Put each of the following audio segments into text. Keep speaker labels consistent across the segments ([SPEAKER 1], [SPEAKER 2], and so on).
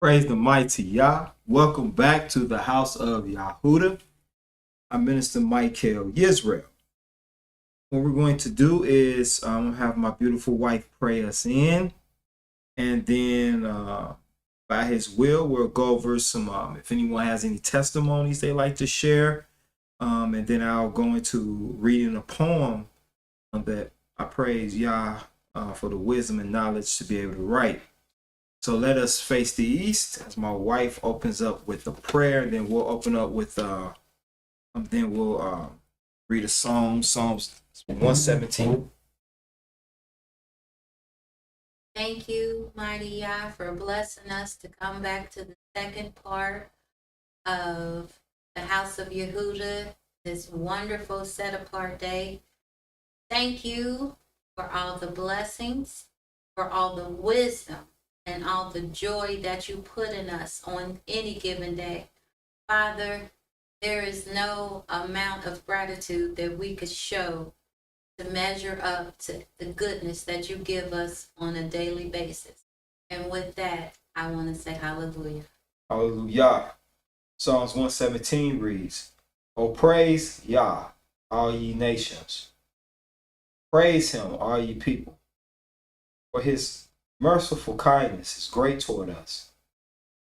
[SPEAKER 1] Praise the mighty Yah. Welcome back to the house of Yahudah. I'm Minister Michael Yisrael. What we're going to do is have my beautiful wife pray us in. And then by his will, we'll go over some, if anyone has any testimonies they like to share. And then I'll go into reading a poem that I praise Yah for the wisdom and knowledge to be able to write. So let us face the east as my wife opens up with a prayer. Then we'll open up with, then we'll read a psalm, Psalms 117.
[SPEAKER 2] Thank you, mighty Yah, for blessing us to come back to the second part of the house of Yehudah, this wonderful set-apart day. Thank you for all the blessings, for all the wisdom, and all the joy that you put in us on any given day. Father, there is no amount of gratitude that we could show to measure up to the goodness that you give us on a daily basis. And with that, I want to say hallelujah.
[SPEAKER 1] Hallelujah. Psalms 117 reads, O praise Yah, all ye nations. Praise him, all ye people. For his merciful kindness is great toward us.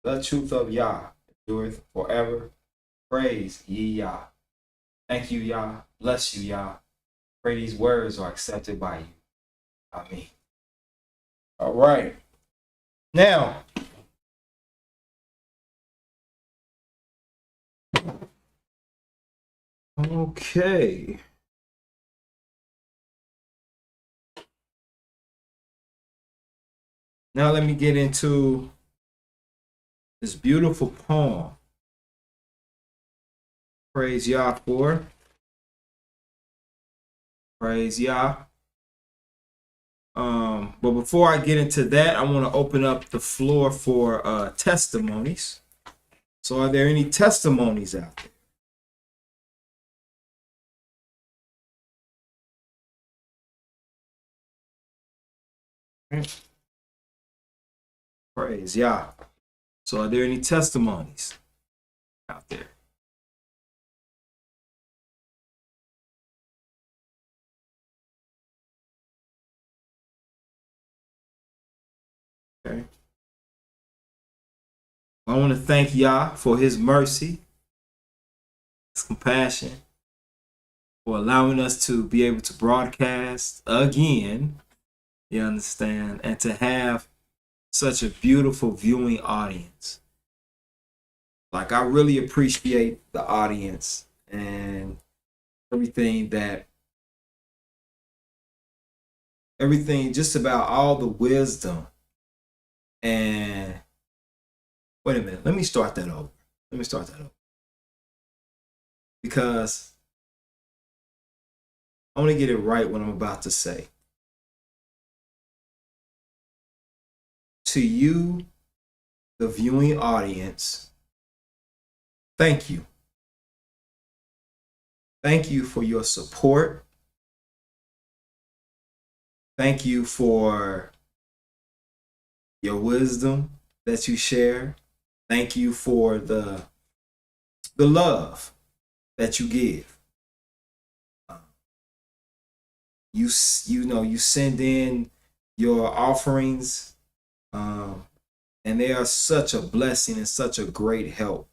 [SPEAKER 1] The truth of Yah endureth forever. Praise ye Yah. Thank you, Yah. Bless you, Yah. Pray these words are accepted by you. Amen. All right. Now, okay. Now let me get into this beautiful poem. Praise Yah for. Praise Yah. But before I get into that, I want to open up the floor for testimonies. So are there any testimonies out there? Praise Yah. So are there any testimonies out there? Okay. I want to thank Yah for his mercy, his compassion, for allowing us to be able to broadcast again, you understand, and to have such a beautiful viewing audience. Like, I really appreciate the audience and everything, just about all the wisdom. And wait a minute, let me start that over. Because I want to get it right what I'm about to say. To you, the viewing audience, thank you. Thank you for your support. Thank you for your wisdom that you share. Thank you for the love that you give. You send in your offerings, and they are such a blessing and such a great help.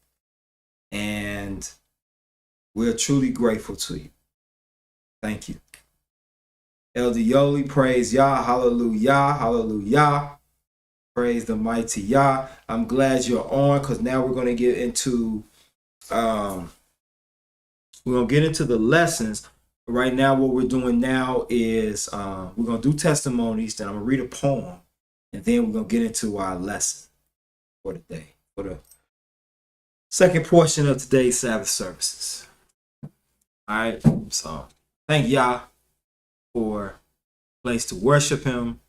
[SPEAKER 1] And we're truly grateful to you. Thank you. Elder Yoli, praise Yah, hallelujah, hallelujah. Praise the mighty Yah. I'm glad you're on, because now we're going to get into the lessons. Right now, what we're doing now is we're going to do testimonies, then I'm going to read a poem, and then we're going to get into our lesson for the day, for the second portion of today's Sabbath services. All right, so thank Yah for a place to worship him,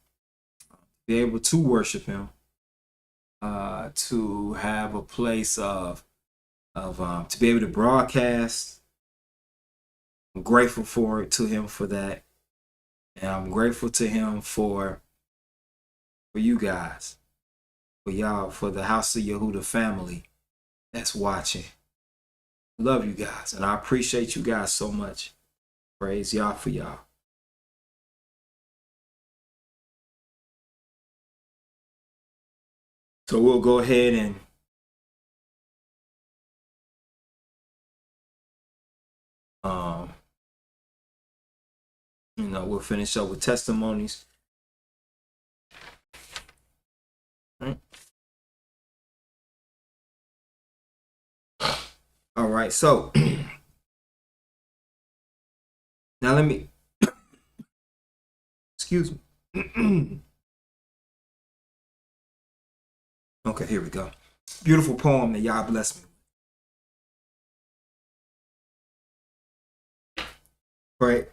[SPEAKER 1] be able to worship him, to have a place to be able to broadcast. I'm grateful to him for that, and I'm grateful to him for you guys, for y'all, for the House of Yehuda family that's watching. Love you guys, and I appreciate you guys so much. Praise y'all for y'all. So we'll go ahead and we'll finish up with testimonies. Right. All right, so now let me excuse me. Okay, here we go. Beautiful poem that y'all bless me. Right.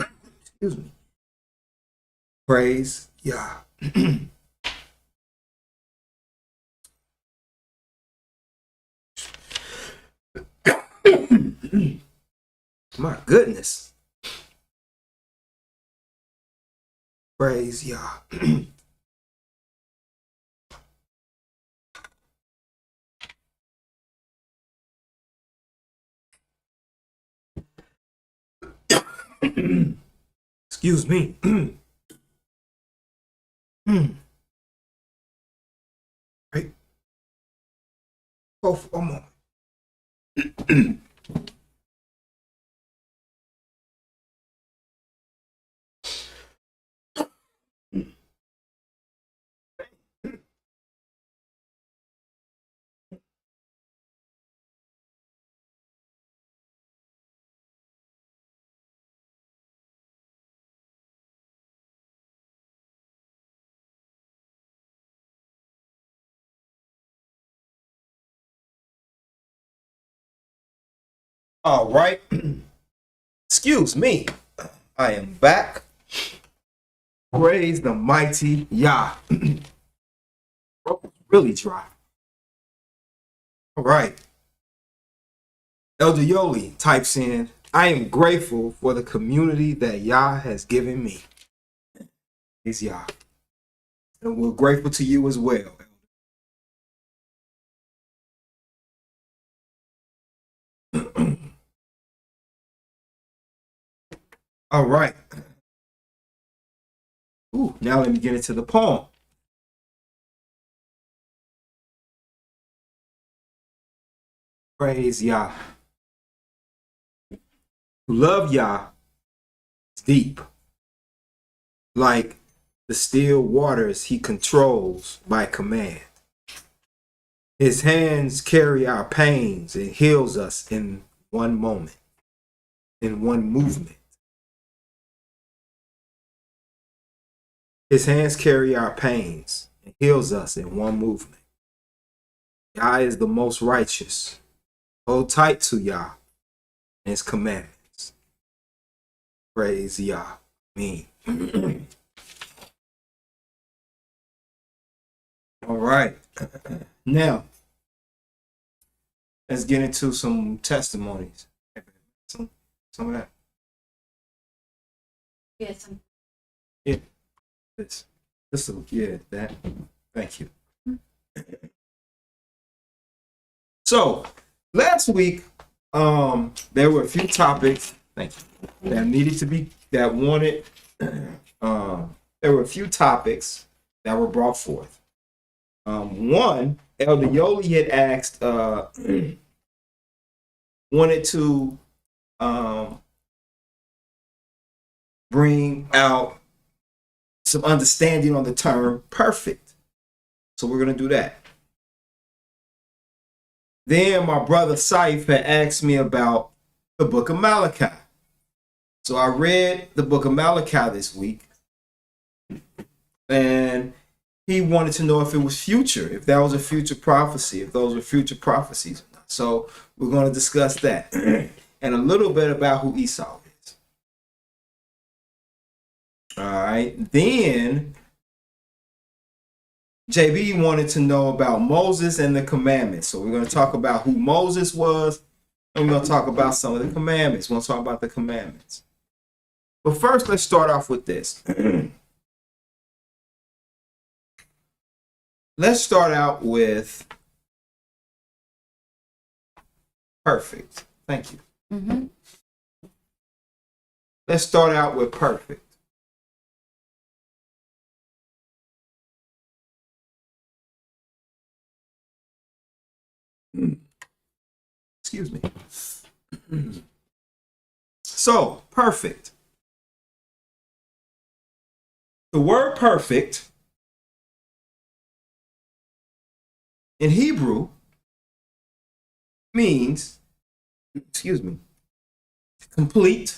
[SPEAKER 1] Excuse me. Praise Yah. My goodness. Praise Yah. Excuse me. Right. Oh, for a moment. All right. Excuse me. I am back. Praise the mighty Yah. Really dry. All right. Elder Yoli types in, I am grateful for the community that Yah has given me. It's Yah. And we're grateful to you as well. All right. Ooh, now let me get into the poem. Praise Yah. To love Yah is deep. Like the still waters he controls by command. His hands carry our pains and heals us in one moment, in one movement. His hands carry our pains and heals us in one movement. Yah is the most righteous. Hold tight to Yah and his commandments. Praise Yah. Amen. All right. Now, let's get into some testimonies. Some of that.
[SPEAKER 2] Yes.
[SPEAKER 1] Yeah. This, yeah, that. Thank you. So, last week, there were a few topics, thank you, that needed to be, that wanted, there were a few topics that were brought forth. One, Elder Yoli had asked, wanted to bring out some understanding on the term perfect. So we're going to do that. Then my brother Saif had asked me about the book of Malachi. So I read the book of Malachi this week. And he wanted to know if it was future, if that was a future prophecy, if those were future prophecies. So we're going to discuss that. And a little bit about who Esau is. All right. Then JB wanted to know about Moses and the commandments. So we're going to talk about who Moses was, and we're going to talk about some of the commandments. We're going to talk about the commandments. But first, let's start off with this. let's start out with perfect. Thank you.
[SPEAKER 2] Mm-hmm.
[SPEAKER 1] Let's start out with perfect. Excuse me. So, perfect. The word perfect in Hebrew means, excuse me, complete,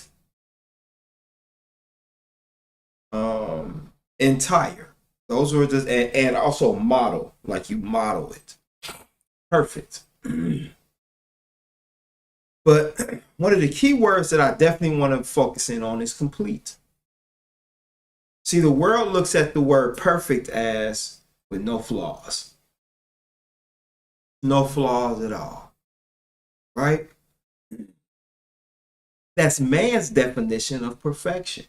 [SPEAKER 1] entire. Those are just, and also model, like you model it. Perfect. But one of the key words that I definitely want to focus in on is complete. See, the world looks at the word perfect as with no flaws. No flaws at all. Right? That's man's definition of perfection.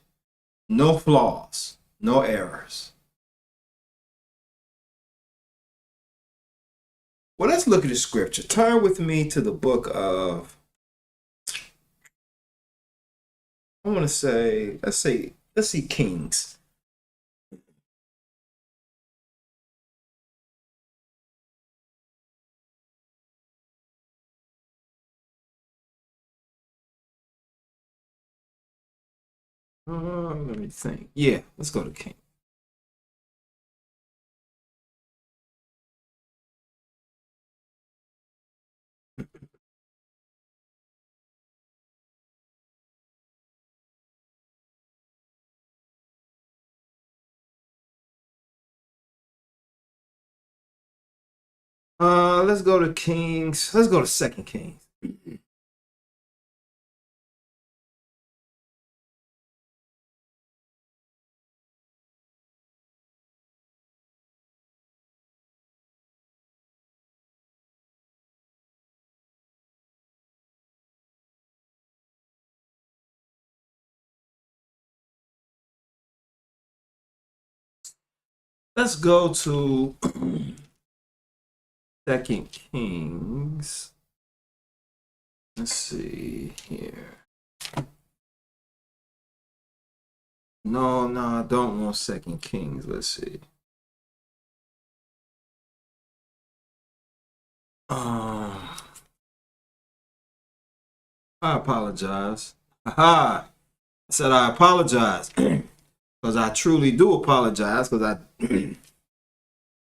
[SPEAKER 1] No flaws, no errors. Well, let's look at the scripture. Turn with me to the book of, I want to say, let's see Kings. Let me think. Yeah, let's go to King. Let's go to Kings. Let's go to Second Kings. Let's go to Second Kings. Let's see here. No, I don't want Second Kings. Let's see. I apologize. Aha! I said I apologize because I truly do apologize because I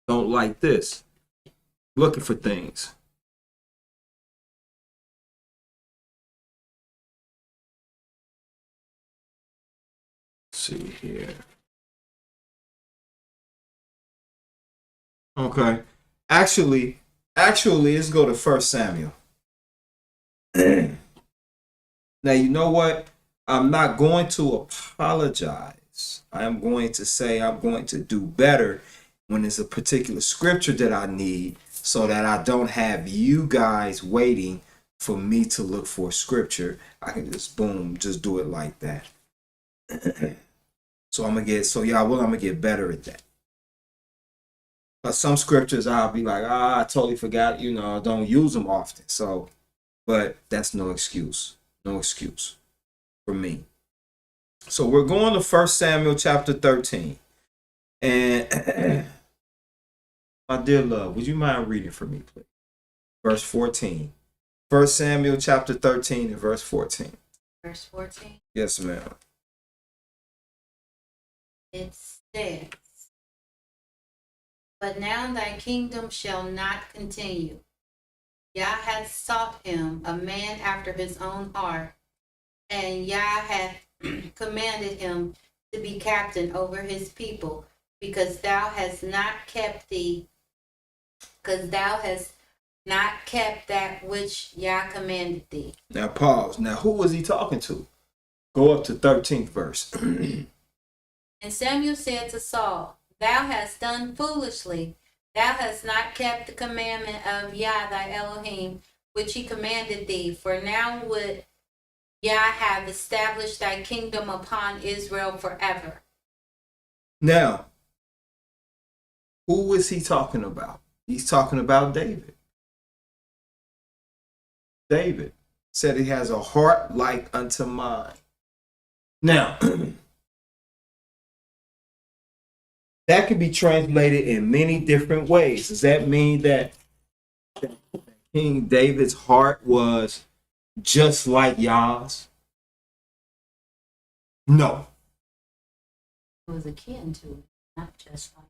[SPEAKER 1] don't like this. Looking for things. Let's see here. Okay. Actually, let's go to First Samuel. Now, you know what? I'm not going to apologize. I am going to say I'm going to do better when there's a particular scripture that I need so that I don't have you guys waiting for me to look for scripture. I can just boom, just do it like that. So I'm gonna get better at that. But some scriptures I'll be like, I totally forgot, I don't use them often. So, but that's no excuse. No excuse for me. So we're going to 1 Samuel chapter 13. And my dear love, would you mind reading for me, please? Verse 14. 1 Samuel chapter 13 and verse 14.
[SPEAKER 2] Verse 14.
[SPEAKER 1] Yes, ma'am.
[SPEAKER 2] It says, "But now thy kingdom shall not continue. Yah hath sought him a man after his own heart, and Yah hath commanded him to be captain over his people, because thou hast not kept that which Yah commanded thee."
[SPEAKER 1] Now pause. Now who was he talking to? Go up to 13th verse.
[SPEAKER 2] And Samuel said to Saul, "Thou hast done foolishly. Thou hast not kept the commandment of Yah thy Elohim, which he commanded thee. For now would Yah have established thy kingdom upon Israel forever."
[SPEAKER 1] Now, Who is he talking about? He's talking about David. David said he has a heart like unto mine. Now, that can be translated in many different ways. Does that mean that King David's heart was just like YAH's? No.
[SPEAKER 2] It was akin to it, not just like.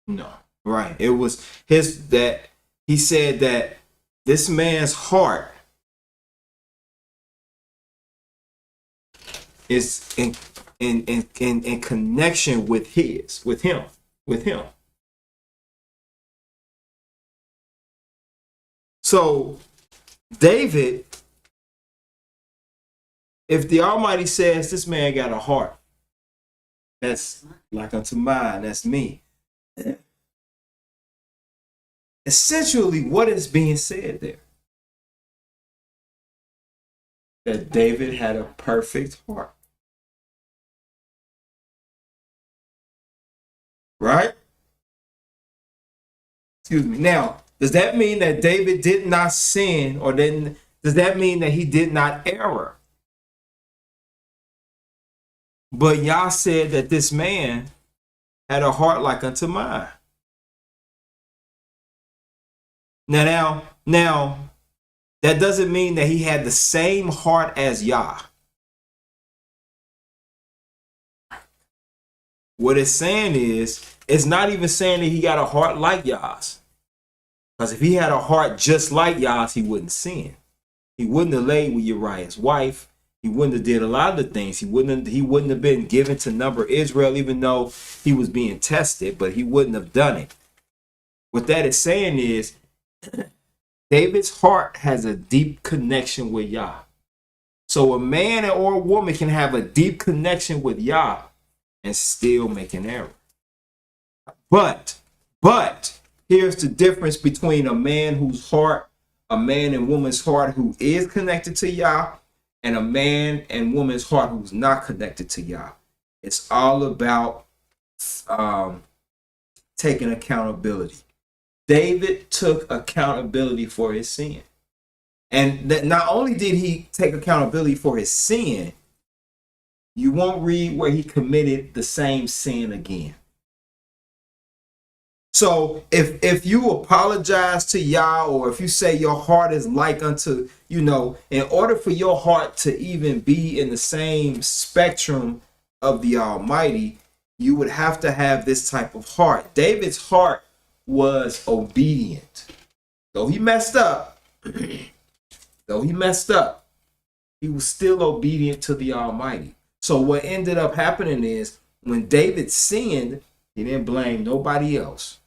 [SPEAKER 1] No. Right. It was his that he said that this man's heart is in connection with him. So David, if the Almighty says this man got a heart that's like unto mine, that's me. Essentially, what is being said there? That David had a perfect heart. Right? Excuse me. Now, does that mean that David did not sin, or then does that mean that he did not err? But Yah said that this man had a heart like unto mine. Now, that doesn't mean that he had the same heart as Yah. What it's saying is, it's not even saying that he got a heart like Yah's. Because if he had a heart just like Yah's, he wouldn't sin. He wouldn't have laid with Uriah's wife. He wouldn't have did a lot of the things. He wouldn't have been given to number Israel, even though he was being tested, but he wouldn't have done it. What that is saying is, David's heart has a deep connection with Yah. So a man or a woman can have a deep connection with Yah and still make an error. But here's the difference between a man and woman's heart who is connected to Yah, and a man and woman's heart who's not connected to Yah. It's all about taking accountability. David took accountability for his sin. And that not only did he take accountability for his sin, you won't read where he committed the same sin again. So if you apologize to Yah, or if you say your heart is like unto, in order for your heart to even be in the same spectrum of the Almighty, you would have to have this type of heart. David's heart was obedient. Though he messed up, he was still obedient to the Almighty. So what ended up happening is, when David sinned, he didn't blame nobody else.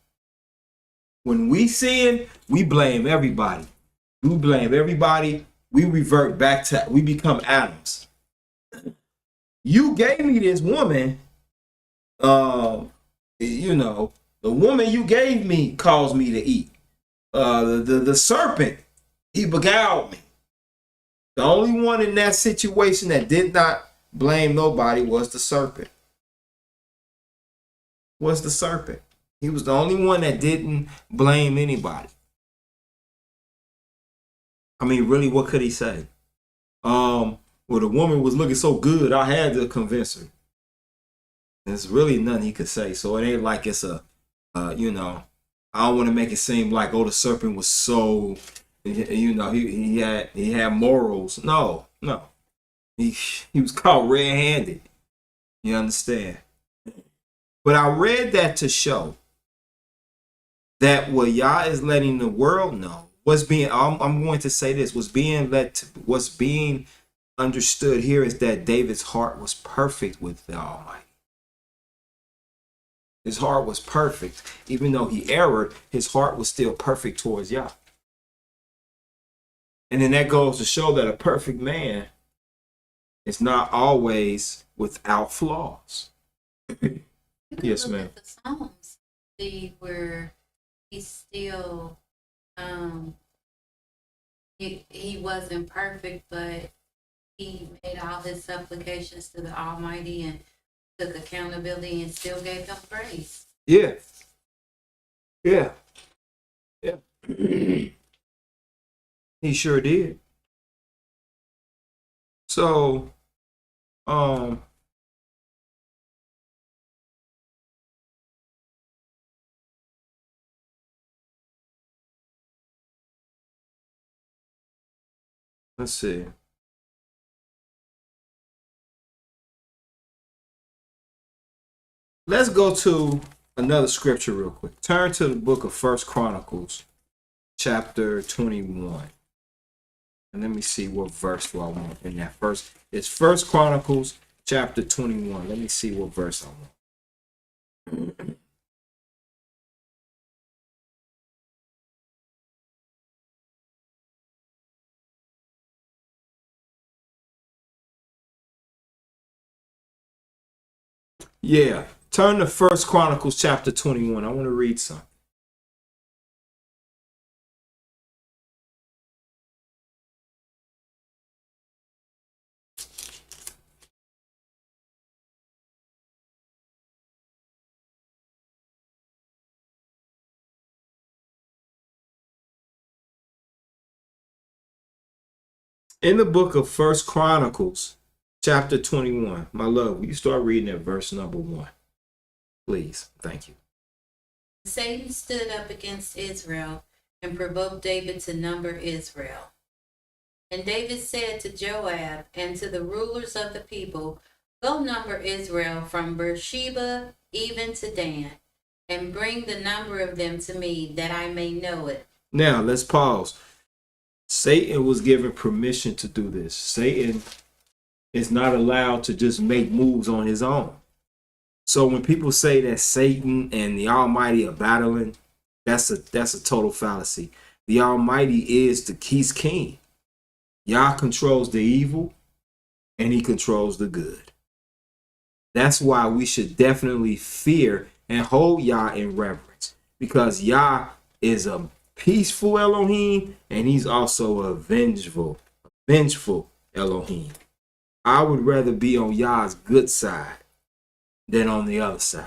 [SPEAKER 1] When we sin, we blame everybody. We revert back to, we become Adams. You gave me this woman, the woman you gave me caused me to eat. The serpent, he beguiled me. The only one in that situation that did not blame nobody was the serpent. He was the only one that didn't blame anybody. I mean, really, what could he say? Well, the woman was looking so good, I had to convince her. There's really nothing he could say. So it ain't like it's I don't want to make it seem like, the serpent was so, he had morals. No. He was caught red-handed. You understand? But I read that to show that what Yah is letting the world know, I'm going to say this, what's being understood here is that David's heart was perfect with the Almighty. His heart was perfect. Even though he erred, his heart was still perfect towards Yah. And then that goes to show that a perfect man is not always without flaws. Yes, ma'am.
[SPEAKER 2] At the Psalms, see where he's still, he wasn't perfect, but he made all his supplications to the Almighty and took accountability and still gave him praise.
[SPEAKER 1] Yeah. Yeah. Yeah. He sure did. So, um, let's see. Let's go to another scripture real quick. Turn to the book of First Chronicles, chapter 21. And let me see what verse do I want in that first. It's First Chronicles, chapter 21. Let me see what verse I want. Yeah. Turn to First Chronicles, chapter 21. I want to read something. In the book of First Chronicles, chapter 21, my love, will you start reading at verse number 1? Please. Thank you.
[SPEAKER 2] Satan stood up against Israel and provoked David to number Israel. And David said to Joab and to the rulers of the people, go number Israel from Beersheba even to Dan, and bring the number of them to me, that I may know it.
[SPEAKER 1] Now, let's pause. Satan was given permission to do this. Satan is not allowed to just make moves on his own. So when people say that Satan and the Almighty are battling, that's a total fallacy. The Almighty is he's king. Yah controls the evil and he controls the good. That's why we should definitely fear and hold Yah in reverence, because Yah is a peaceful Elohim and he's also a vengeful Elohim. I would rather be on Yah's good side than on the other side.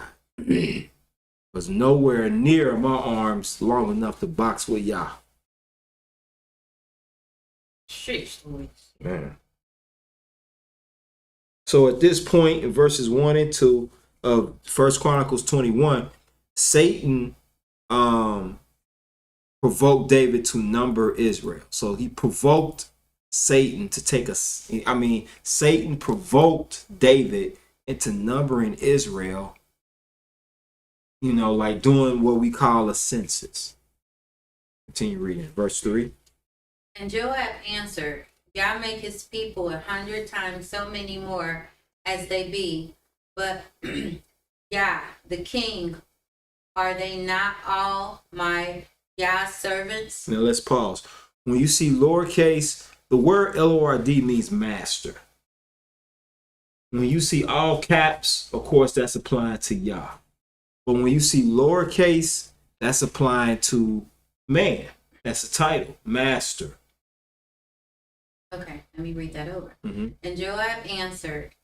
[SPEAKER 1] Was nowhere near my arms long enough to box with Yah.
[SPEAKER 2] Sheesh,
[SPEAKER 1] Man. So at this point in verses 1 and 2 of First Chronicles 21, Satan provoked David to number Israel. So he provoked Satan to Satan provoked David into numbering Israel, like doing what we call a census. Continue reading. Verse 3.
[SPEAKER 2] And Joab answered, Yah make his people 100 times so many more as they be, but Yah, the king, are they not all my Yah servants?
[SPEAKER 1] Now let's pause. When you see lowercase, the word Lord means master. When you see all caps, of course, that's applying to Yah. But when you see lowercase, that's applying to man. That's a title, master.
[SPEAKER 2] Okay, let me read that over.
[SPEAKER 1] Mm-hmm.
[SPEAKER 2] And Joab answered,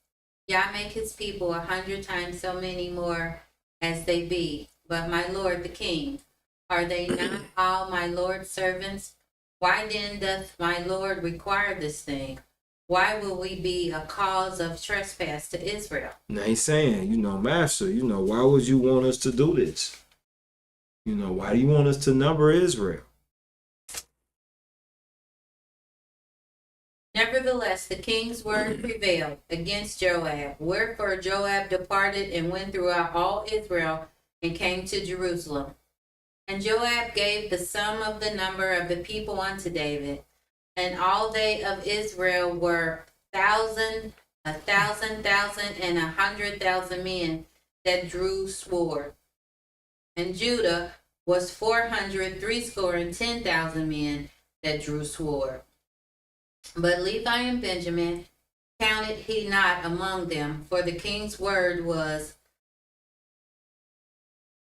[SPEAKER 2] Yah make his people 100 times so many more as they be, but my lord the king, are they not all my lord's servants? Why then doth my lord require this thing? Why will we be a cause of trespass to Israel?
[SPEAKER 1] Now he's saying, master, why would you want us to do this? Why do you want us to number Israel?
[SPEAKER 2] Nevertheless, the king's word prevailed against Joab. Wherefore Joab departed and went throughout all Israel and came to Jerusalem. And Joab gave the sum of the number of the people unto David. And all they of Israel were 1,000, 1,000, and 100,000 men that drew sword. And Judah was 400, 310,000 men that drew sword. But Levi and Benjamin counted he not among them, for the king's word was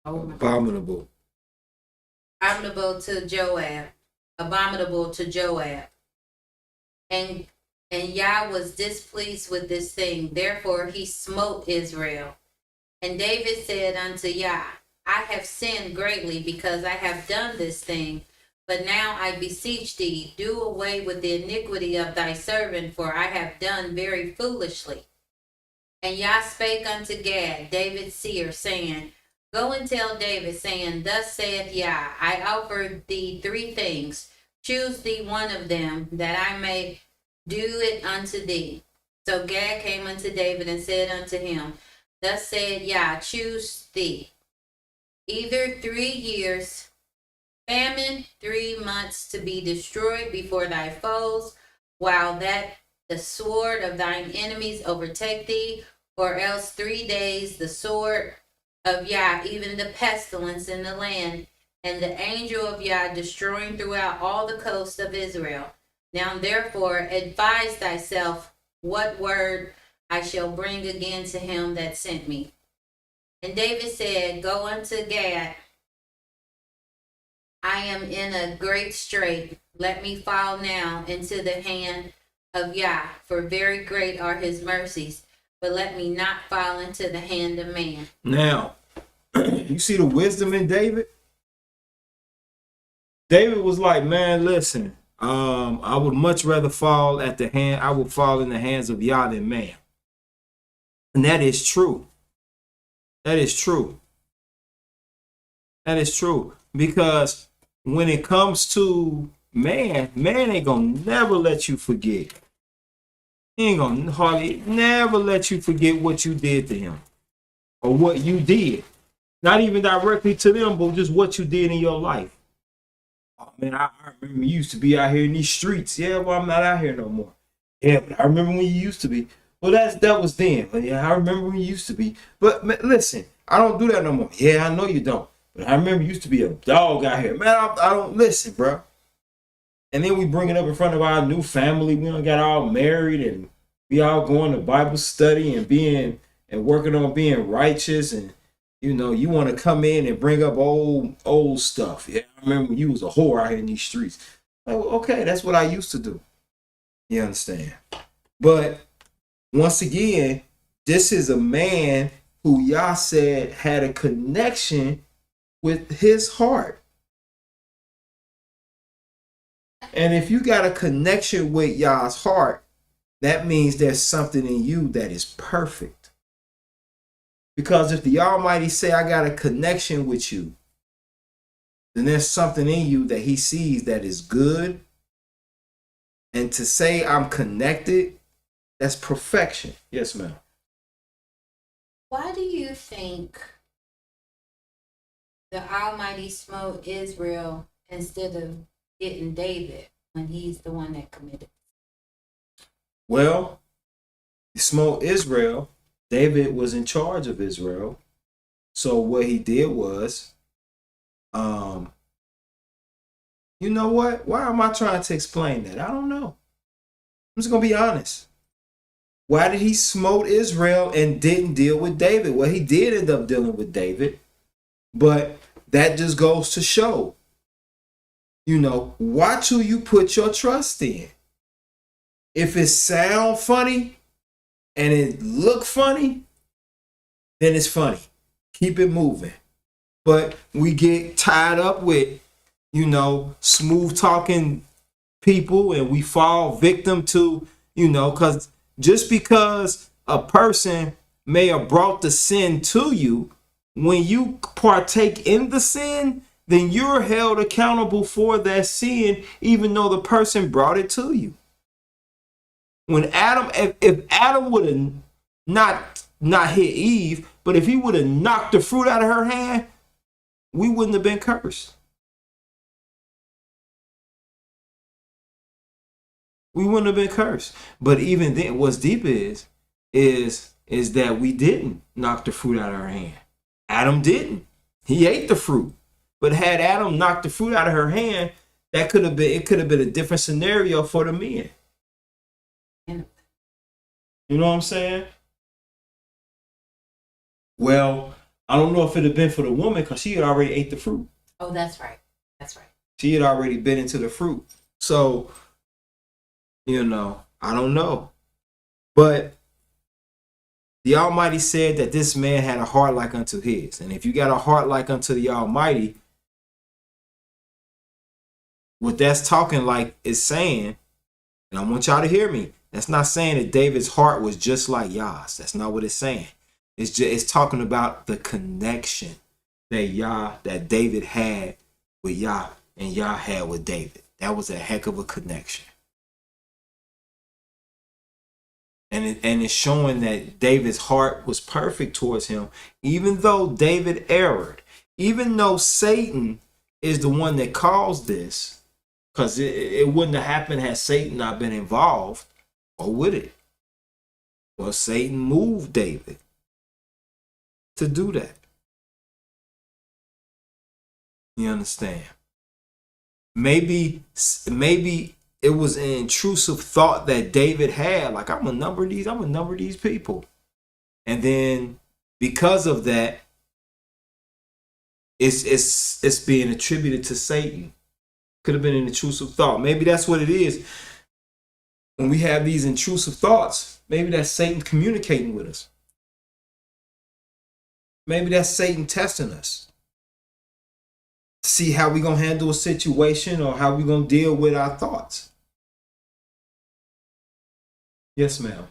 [SPEAKER 1] abominable
[SPEAKER 2] to Joab. Abominable to Joab. And Yah was displeased with this thing, therefore he smote Israel. And David said unto Yah, I have sinned greatly because I have done this thing. But now I beseech thee, do away with the iniquity of thy servant, for I have done very foolishly. And Yah spake unto Gad, David's seer, saying, Go and tell David, saying, Thus saith Yah, I offer thee 3 things. Choose thee one of them, that I may do it unto thee. So Gad came unto David and said unto him, Thus said Yah, choose thee either 3 years, famine, 3 months to be destroyed before thy foes, while that the sword of thine enemies overtake thee, or else 3 days the sword of Yah, even the pestilence in the land, and the angel of Yah destroying throughout all the coast of Israel. Now therefore advise thyself what word I shall bring again to him that sent me. And David said, Go unto Gad, I am in a great strait. Let me fall now into the hand of Yah, for very great are his mercies. But let me not fall into the hand of man.
[SPEAKER 1] Now, you see the wisdom in David? David was like, man, listen, I would much rather fall at the hand, I would fall in the hands of Yah than man. And that is true. That is true. That is true. Because when it comes to man ain't gonna never let you forget. He ain't gonna hardly never let you forget what you did to him. Or what you did. Not even directly to them, but just what you did in your life. Oh man, I remember you used to be out here in these streets. Yeah, well, I'm not out here no more. Yeah, but I remember when you used to be. Well, that was then. But yeah, I remember when you used to be. But man, listen, I don't do that no more. Yeah, I know you don't. But I remember you used to be a dog out here. Man, I don't listen, bro. And then we bring it up in front of our new family. We done got all married and we all going to Bible study and being and working on being righteous. And you know, you want to come in and bring up old stuff. Yeah, I remember when you was a whore out here in these streets. Like, well, okay, that's what I used to do. You understand? But once again, this is a man who Yah said had a connection with his heart. And if you got a connection with Yah's heart, that means there's something in you that is perfect. Because if the Almighty say, I got a connection with you, then there's something in you that he sees that is good. And to say I'm connected, that's perfection. Yes, ma'am.
[SPEAKER 2] Why do you think the Almighty smote Israel instead of getting David when he's the one that committed?
[SPEAKER 1] Well, he smote Israel. David was in charge of Israel. So what he did was, you know what? Why am I trying to explain that? I don't know. I'm just going to be honest. Why did he smote Israel and didn't deal with David? Well, he did end up dealing with David. But that just goes to show, you know, watch who you put your trust in. If it sound funny and it look funny, then it's funny. Keep it moving. But we get tied up with, you know, smooth talking people and we fall victim to, you know, because just because a person may have brought the sin to you, when you partake in the sin, then you're held accountable for that sin, even though the person brought it to you. When Adam, if Adam would have not hit Eve, but if he would have knocked the fruit out of her hand, we wouldn't have been cursed. We wouldn't have been cursed. But even then, what's deep is that we didn't knock the fruit out of her hand. Adam didn't. He ate the fruit. But had Adam knocked the fruit out of her hand, it could have been a different scenario for the men. You know what I'm saying? Well, I don't know if it'd have been for the woman because she had already ate the fruit.
[SPEAKER 2] Oh, that's right. That's right.
[SPEAKER 1] She had already been into the fruit. So, you know, I don't know. But The Almighty said that this man had a heart like unto his. And if you got a heart like unto the Almighty, what that's talking like is saying, and I want y'all to hear me, that's not saying that David's heart was just like YAH's. That's not what it's saying. It's talking about the connection that David had with YAH and YAH had with David. That was a heck of a connection. And it's showing that David's heart was perfect towards him, even though David erred, even though Satan is the one that caused this, because it wouldn't have happened had Satan not been involved, or would it? Well, Satan moved David to do that. You understand? Maybe it was an intrusive thought that David had, like, I'm gonna number these people. And then because of that, it's being attributed to Satan. Could have been an intrusive thought. Maybe that's what it is. When we have these intrusive thoughts, maybe that's Satan communicating with us. Maybe that's Satan testing us. See how we gonna handle a situation or how we gonna deal with our thoughts. Yes, ma'am.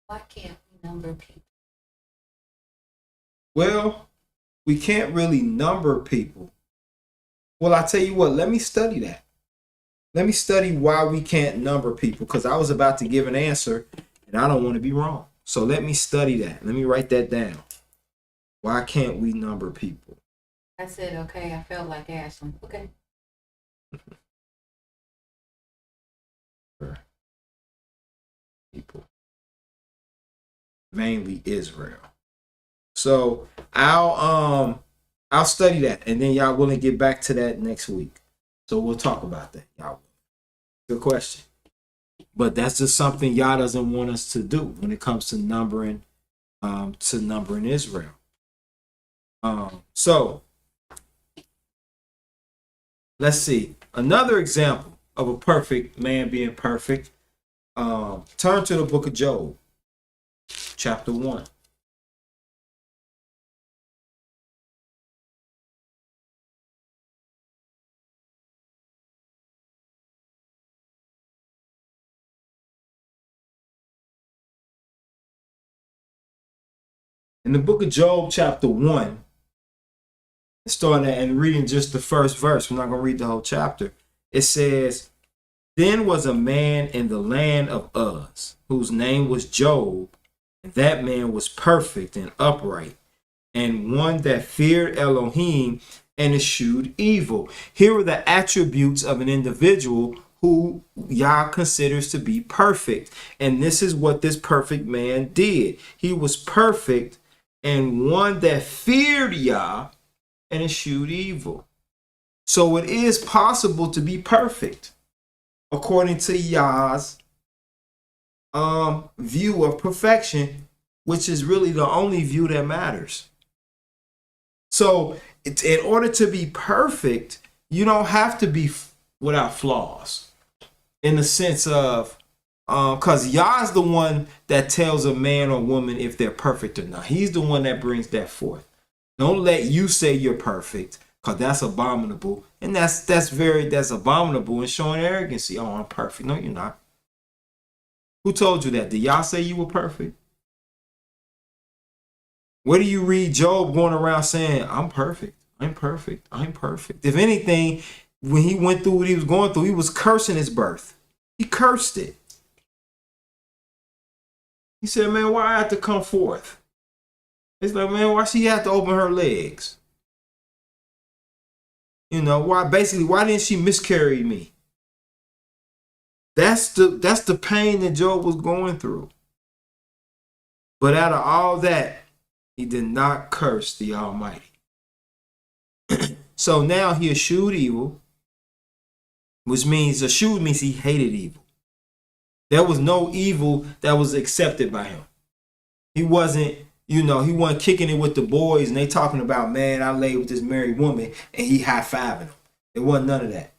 [SPEAKER 2] Why can't we number people?
[SPEAKER 1] Well, we can't really number people. Well, I tell you what, let me study that. Let me study why we can't number people, because I was about to give an answer and I don't want to be wrong. So let me study that. Let me write that down. Why can't we number people?
[SPEAKER 2] I said, okay, I felt like asking. Okay.
[SPEAKER 1] People. Mainly Israel. So I'll study that, and then y'all willing to get back to that next week. So we'll talk about that. Y'all. Good question. But that's just something Yah doesn't want us to do when it comes to numbering Israel. So let's see. Another example of a perfect man being perfect. Turn to the book of Job, chapter 1. In the book of Job, chapter 1, starting and reading just the first verse, we're not going to read the whole chapter. It says, "Then was a man in the land of Uz, whose name was Job, and that man was perfect and upright, and one that feared Elohim and eschewed evil." Here are the attributes of an individual who Yah considers to be perfect. And this is what this perfect man did. He was perfect and one that feared Yah and eschewed evil. So it is possible to be perfect according to Yah's view of perfection, which is really the only view that matters. So in order to be perfect, you don't have to be without flaws, in the sense of, because Yah is the one that tells a man or woman if they're perfect or not. He's the one that brings that forth. Don't let you say you're perfect, because that's abominable. And that's abominable and showing arrogancy. Oh, I'm perfect. No, you're not. Who told you that? Did Yah say you were perfect? Where do you read Job going around saying, I'm perfect, I'm perfect, I'm perfect? If anything, when he went through what he was going through, he was cursing his birth. He cursed it. He said, man, why I have to come forth? It's like, man, why she have to open her legs? You know, why didn't she miscarry me? That's the pain that Job was going through. But out of all that, he did not curse the Almighty. So now he eschewed evil, which means eschewed means he hated evil. There was no evil that was accepted by him. He wasn't, he wasn't kicking it with the boys and they talking about, man, I laid with this married woman, and he high-fiving them. It wasn't none of that.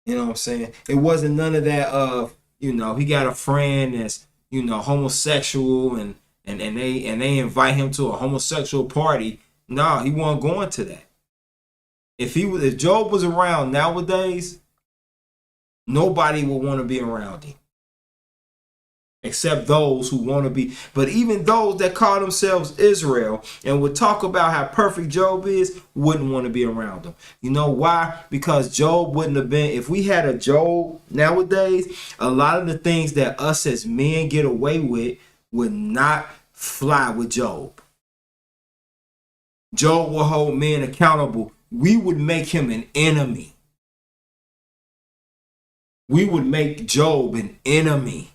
[SPEAKER 1] You know what I'm saying? It wasn't none of that of, he got a friend that's, homosexual and they invite him to a homosexual party. No, he wasn't going to that. If Job was around nowadays, nobody would want to be around him. Except those who want to be. But even those that call themselves Israel and would talk about how perfect Job is, wouldn't want to be around him. You know why? Because Job wouldn't have been, if we had a Job nowadays, a lot of the things that us as men get away with would not fly with Job. Job will hold men accountable. We would make him an enemy. We would make Job an enemy.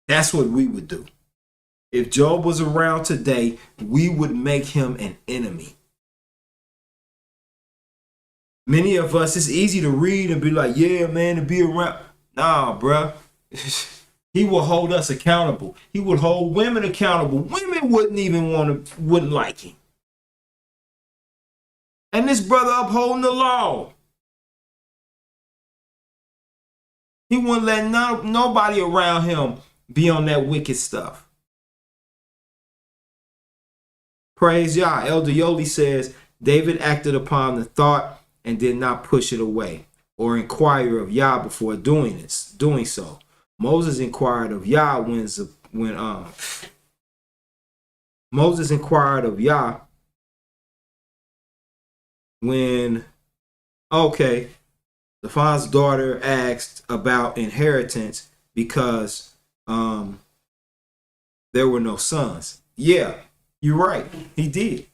[SPEAKER 1] That's what we would do. If Job was around today, we would make him an enemy. Many of us, it's easy to read and be like, yeah, man, to be around. Nah, bruh. He will hold us accountable. He would hold women accountable. Women wouldn't like him. And this brother upholding the law. He wouldn't let nobody around him be on that wicked stuff. Praise Yah. Elder Yoli says, David acted upon the thought and did not push it away or inquire of Yah before doing so. Moses inquired of Yah Moses inquired of Yah when Zaphan's daughter asked about inheritance because there were no sons. Yeah, you're right. He did.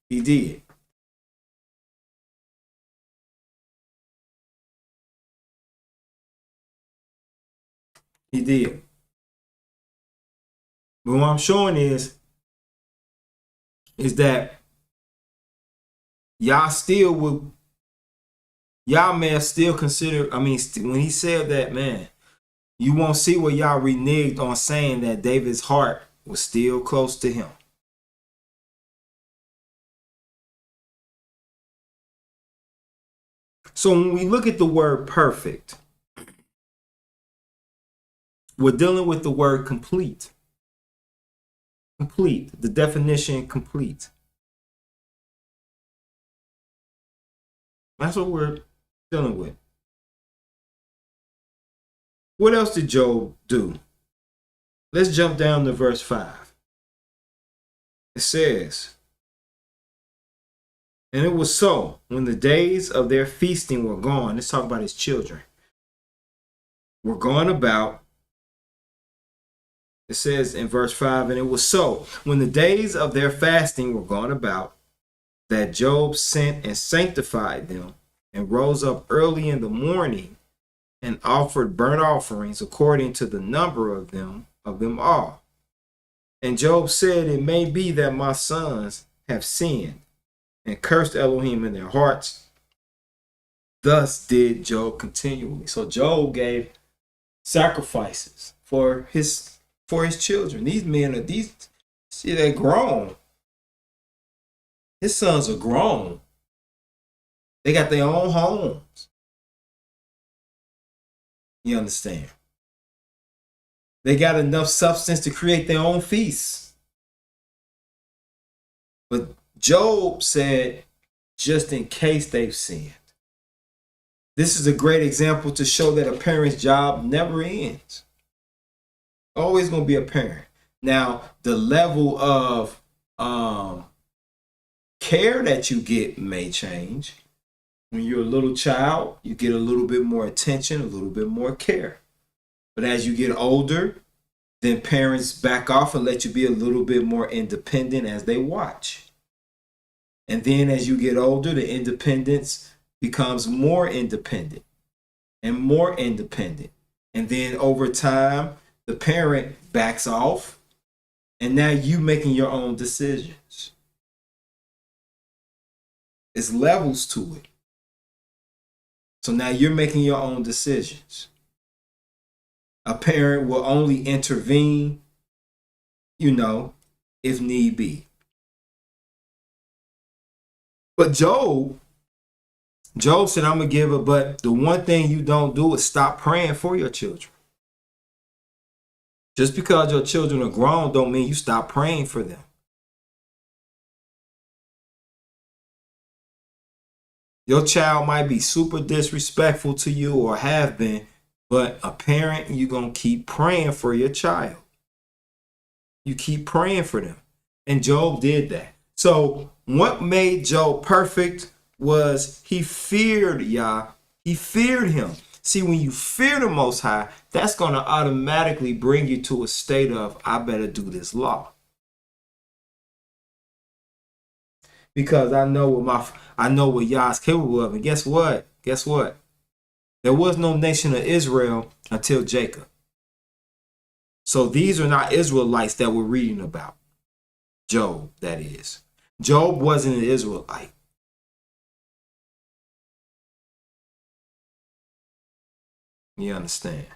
[SPEAKER 1] He did. He did. But what I'm showing is that y'all may have still considered, when he said that, man, you won't see where y'all reneged on saying that David's heart was still close to him. So when we look at the word perfect, we're dealing with the word complete. Complete. The definition complete. That's what we're dealing with. What else did Job do? Let's jump down to verse 5. It says, and it was so, when the days of their feasting were gone, let's talk about his children, were gone about. It says in verse 5, and it was so, when the days of their fasting were gone about, that Job sent and sanctified them, and rose up early in the morning, and offered burnt offerings according to the number of them all. And Job said, it may be that my sons have sinned, and cursed Elohim in their hearts. Thus did Job continually. So Job gave sacrifices for his children. These men they're grown. His sons are grown. They got their own homes. You understand? They got enough substance to create their own feasts. But Job said, just in case they've sinned. This is a great example to show that a parent's job never ends. Always going to be a parent. Now, the level of care that you get may change. When you're a little child, you get a little bit more attention, a little bit more care. But as you get older, then parents back off and let you be a little bit more independent as they watch. And then as you get older, the independence becomes more independent and more independent. And then over time, the parent backs off, and now you making your own decisions. It's levels to it. So now you're making your own decisions. A parent will only intervene, if need be. But Job Job said, I'm going to give it, but the one thing you don't do is stop praying for your children. Just because your children are grown don't mean you stop praying for them. Your child might be super disrespectful to you or have been, but a parent, you're going to keep praying for your child. You keep praying for them. And Job did that. So what made Job perfect was he feared Yah. He feared him. See, when you fear the Most High, that's going to automatically bring you to a state of, I better do this law. Because I know what Yah is capable of. And guess what? Guess what? There was no nation of Israel until Jacob. So these are not Israelites that we're reading about. Job, that is. Job wasn't an Israelite. You understand?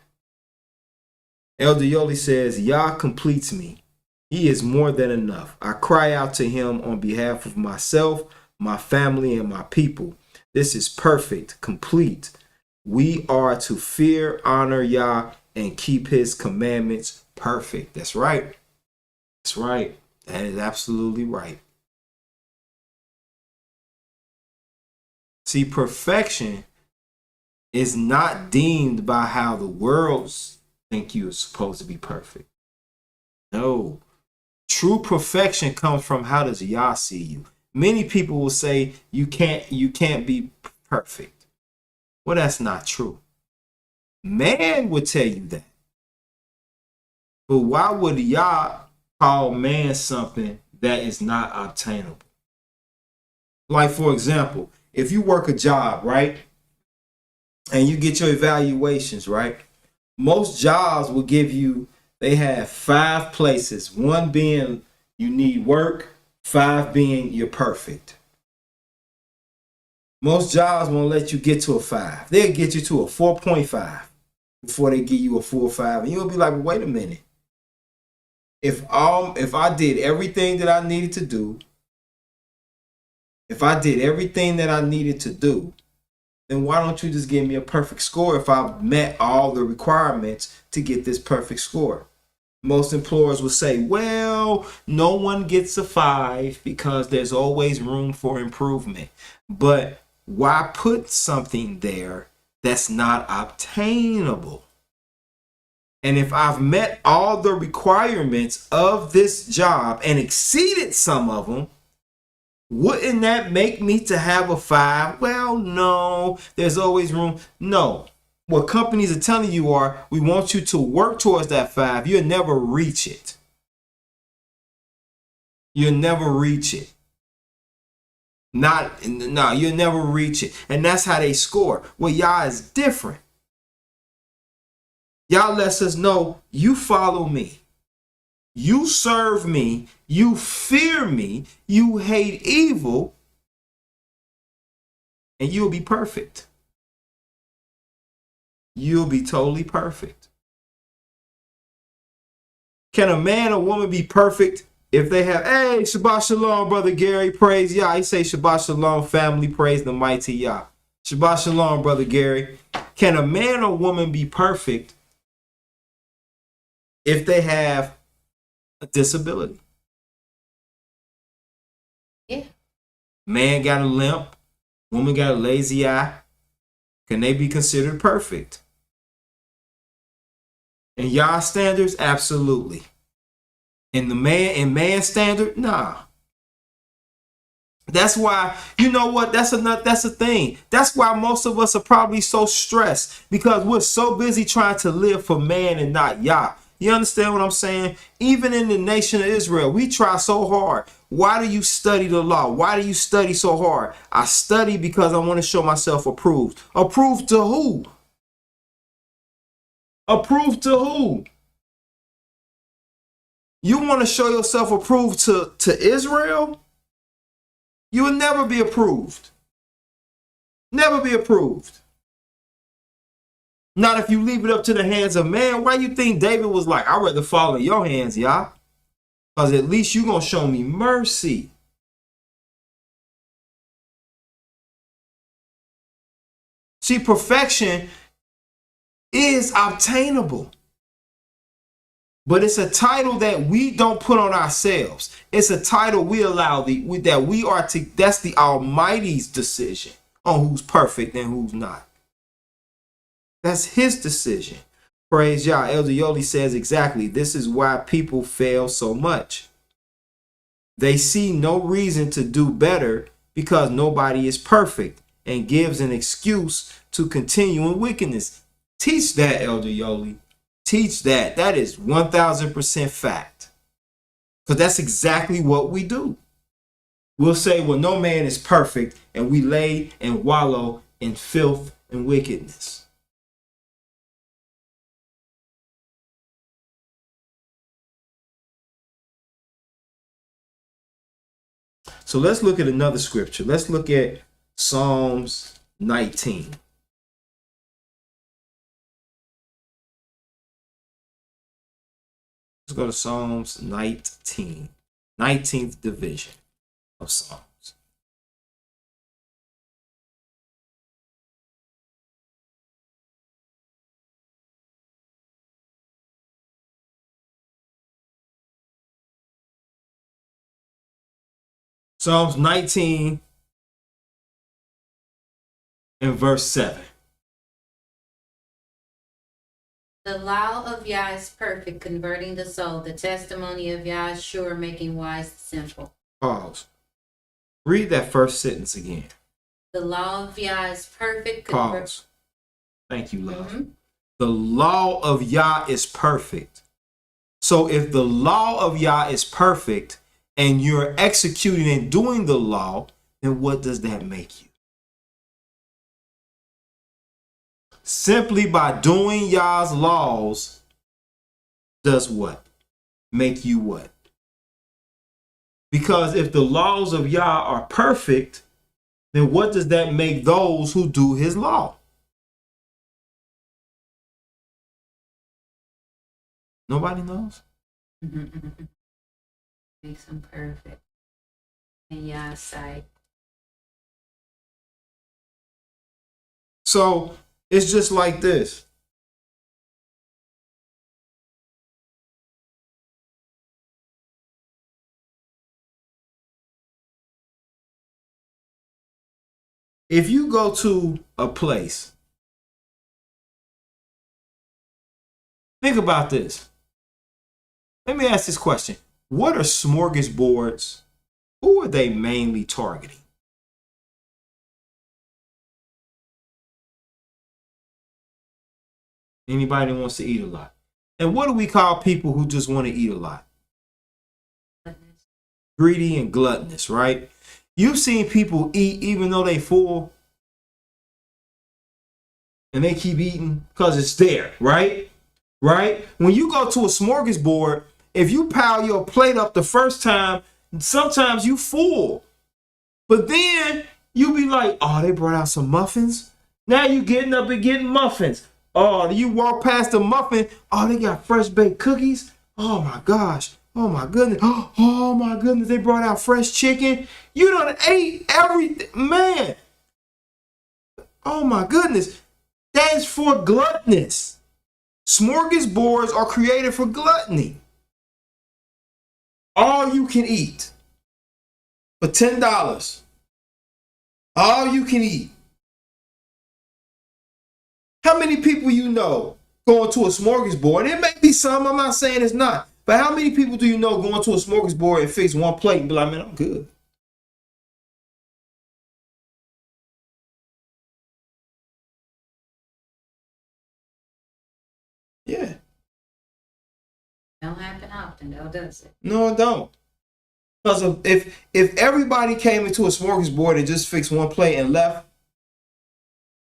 [SPEAKER 1] Elder Yoli says, Yah completes me. He is more than enough. I cry out to him on behalf of myself, my family, and my people. This is perfect, complete. We are to fear, honor Yah, and keep his commandments perfect. That's right. That's right. That is absolutely right. See, perfection is not deemed by how the worlds think you are supposed to be perfect. No. True perfection comes from how does Yah see you. Many people will say you can't be perfect. Well, that's not true. Man would tell you that. But why would Yah call man something that is not obtainable? Like, for example, if you work a job, right? And you get your evaluations, right? Most jobs will give you, they have 5 places. 1 being you need work, 5 being you're perfect. Most jobs won't let you get to a 5. They'll get you to a 4.5 before they give you a full 5. And you'll be like, wait a minute. If I did everything that I needed to do, then why don't you just give me a perfect score if I've met all the requirements to get this perfect score? Most employers will say, well, no one gets a 5 because there's always room for improvement. But why put something there that's not obtainable? And if I've met all the requirements of this job and exceeded some of them, wouldn't that make me to have a 5? Well, no, there's always room. No, what companies are telling you are, we want you to work towards that 5. You'll never reach it. You'll never reach it. You'll never reach it. And that's how they score. Well, Yah is different. Yah lets us know, you follow me. You serve me, you fear me, you hate evil, and you'll be perfect. You'll be totally perfect. Can a man or woman be perfect if they have, hey, Shabbat Shalom, Brother Gary, praise Yah. He say Shabbat Shalom, family, praise the mighty Yah. Shabbat Shalom, Brother Gary. Can a man or woman be perfect if they have a disability?
[SPEAKER 2] Yeah.
[SPEAKER 1] Man got a limp, woman got a lazy eye. Can they be considered perfect? In Yah standards, absolutely. In man standard, nah. That's why, you know what? That's the thing. That's why most of us are probably so stressed, because we're so busy trying to live for man and not Yah. You understand what I'm saying? Even in the nation of Israel, we try so hard. Why do you study the law? Why do you study so hard? I study because I want to show myself approved. Approved to who? Approved to who? You want to show yourself approved to Israel? You will never be approved. Never be approved. Not if you leave it up to the hands of man. Why you think David was like, I'd rather fall in your hands, Yah? Because at least you're going to show me mercy. See, perfection is obtainable. But it's a title that we don't put on ourselves. It's a title we allow that we are to. That's the Almighty's decision on who's perfect and who's not. That's his decision. Praise Yah. Elder Yoli says exactly. This is why people fail so much. They see no reason to do better because nobody is perfect and gives an excuse to continue in wickedness. Teach that, Elder Yoli. Teach that. That is 1000% fact. Because that's exactly what we do. We'll say, well, no man is perfect, and we lay and wallow in filth and wickedness. So let's look at another scripture. Let's look at Psalms 19. Let's go to Psalms 19. 19th division of Psalms. Psalms 19 and verse 7.
[SPEAKER 2] The law of YAH is perfect, converting the soul. The testimony of YAH is sure, making wise the simple.
[SPEAKER 1] Pause. Read that first sentence again.
[SPEAKER 2] The law of YAH is perfect.
[SPEAKER 1] Pause. Thank you, love. The law of YAH is perfect. So if the law of YAH is perfect and you're executing and doing the law, then what does that make you? Simply by doing Yah's laws does what? Make you what? Because if the laws of Yah are perfect, then what does that make those who do his law? Nobody knows?
[SPEAKER 2] Makes them perfect in Yah's sight.
[SPEAKER 1] So it's just like this. If you go to a place, think about this. Let me ask this question. What are smorgasbords? Who are they mainly targeting? Anybody wants to eat a lot. And what do we call people who just want to eat a lot? Greedy and gluttonous, right? You've seen people eat even though they full. And they keep eating because it's there, right? Right? When you go to a smorgasbord, if you pile your plate up the first time, sometimes you full. But then you be like, oh, they brought out some muffins. Now you getting up and getting muffins. Oh, you walk past the muffin. Oh, they got fresh baked cookies. Oh my gosh. Oh my goodness. Oh my goodness. They brought out fresh chicken. You done ate everything. Man. Oh my goodness. That is for gluttonous. Smorgasbords are created for gluttony. All you can eat for $10. All you can eat. How many people you know going to a smorgasbord? It may be some, I'm not saying it's not. But how many people do you know going to a smorgasbord and fix one plate and be like, man, I'm good? Yeah.
[SPEAKER 2] Don't happen often, though, does it?
[SPEAKER 1] No, it don't. Because if everybody came into a smorgasbord and just fixed one plate and left,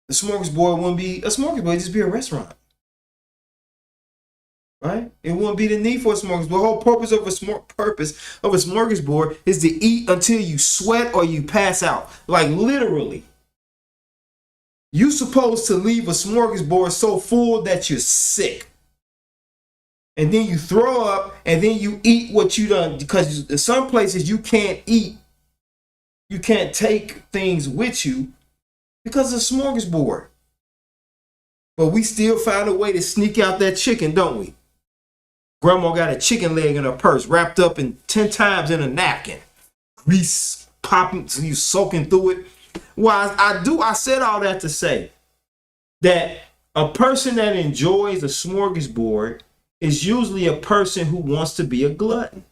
[SPEAKER 1] the smorgasbord wouldn't be a smorgasbord, it'd just be a restaurant. Right? It wouldn't be the need for a smorgasbord. The whole purpose of a smorgasbord is to eat until you sweat or you pass out. Like literally. You're supposed to leave a smorgasbord so full that you're sick. And then you throw up and then you eat what you done. Because in some places you can't eat. You can't take things with you because it's a smorgasbord. But we still find a way to sneak out that chicken, don't we? Grandma got a chicken leg in her purse, wrapped up in 10 times in a napkin. Grease popping, so you soaking through it. Well, I said all that to say that a person that enjoys a smorgasbord is usually a person who wants to be a glutton.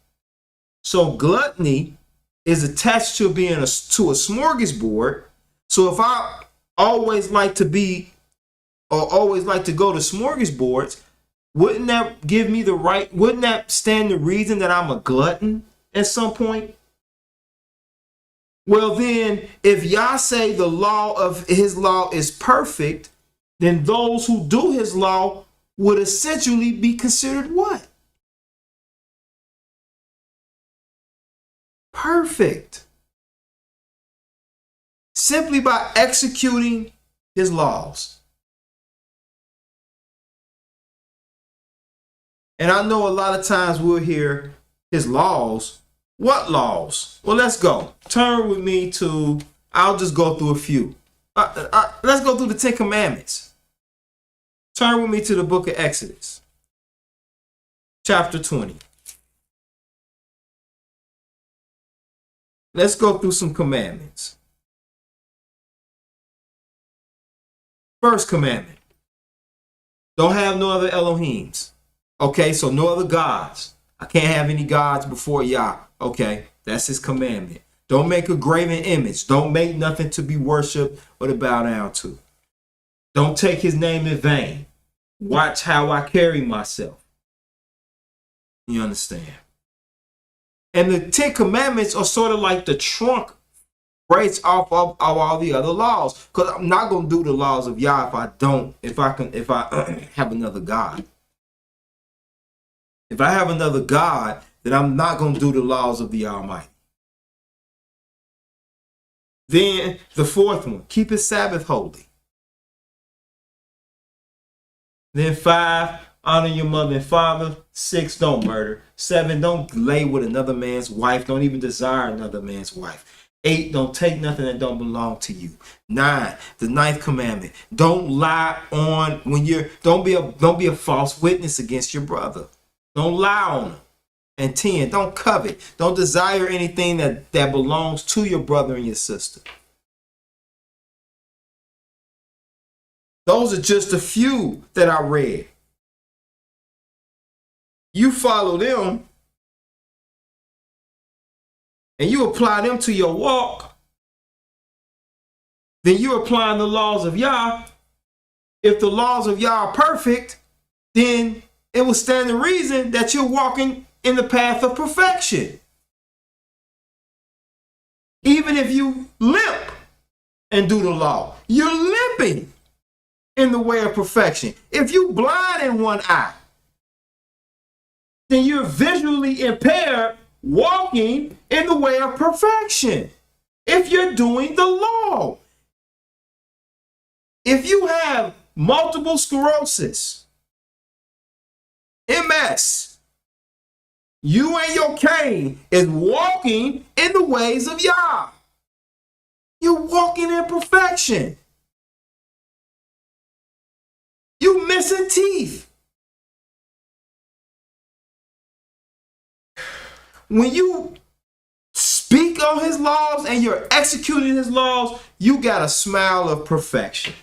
[SPEAKER 1] So gluttony is attached to being to a smorgasbord. So if I always like to be or always like to go to smorgasbords, wouldn't that give me the right? Wouldn't that stand the reason that I'm a glutton at some point? Well, then, if Yah say the law of his law is perfect, then those who do his law would essentially be considered what? Perfect. Simply by executing his laws. And I know a lot of times we'll hear his laws. What laws? Well, let's go. Turn with me to, I'll just go through a few. Let's go through the 10 Commandments. Turn with me to the book of Exodus, chapter 20. Let's go through some commandments. First commandment. Don't have no other Elohims. Okay, so no other gods. I can't have any gods before Yah. Okay, that's his commandment. Don't make a graven image. Don't make nothing to be worshipped or to bow down to. Don't take his name in vain. Watch how I carry myself. You understand? And the 10 Commandments are sort of like the trunk breaks off of all the other laws. Because I'm not going to do the laws of Yah if I have another God. If I have another God, then I'm not going to do the laws of the Almighty. Then the fourth one, keep his Sabbath holy. Then 5, honor your mother and father. 6, don't murder. 7, don't lay with another man's wife. Don't even desire another man's wife. 8, don't take nothing that don't belong to you. 9, the 9th commandment, don't lie on when don't be a false witness against your brother. Don't lie on him. And 10, don't covet. Don't desire anything that belongs to your brother and your sister. Those are just a few that I read. You follow them and you apply them to your walk, then you're applying the laws of Yah. If the laws of Yah are perfect, then it will stand the reason that you're walking in the path of perfection. Even if you limp and do the law, you're limping in the way of perfection. If you blind in one eye, then you're visually impaired walking in the way of perfection. If you're doing the law, if you have multiple sclerosis, MS, you and your cane is walking in the ways of Yah. You're walking in perfection. You missing teeth. When you speak on his laws and you're executing his laws, you got a smile of perfection.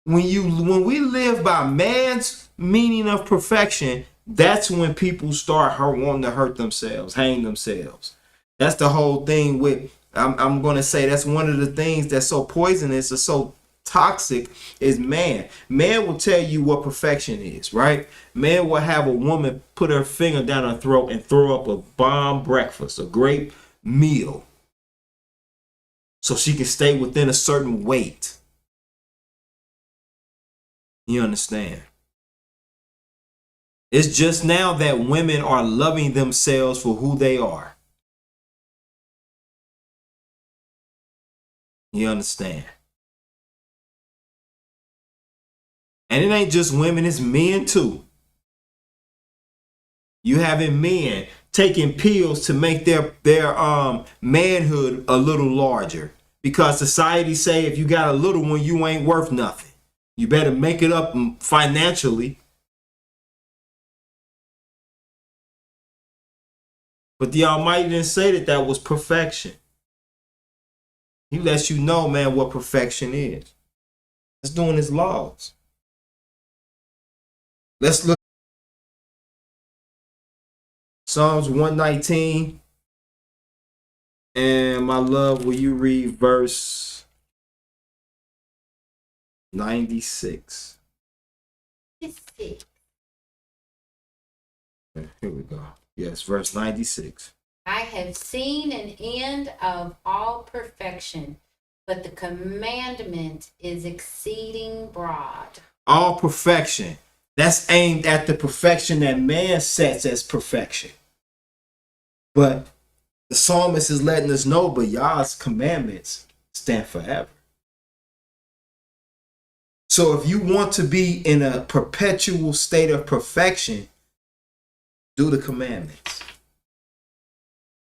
[SPEAKER 1] When we live by man's meaning of perfection, that's when people start wanting to hurt themselves, hang themselves. That's the whole thing with, I'm going to say that's one of the things that's so poisonous or so toxic is man. Man will tell you what perfection is, right? Man will have a woman put her finger down her throat and throw up a bomb breakfast, a great meal, so she can stay within a certain weight. You understand? It's just now that women are loving themselves for who they are. You understand? And it ain't just women, it's men too. You having men taking pills to make their manhood a little larger. because society say if you got a little one, you ain't worth nothing. You better make it up financially. But the Almighty didn't say that that was perfection. He lets you know, man, what perfection is. It's doing his laws. Let's look. Psalms 119. And my love, will you read verse 96?
[SPEAKER 2] Here
[SPEAKER 1] we go. Yes, verse 96.
[SPEAKER 2] I have seen an end of all perfection, but the commandment is exceeding broad.
[SPEAKER 1] All perfection. That's aimed at the perfection that man sets as perfection. But the psalmist is letting us know, but Yah's commandments stand forever. So if you want to be in a perpetual state of perfection, do the commandments.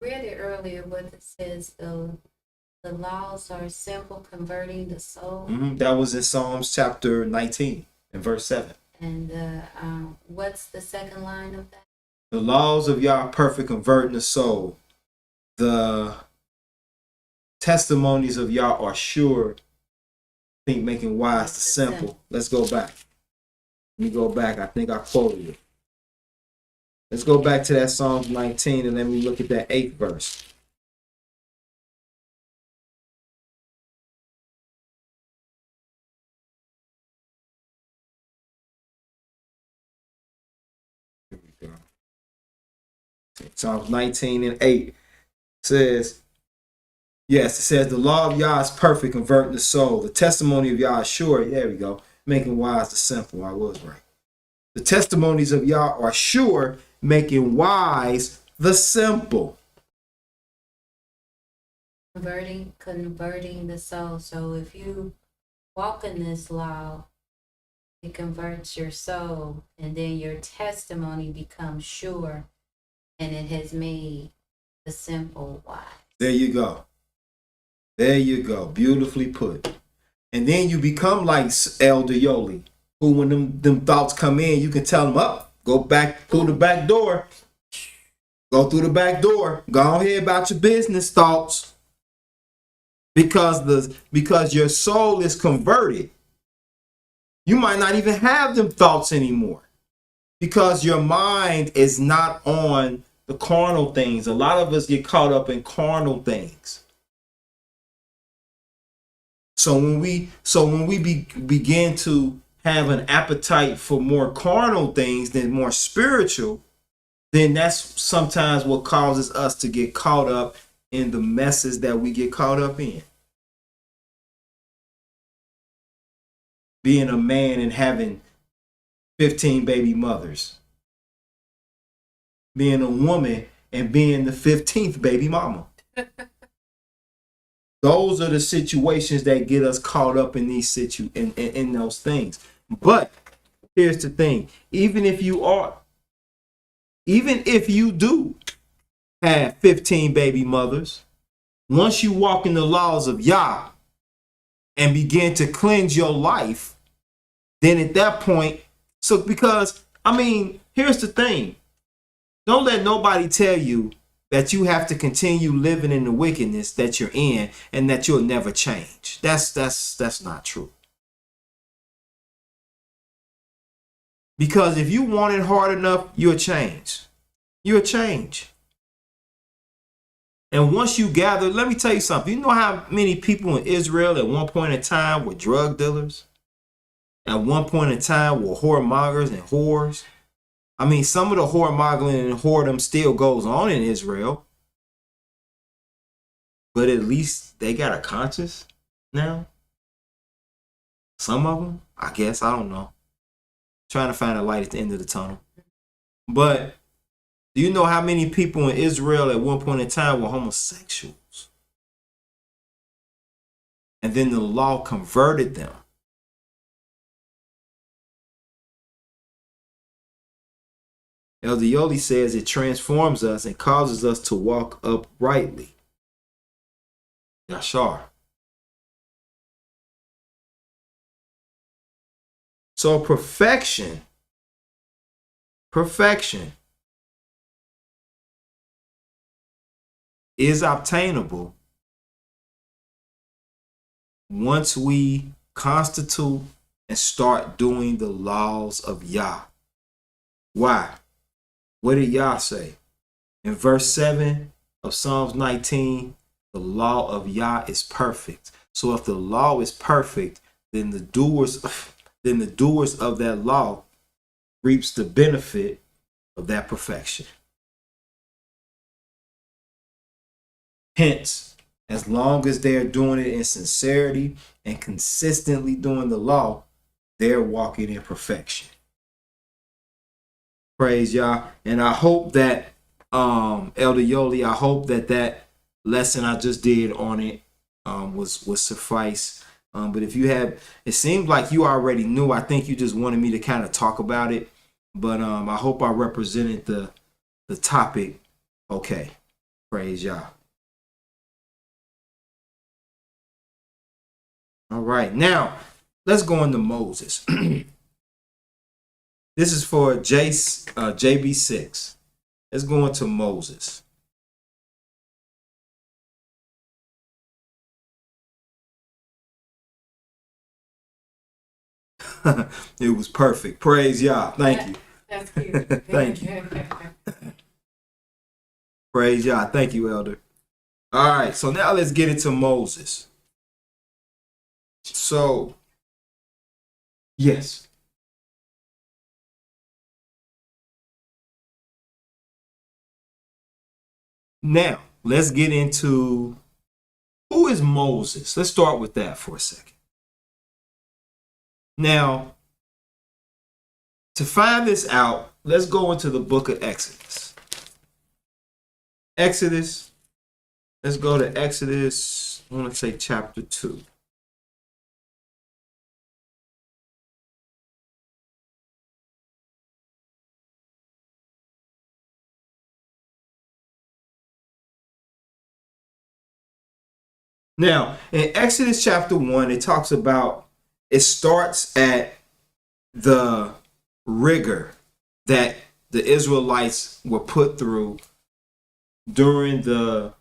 [SPEAKER 2] Read it earlier what it says, though. The laws are simple, converting the soul.
[SPEAKER 1] That was in Psalms chapter 19 and verse 7.
[SPEAKER 2] And what's the second line of that?
[SPEAKER 1] The laws of Yah are perfect, converting the soul. The testimonies of Yah are sure, I think making wise the simple. Let's go back. Let me go back. I think I quoted it. Let's go back to that Psalms 19 and let me look at that 8th verse. Here we go. Psalms 19 and 8 says, yes, it says, the law of Yah is perfect, converting the soul. The testimony of Yah is sure. There we go. Making wise the simple. I was right. The testimonies of Yah are sure, making wise the simple.
[SPEAKER 2] Converting the soul. So if you walk in this law, it converts your soul, and then your testimony becomes sure, and it has made the simple wise.
[SPEAKER 1] There you go. There you go. Beautifully put. And then you become like Elder Yoli, who when them thoughts come in, you can tell them, up, go back through the back door. Go through the back door. Go on here about your business thoughts. Because your soul is converted. You might not even have them thoughts anymore. Because your mind is not on the carnal things. A lot of us get caught up in carnal things. So when we begin to have an appetite for more carnal things than more spiritual, then that's sometimes what causes us to get caught up in the messes that we get caught up in. Being a man and having 15 baby mothers. Being a woman and being the 15th baby mama. Those are the situations that get us caught up in these in those things. But here's the thing: even if you do have 15 baby mothers, once you walk in the laws of Yah and begin to cleanse your life, then at that point, here's the thing: don't let nobody tell you that you have to continue living in the wickedness that you're in and that you'll never change. That's not true. Because if you want it hard enough, you'll change. You'll change. And once you gather, let me tell you something. You know how many people in Israel at one point in time were drug dealers? At one point in time were whoremongers and whores? I mean, some of the whoremongering and whoredom still goes on in Israel. But at least they got a conscience now. Some of them, I guess, I don't know. Trying to find a light at the end of the tunnel. But do you know how many people in Israel at one point in time were homosexuals? And then the law converted them. Elder Yoli says it transforms us and causes us to walk uprightly. Yashar. So perfection is obtainable once we constitute and start doing the laws of Yah. Why? What did Yah say? In verse 7 of Psalms 19, the law of Yah is perfect. So if the law is perfect, then the doers of that law reaps the benefit of that perfection. Hence, as long as they're doing it in sincerity and consistently doing the law, they're walking in perfection. Praise Yah. And I hope that, Elder Yoli, I hope that lesson I just did on it was suffice. But if you have, it seems like you already knew. I think you just wanted me to kind of talk about it. But I hope I represented the topic. Okay. Praise Yah. All right. Now, let's go into Moses. This is for JB6. Let's go into Moses. It was perfect. Praise Yah. Thank you.
[SPEAKER 2] That's cute.
[SPEAKER 1] Thank you. Praise Yah. Thank you, Elder. All right. So now let's get into Moses. So, yes. Now, let's get into who is Moses. Let's start with that for a second. Now, to find this out, let's go into the book of Exodus. Let's go to Exodus, I want to say chapter 2. Now, in Exodus chapter 1, it starts at the rigor that the Israelites were put through during the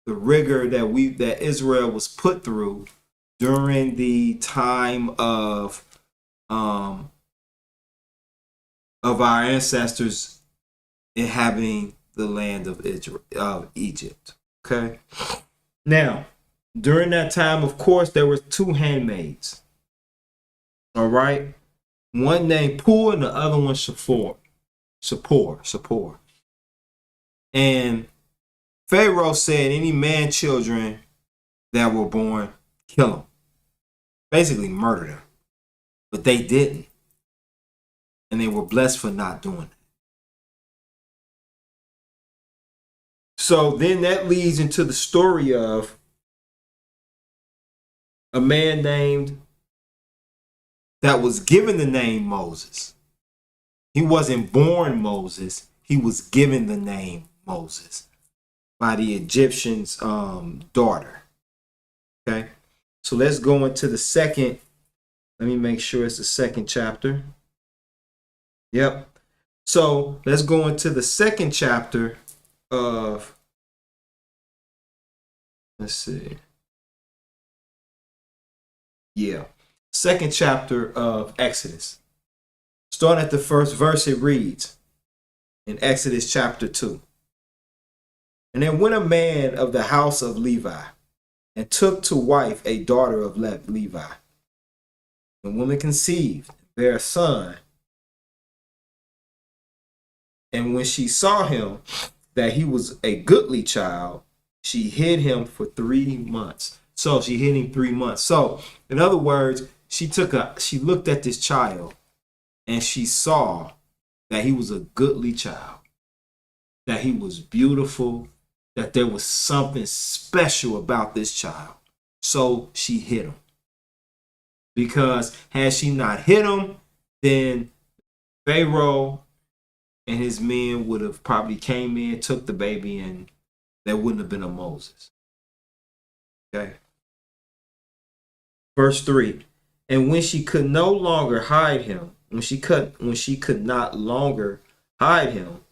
[SPEAKER 1] rigor that Israel was put through during the time of our ancestors inhabiting the land of Egypt. Okay. Now, during that time, of course, there were 2 handmaids. All right. One named Pur and the other one Shapur. And Pharaoh said any man children that were born, kill them. Basically murder them. But they didn't. And they were blessed for not doing it. So then that leads into the story of a man that was given the name Moses. He wasn't born Moses. He was given the name Moses by the Egyptian's daughter. Okay. So let's go into the second. Let me make sure it's the second chapter. Yep. So let's go into the second chapter of, let's see. Yeah. Second chapter of Exodus. Starting at the first verse, it reads in Exodus chapter 2. And there went a man of the house of Levi and took to wife a daughter of Levi. The woman conceived and bare a son. And when she saw him, that he was a goodly child, she hid him for 3 months. So she hid him 3 months. So in other words, she looked at this child and she saw that he was a goodly child, that he was beautiful, that there was something special about this child. So she hid him. Because had she not hid him, then Pharaoh and his men would have probably came in, took the baby, and there wouldn't have been a Moses. Okay. Verse 3. And when she could no longer hide him, when she could not longer hide him,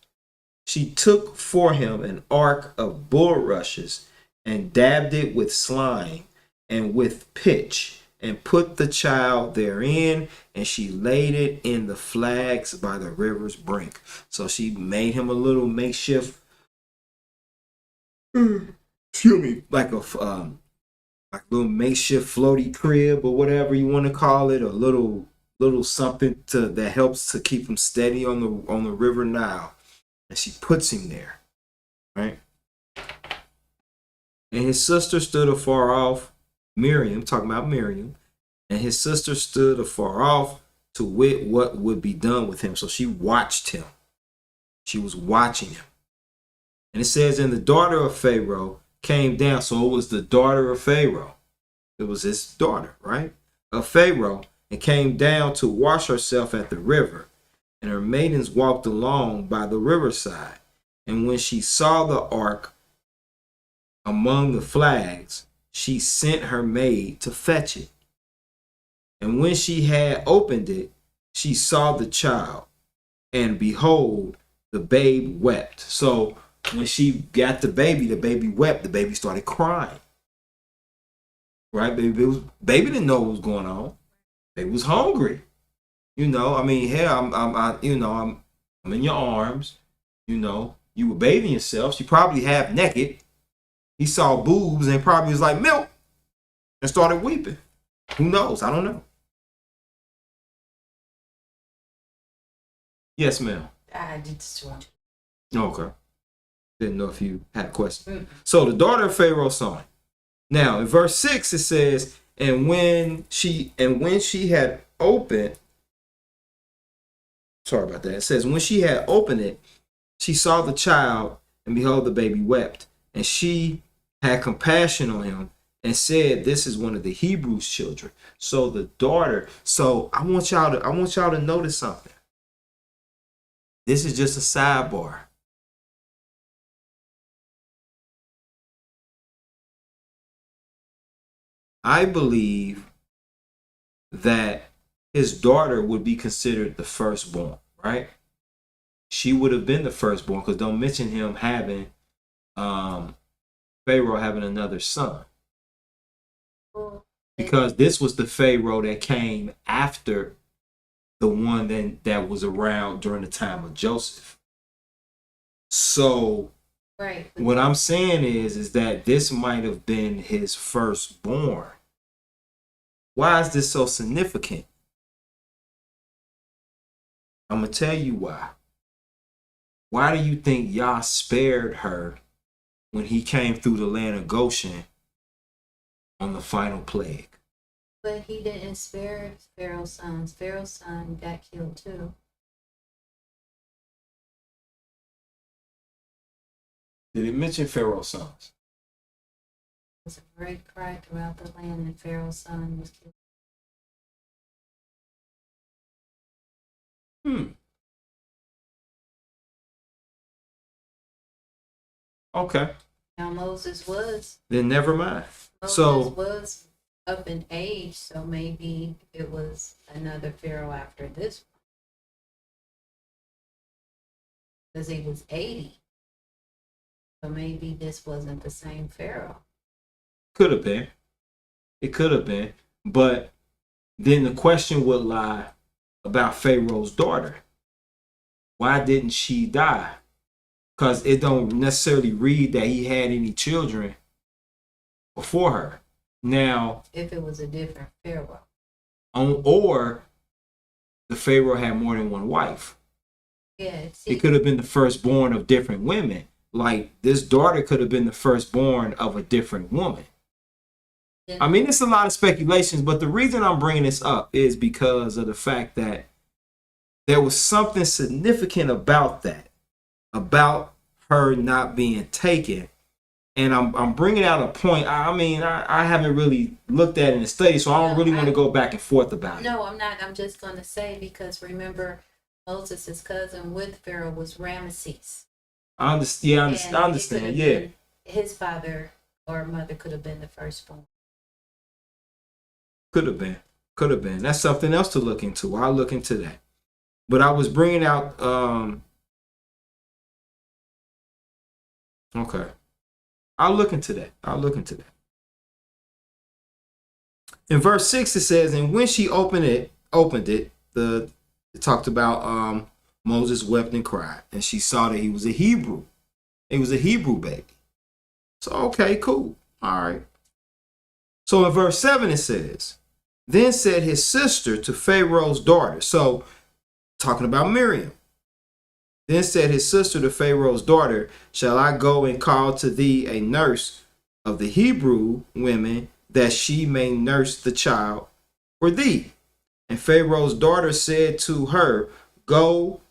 [SPEAKER 1] she took for him an ark of bulrushes and dabbed it with slime and with pitch and put the child therein, and she laid it in the flags by the river's brink. So she made him a little makeshift, excuse me, like a little makeshift floaty crib or whatever you want to call it, a little something that helps to keep him steady on the river Nile, and she puts him there, right? And his sister stood afar off, Miriam, talking about Miriam, and his sister stood afar off to wit what would be done with him. So she watched him. She was watching him. And it says, and the daughter of Pharaoh came down. So it was the daughter of Pharaoh. It was his daughter, right? Of Pharaoh, and came down to wash herself at the river. And her maidens walked along by the riverside. And when she saw the ark among the flags, she sent her maid to fetch it. And when she had opened it, she saw the child, and behold, the babe wept. So when she got the baby wept. The baby started crying. Right? Baby didn't know what was going on. Baby was hungry. You know, I mean, hell, I'm in your arms. You know, you were bathing yourself. She probably half naked. He saw boobs and probably was like, milk, and started weeping. Who knows? I don't know. Yes, ma'am.
[SPEAKER 2] I just want
[SPEAKER 1] Okay. Didn't know if you had a question. So the daughter of Pharaoh saw him. Now in verse 6 it says, and when she had opened, sorry about that. It says, when she had opened it, she saw the child, and behold, the baby wept. And she had compassion on him and said, this is one of the Hebrews' children. So the daughter, so I want y'all to notice something. This is just a sidebar. I believe that his daughter would be considered the firstborn, right? She would have been the firstborn, because don't mention him having Pharaoh having another son. Because this was the Pharaoh that came after the one that was around during the time of Joseph. So
[SPEAKER 2] right.
[SPEAKER 1] What I'm saying is that this might have been his firstborn. Why is this so significant? I'm going to tell you why. Why do you think YAH spared her when he came through the land of Goshen on the final plague?
[SPEAKER 2] But he didn't spare Pharaoh's sons. Pharaoh's son got killed too.
[SPEAKER 1] Did it mention Pharaoh's sons?
[SPEAKER 2] There was a great cry throughout the land, and Pharaoh's son was killed.
[SPEAKER 1] Okay.
[SPEAKER 2] Now Moses was.
[SPEAKER 1] Then never mind.
[SPEAKER 2] Moses was up in age, so maybe it was another Pharaoh after this one. Because he was 80. So maybe this wasn't the same Pharaoh.
[SPEAKER 1] Could have been. It could have been. But then the question would lie about Pharaoh's daughter. Why didn't she die? Because it don't necessarily read that he had any children before her. Now,
[SPEAKER 2] if it was a different Pharaoh.
[SPEAKER 1] Or the Pharaoh had more than one wife.
[SPEAKER 2] Yeah,
[SPEAKER 1] it could have been the firstborn of different women. Like this daughter could have been the firstborn of a different woman. I mean, it's a lot of speculations, but the reason I'm bringing this up is because of the fact that there was something significant about that, about her not being taken. And I'm bringing out a point. I mean, I haven't really looked at it in the study, so I don't really want to go back and forth about it.
[SPEAKER 2] No, I'm not. I'm just going to say, because remember, Moses' cousin with Pharaoh was Ramesses.
[SPEAKER 1] I understand. Yeah.
[SPEAKER 2] His father or mother could have been the firstborn.
[SPEAKER 1] Could have been. Could have been. That's something else to look into. I'll look into that. But I was bringing out. Okay. I'll look into that. In verse 6 it says, and when she opened it, it talked about Moses wept and cried, and she saw that he was a Hebrew. He was a Hebrew baby. So okay, cool. All right. So in verse 7 it says, then said his sister to Pharaoh's daughter. So talking about Miriam. Then said his sister to Pharaoh's daughter, shall I go and call to thee a nurse of the Hebrew women, that she may nurse the child for thee? And Pharaoh's daughter said to her, go.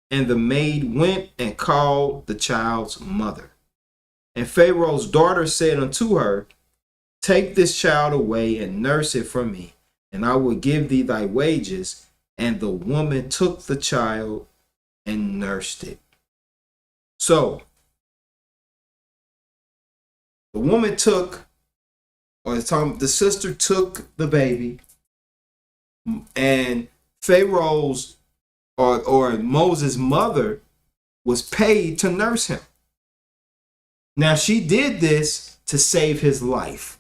[SPEAKER 1] And the maid went and called the child's mother. And Pharaoh's daughter said unto her, take this child away and nurse it for me, and I will give thee thy wages. And the woman took the child and nursed it. So the woman took, or the sister took the baby, and Pharaoh's or Moses' mother was paid to nurse him. Now she did this to save his life.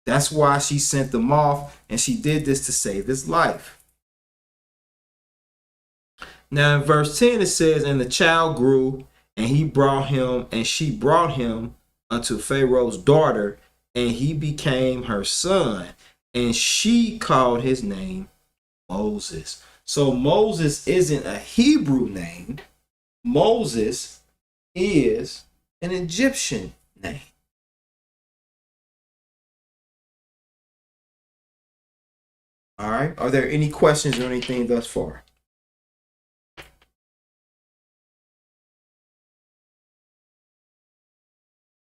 [SPEAKER 1] That's why she sent them off, and she did this to save his life. Now in verse 10 it says, and the child grew, and she brought him unto Pharaoh's daughter, and he became her son, and she called his name Moses. So Moses isn't a Hebrew name. Moses is an Egyptian name. All right. Are there any questions or anything thus far?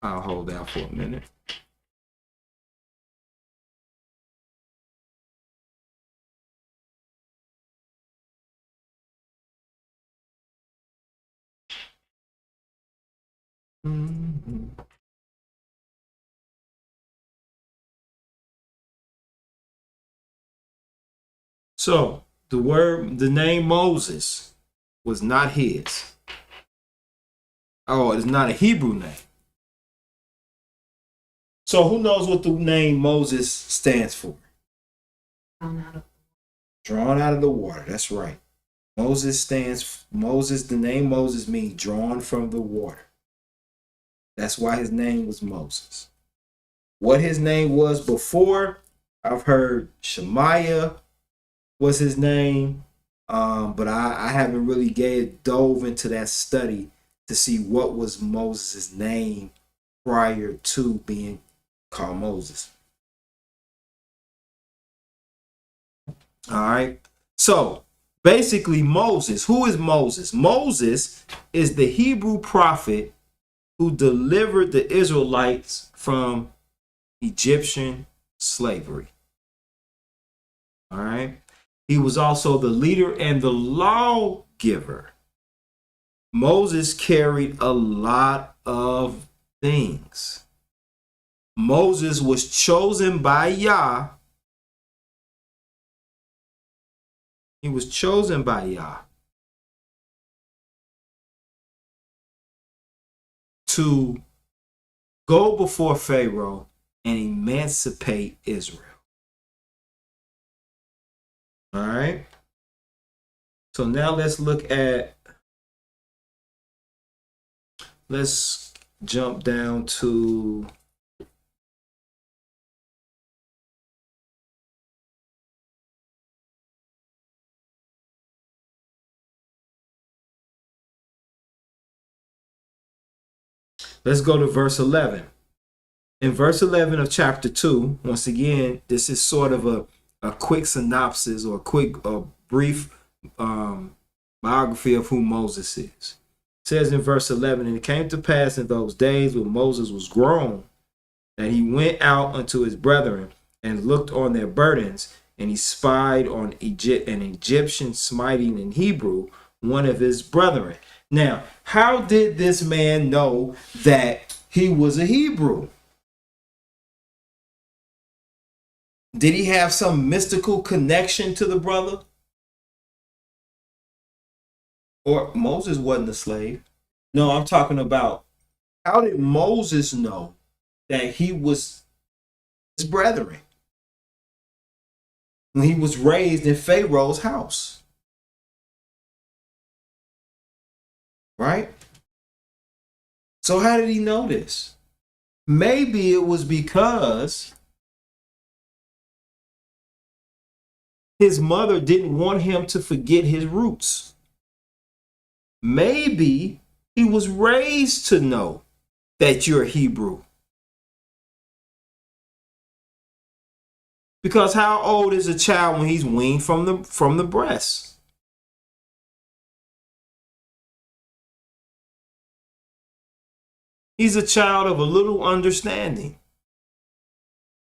[SPEAKER 1] I'll hold out for a minute. So the name Moses was not his. Oh, it's not a Hebrew name. So who knows what the name Moses stands for? Drawn out of the water. That's right. The name Moses means drawn from the water. That's why his name was Moses. What his name was before, I've heard Shemaiah was his name, but I haven't really dove into that study to see what was Moses' name prior to being called Moses. All right. So basically Moses, who is Moses? Moses is the Hebrew prophet who delivered the Israelites from Egyptian slavery. All right. He was also the leader and the lawgiver. Moses carried a lot of things. Moses was chosen by YAH. He was chosen by YAH to go before Pharaoh and emancipate Israel. All right. So now let's jump down to let's go to verse 11. In verse 11 of chapter 2, once again, this is sort of a quick synopsis or a brief biography of who Moses is. It says in verse 11, and it came to pass in those days when Moses was grown, that he went out unto his brethren and looked on their burdens, and he spied on an Egyptian smiting in Hebrew, one of his brethren. Now, how did this man know that he was a Hebrew? Did he have some mystical connection to the brother? Or Moses wasn't a slave? No, I'm talking about, how did Moses know that he was his brethren when he was raised in Pharaoh's house? Right? So how did he know this? Maybe it was because his mother didn't want him to forget his roots. Maybe he was raised to know that you're Hebrew. Because how old is a child when he's weaned from the breast? He's a child of a little understanding.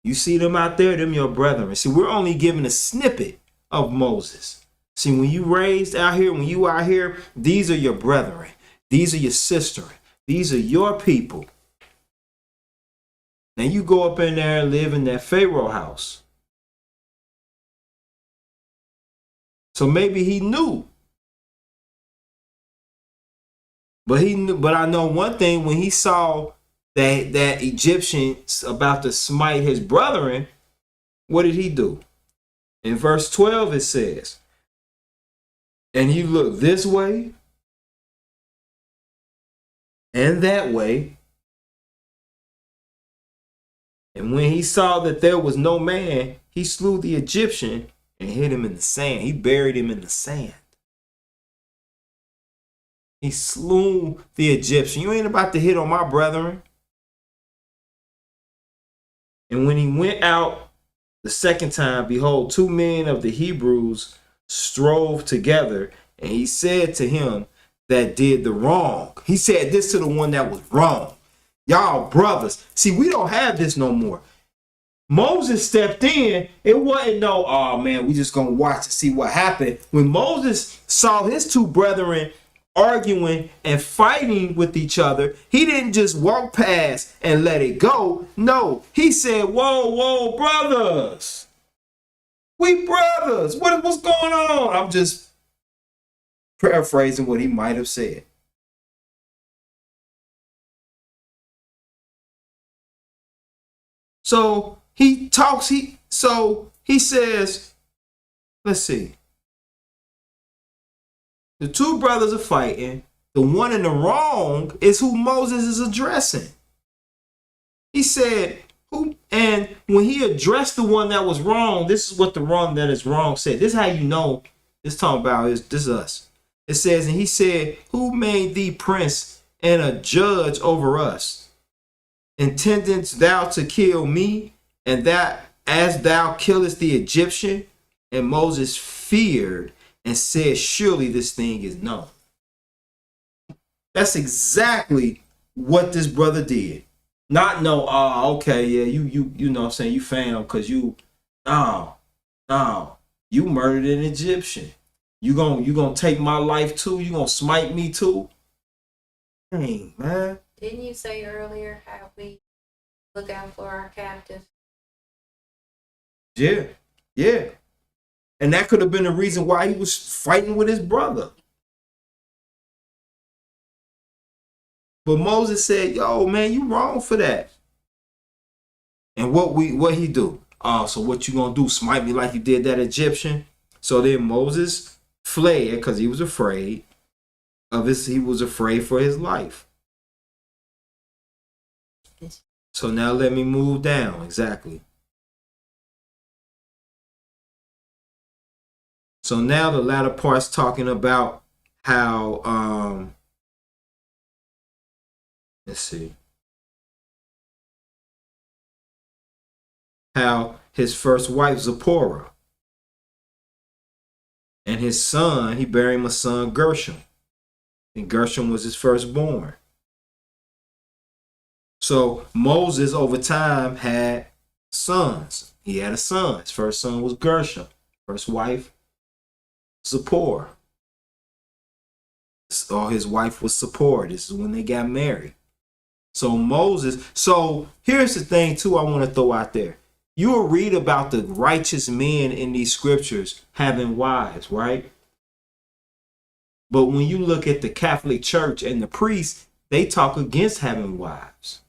[SPEAKER 1] You see them out there, them your brethren. See, we're only given a snippet of Moses. See, when you raised out here, when you out here, these are your brethren. These are your sister. These are your people. Now you go up in there and live in that Pharaoh house. So maybe he knew. But I know one thing, when he saw that Egyptians about to smite his brethren, what did he do? In verse 12 it says, and he looked this way and that way, and when he saw that there was no man, he slew the Egyptian and hid him in the sand. He buried him in the sand. He slew the Egyptian. You ain't about to hit on my brethren. And when he went out the second time, behold, 2 men of the Hebrews strove together, and he said to him that did the wrong. He said this to the one that was wrong. Y'all brothers. See, we don't have this no more. Moses stepped in. It wasn't no, oh man, we just gonna watch to see what happened. When Moses saw his 2 brethren arguing and fighting with each other, he didn't just walk past and let it go. No, he said, whoa, brothers. We brothers. What's going on? I'm just paraphrasing what he might have said. So he talks, he says, let's see. The 2 brothers are fighting. The one in the wrong is who Moses is addressing. He said, who? And when he addressed the one that was wrong, this is what the one that is wrong said. This is how you know this talking about this is us. It says, and he said, who made thee prince and a judge over us? Intendest thou to kill me, and that as thou killest the Egyptian? And Moses feared and said, surely this thing is known. That's exactly what this brother did. Not know, oh, okay, yeah, you know what I'm saying, you found because you, no, you murdered an Egyptian. You gonna take my life too? You gonna smite me too? Dang, man.
[SPEAKER 2] Didn't you say earlier how we look out for our captive?
[SPEAKER 1] Yeah. And that could have been the reason why he was fighting with his brother. But Moses said, yo, man, you wrong for that. And what he do? So what you gonna do? Smite me like you did that Egyptian? So then Moses fled because he was afraid he was afraid for his life. So now let me move down. Exactly. So now the latter part's talking about how, let's see, how his first wife Zipporah and his son, he buried him a son Gershom, and Gershom was his firstborn. So Moses over time had sons. He had a son. His first son was Gershom. First wife Zipporah. Or his wife was Zipporah. This is when they got married. So Moses, so here's the thing too I want to throw out there. You will read about the righteous men in these scriptures having wives, right? But when you look at the Catholic Church and the priests, they talk against having wives.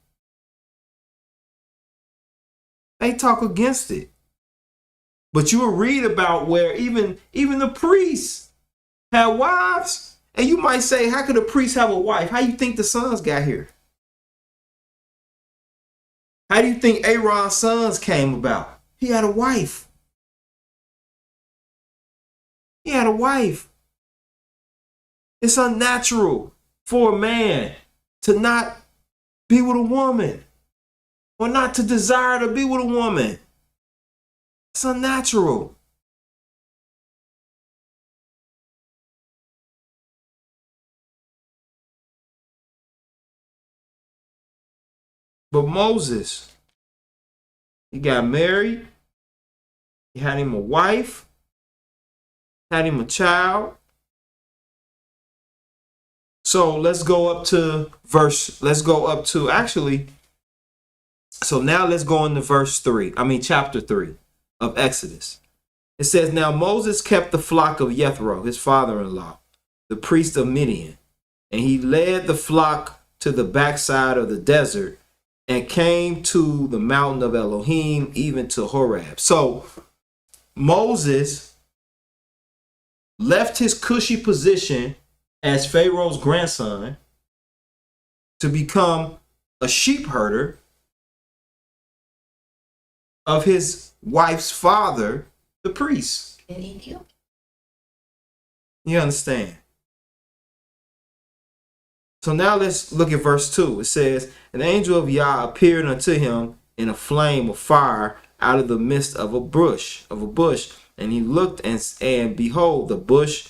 [SPEAKER 1] They talk against it. But you will read about where even the priests have wives. And you might say, how could a priest have a wife? How do you think the sons got here? How do you think Aaron's sons came about? He had a wife. He had a wife. It's unnatural for a man to not be with a woman or not to desire to be with a woman. It's unnatural. But Moses, he got married. He had him a wife. Had him a child. So let's go up to so now let's go into chapter 3 of Exodus. It says, now Moses kept the flock of Jethro, his father-in-law, the priest of Midian, and he led the flock to the backside of the desert and came to the mountain of Elohim, even to Horeb. So Moses left his cushy position as Pharaoh's grandson to become a sheep herder of his wife's father, the priest.
[SPEAKER 2] In Ethiopia.
[SPEAKER 1] You understand? So now let's look at verse 2. It says, an angel of Yah appeared unto him in a flame of fire out of the midst of a bush. And he looked, and behold, the bush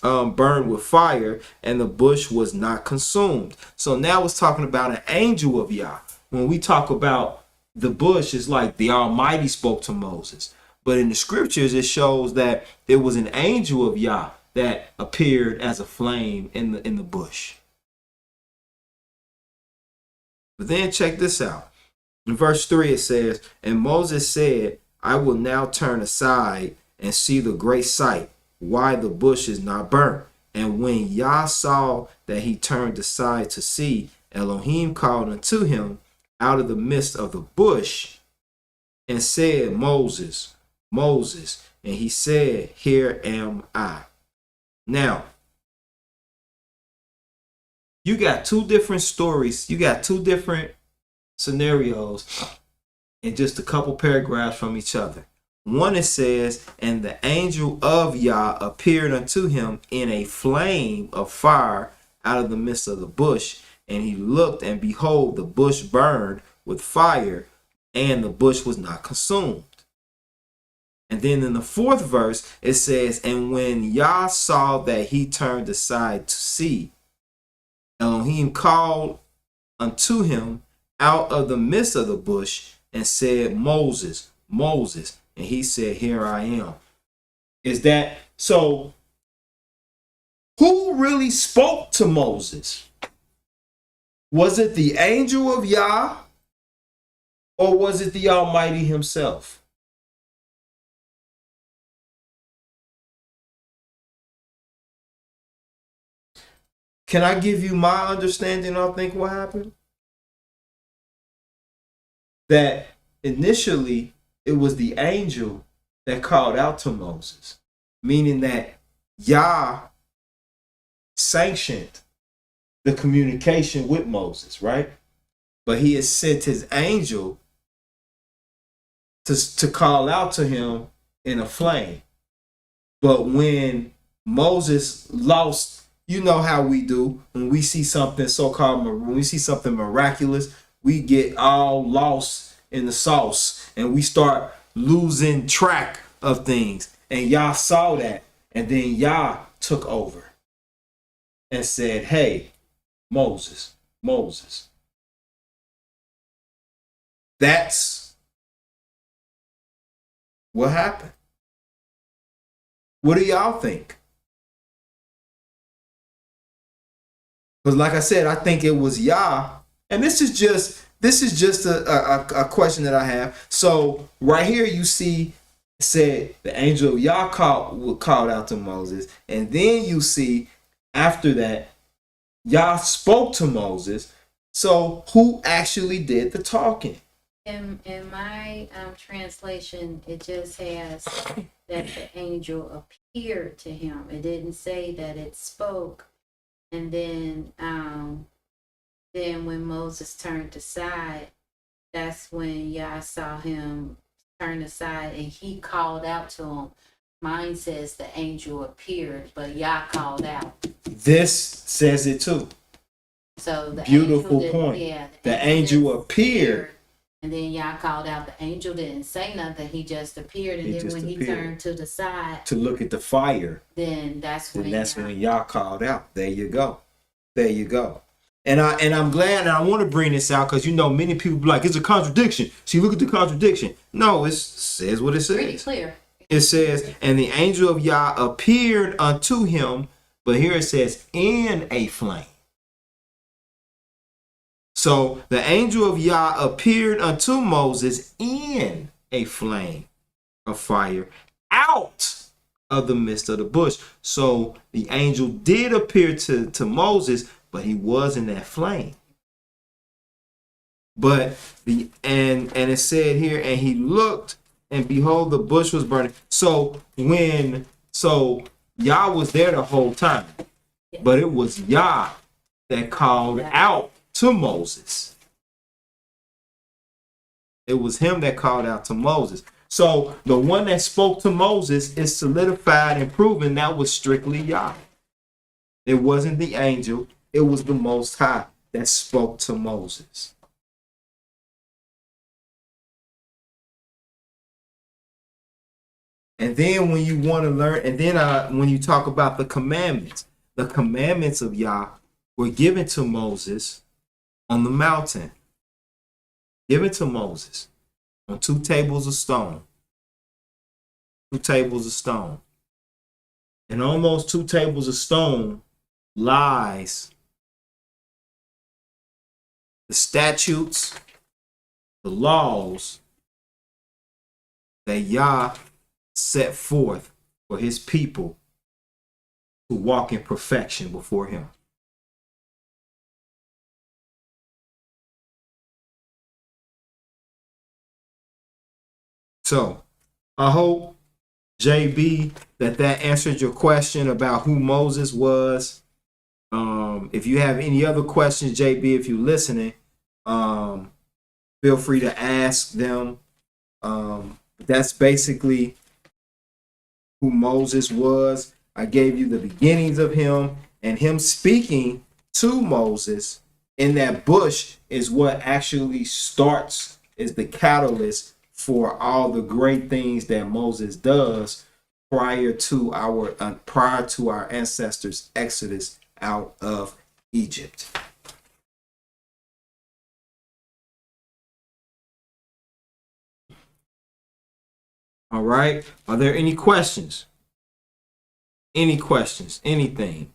[SPEAKER 1] burned with fire, and the bush was not consumed. So now it's talking about an angel of Yah. When we talk about the bush, it's like the Almighty spoke to Moses. But in the scriptures, it shows that it was an angel of Yah that appeared as a flame in the bush. But then check this out. In verse 3 it says, and Moses said, I will now turn aside and see the great sight, why the bush is not burnt. And when Yah saw that he turned aside to see, Elohim called unto him out of the midst of the bush and said, Moses, Moses. And he said, here am I. Now, you got two different stories. You got two different scenarios in just a couple paragraphs from each other. One, it says, and the angel of Yah appeared unto him in a flame of fire out of the midst of the bush. And he looked, and behold, the bush burned with fire, and the bush was not consumed. And then in the fourth verse, it says, and when Yah saw that he turned aside to see, Elohim called unto him out of the midst of the bush and said, Moses, Moses. And he said, here I am. Is that so? Who really spoke to Moses? Was it the angel of Yah, or was it the Almighty himself? Can I give you my understanding? I think what happened? That initially it was the angel that called out to Moses, meaning that Yah sanctioned the communication with Moses, right? But he has sent his angel to call out to him in a flame. But when Moses lost, you know how we do when we see something when we see something miraculous, we get all lost in the sauce and we start losing track of things. And Yah saw that, and then Yah took over and said, hey, Moses, Moses. That's what happened. What do y'all think? Because like I said, I think it was Yah. And this is just this is just a question that I have. So right here you see said the angel of Yah called out to Moses, and then you see after that Yah spoke to Moses. So who actually did the talking?
[SPEAKER 2] In my translation, it just has that the angel appeared to him. It didn't say that it spoke. And then when Moses turned aside, that's when Yah saw him turn aside and he called out to him. Mine says the angel appeared, but Yah called out.
[SPEAKER 1] This says it too.
[SPEAKER 2] So the
[SPEAKER 1] Beautiful
[SPEAKER 2] angel
[SPEAKER 1] point.
[SPEAKER 2] Yeah,
[SPEAKER 1] the angel appeared.
[SPEAKER 2] And then Yah called out. The angel didn't say nothing. He just appeared. And then when he turned to the side
[SPEAKER 1] to look at the fire,
[SPEAKER 2] then that's when
[SPEAKER 1] Yah called out. There you go. There you go. And I'm glad, and I want to bring this out because many people be like, it's a contradiction. See, look at the contradiction. No, it says what it says.
[SPEAKER 2] Pretty clear.
[SPEAKER 1] It says, and the angel of Yah appeared unto him, but here it says, in a flame. So the angel of Yah appeared unto Moses in a flame of fire out of the midst of the bush. So the angel did appear to Moses, but he was in that flame. But and it said here, and he looked, and behold, the bush was burning. So Yah was there the whole time, but it was Yah that called out to Moses. It was him that called out to Moses. So the one that spoke to Moses is solidified and proven that was strictly Yah. It wasn't the angel. It was the Most High that spoke to Moses. And then when you want to learn, and then when you talk about the commandments of Yah were given to Moses on the mountain. Given to Moses on 2 tables of stone. 2 tables of stone. And on those 2 tables of stone lies the statutes, the laws that Yah set forth for his people to walk in perfection before him. So I hope, JB, that answered your question about who Moses was. If you have any other questions, JB, if you're listening, feel free to ask them. That's basically who Moses was. I gave you the beginnings of him, and him speaking to Moses in that bush is what actually starts, is the catalyst for all the great things that Moses does prior to our ancestors' exodus out of Egypt. All right. Are there any questions? Any questions? Anything?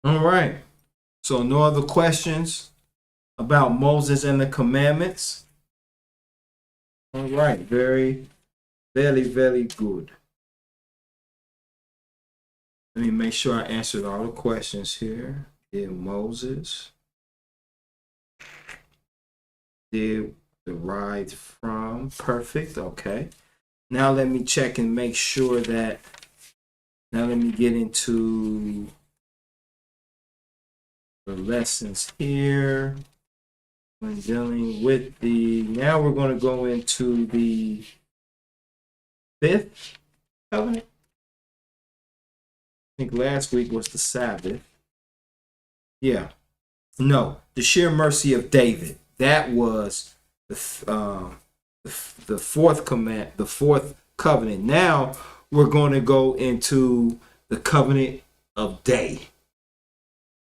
[SPEAKER 1] All right. So no other questions about Moses and the commandments? All right. Very good. Let me make sure I answered all the questions here. Did Moses did derived from? Perfect. Okay. Now let me check and make sure that. Now let me get into the lessons here. When dealing with the, now we're going to go into the fifth covenant. I think last week was the Sabbath. Yeah. No, the sheer mercy of David. That was the fourth command, the fourth covenant. Now we're going to go into the covenant of day.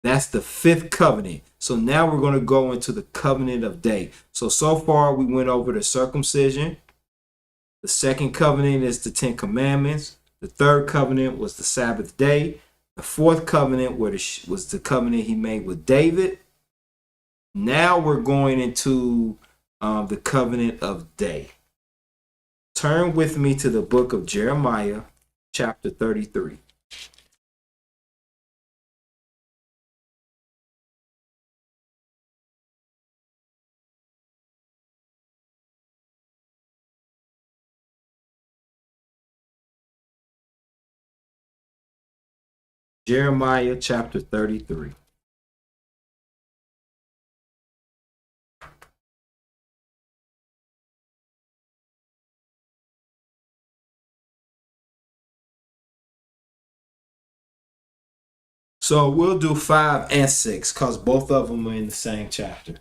[SPEAKER 1] That's the fifth covenant. So now we're going to go into the covenant of day. So far we went over the circumcision. The second covenant is the 10 commandments. The third covenant was the Sabbath day. The fourth covenant was the covenant he made with David. Now we're going into the covenant of day. Turn with me to the book of Jeremiah, chapter 33. Jeremiah chapter 33. So we'll do 5 and 6 because both of them are in the same chapter.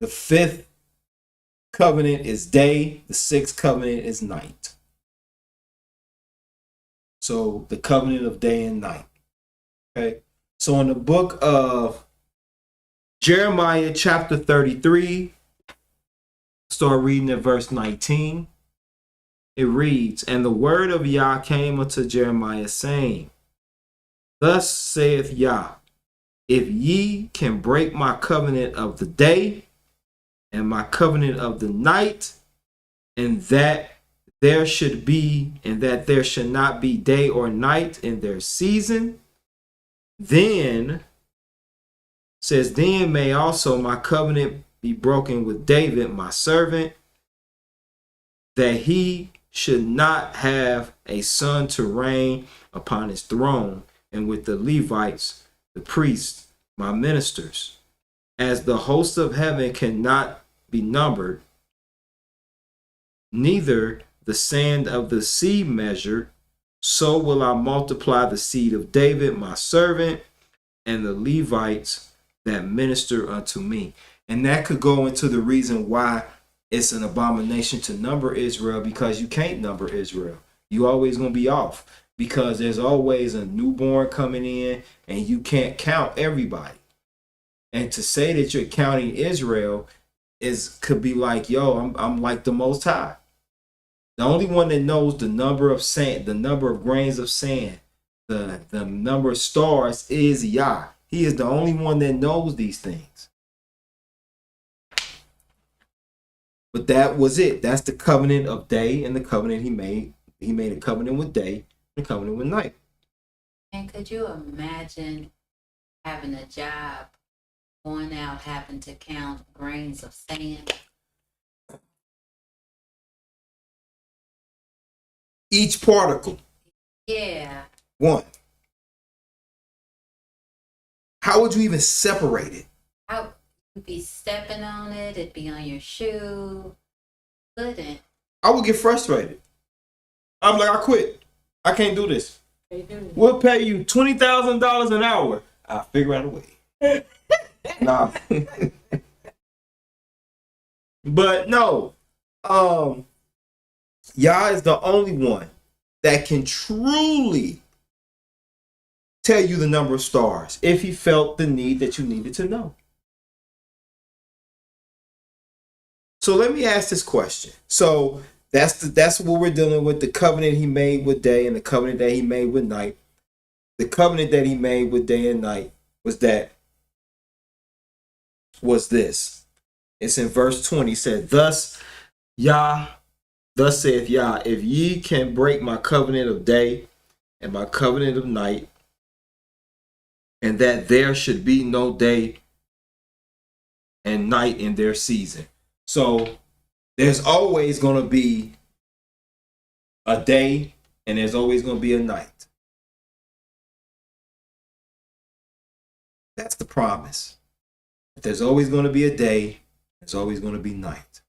[SPEAKER 1] The fifth covenant is day, the sixth covenant is night. So the covenant of day and night. Okay. So in the book of Jeremiah chapter 33, start reading at verse 19. It reads, "And the word of YAH came unto Jeremiah, saying, Thus saith YAH, if ye can break my covenant of the day and my covenant of the night, and that there should not be day or night in their season, then may also my covenant be broken with David, my servant, that he should not have a son to reign upon his throne, and with the Levites, the priests, my ministers. As the hosts of heaven cannot be numbered, neither the sand of the sea measured, so will I multiply the seed of David, my servant, and the Levites that minister unto me." And that could go into the reason why it's an abomination to number Israel, because you can't number Israel. You always going to be off because there's always a newborn coming in and you can't count everybody. And to say that you're counting Israel could be like, yo, I'm like the Most High. The only one that knows the number of sand, the number of grains of sand, the number of stars is YAH. He is the only one that knows these things. But that was it. That's the covenant of day and the covenant he made. He made a covenant with day and a covenant with night.
[SPEAKER 2] And could you imagine having a job, going out, having to count grains of sand?
[SPEAKER 1] Each particle.
[SPEAKER 2] Yeah.
[SPEAKER 1] One. How would you even separate it?
[SPEAKER 2] You'd be stepping on it, it'd be on your shoe. Couldn't.
[SPEAKER 1] I would get frustrated. I'm like, I quit. I can't do this. We'll pay you $20,000 an hour. I'll figure out a way. Nah. But no. YAH is the only one that can truly tell you the number of stars if he felt the need that you needed to know. So let me ask this question. So that's what we're dealing with, the covenant he made with day and the covenant that he made with night. The covenant that he made with day and night was this. It's in verse 20. It said, thus saith Yah, if ye can break my covenant of day and my covenant of night, and that there should be no day and night in their season. So there's always going to be a day and there's always going to be a night. That's the promise. There's always going to be a day, there's always going to be night.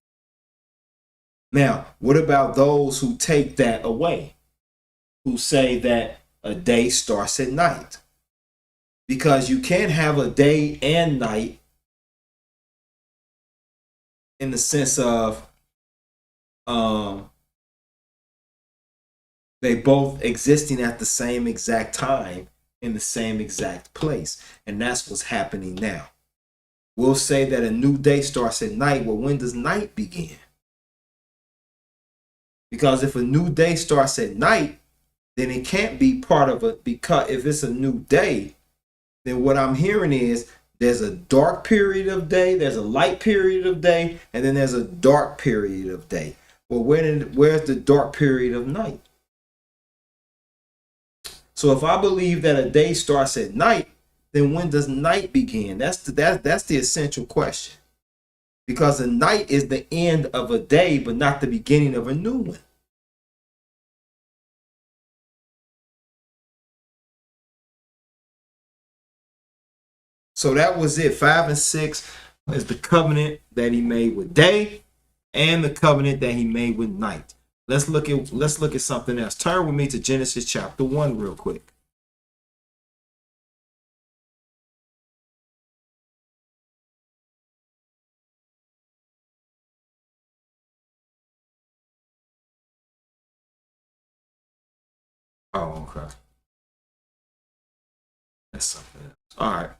[SPEAKER 1] Now, what about those who take that away? Who say that a day starts at night? Because you can't have a day and night in the sense of they both existing at the same exact time in the same exact place. And that's what's happening now. We'll say that a new day starts at night. Well, when does night begin? Because if a new day starts at night, then it can't be part of it. Because if it's a new day, then what I'm hearing is there's a dark period of day, there's a light period of day, and then there's a dark period of day. Well, where's the dark period of night? So if I believe that a day starts at night, then when does night begin? That's the essential question. Because a night is the end of a day, but not the beginning of a new one. So that was it. 5 and 6 is the covenant that he made with day and the covenant that he made with night. Let's look at something else. Turn with me to Genesis chapter 1 real quick. Oh, okay. That's something else. All right.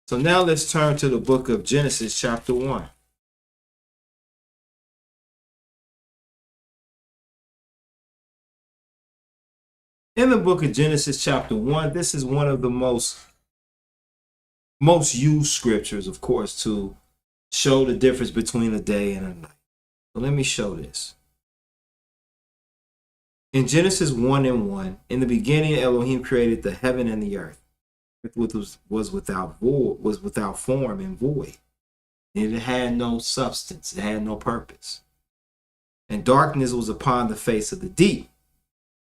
[SPEAKER 1] So now let's turn to the book of Genesis chapter 1. In the book of Genesis chapter 1, this is one of the most used scriptures, of course, to show the difference between a day and a night. So let me show this. In Genesis 1 and 1, in the beginning Elohim created the heaven and the earth. Which was without form and void. And it had no substance. It had no purpose. And darkness was upon the face of the deep.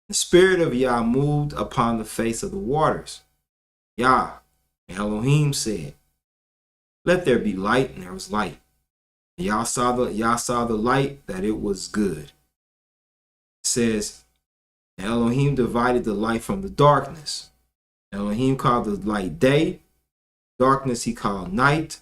[SPEAKER 1] The spirit of Yah moved upon the face of the waters. Yah, Elohim said, let there be light, and there was light. And Yah saw the light, that it was good. It says, Elohim divided the light from the darkness. Elohim called the light day, darkness he called night,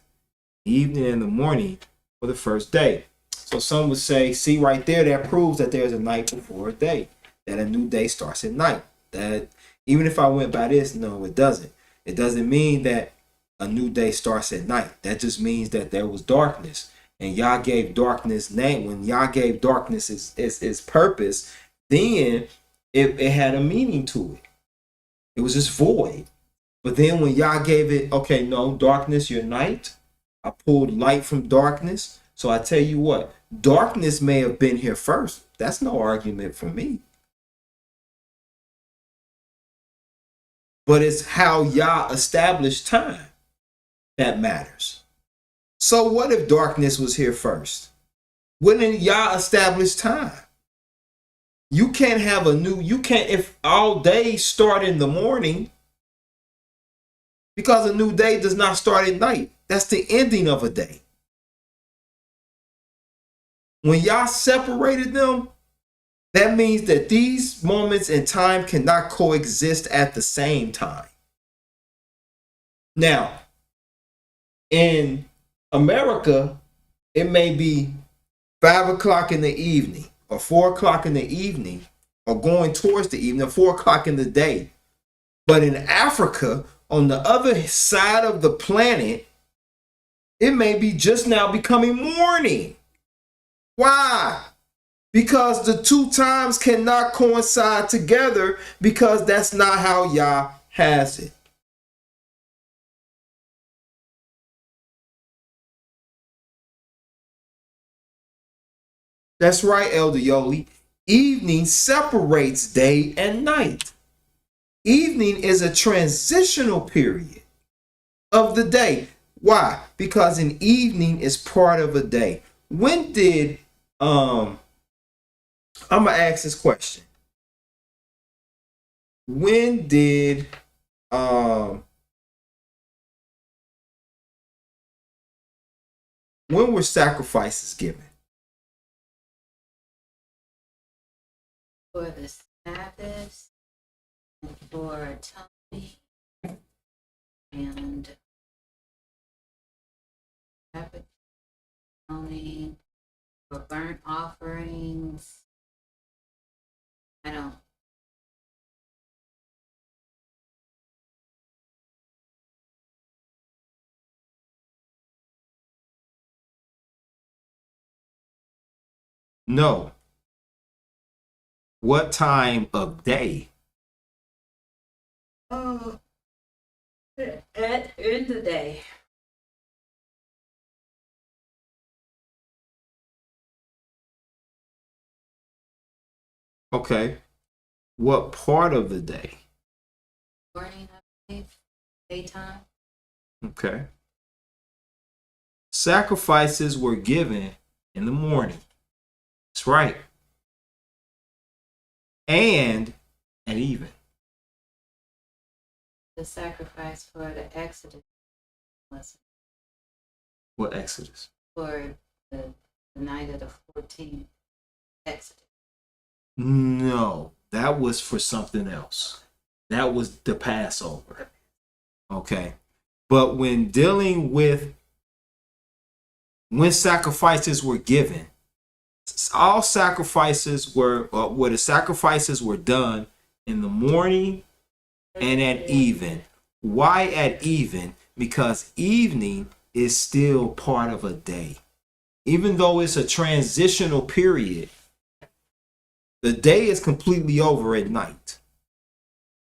[SPEAKER 1] the evening and the morning for the first day. So some would say, see right there, that proves that there's a night before a day, that a new day starts at night. That even if I went by this, no, it doesn't. It doesn't mean that a new day starts at night. That just means that there was darkness. And Yah gave darkness name. When Yah gave darkness its purpose, then it had a meaning to it. It was just void. But then when Yah gave it, okay, no, darkness, your night. I pulled light from darkness. So I tell you what, darkness may have been here first. That's no argument for me. But it's how Yah established time that matters. So what if darkness was here first? Wouldn't Yah establish time? You can't have if all days start in the morning, because a new day does not start at night. That's the ending of a day. When Yah separated them, that means that these moments in time cannot coexist at the same time. Now, in America, it may be 5 o'clock in the evening or 4 o'clock in the evening or going towards the evening or 4 o'clock in the day. But in Africa, on the other side of the planet, it may be just now becoming morning. Why? Because the two times cannot coincide together, because that's not how Yah has it. That's right, Elder Yoli. Evening separates day and night. Evening is a transitional period of the day. Why? Because an evening is part of a day. When did I'm gonna ask this question. When did when were sacrifices given?
[SPEAKER 2] For the Sabbath, and for atoning, and Sabbath atoning, for burnt offerings. I don't.
[SPEAKER 1] No. What time of day?
[SPEAKER 2] Oh, at in the day.
[SPEAKER 1] Okay. What part of the day?
[SPEAKER 2] Morning, I believe. Daytime.
[SPEAKER 1] Okay. Sacrifices were given in the morning. That's right. And at even.
[SPEAKER 2] The sacrifice for the Exodus was
[SPEAKER 1] What Exodus?
[SPEAKER 2] for the night of the 14th Exodus.
[SPEAKER 1] No, that was for something else. That was the Passover. Okay. But when dealing with when sacrifices were given, all sacrifices were where the sacrifices were done in the morning and at even. Why at even? Because evening is still part of a day. Even though it's a transitional period, the day is completely over at night.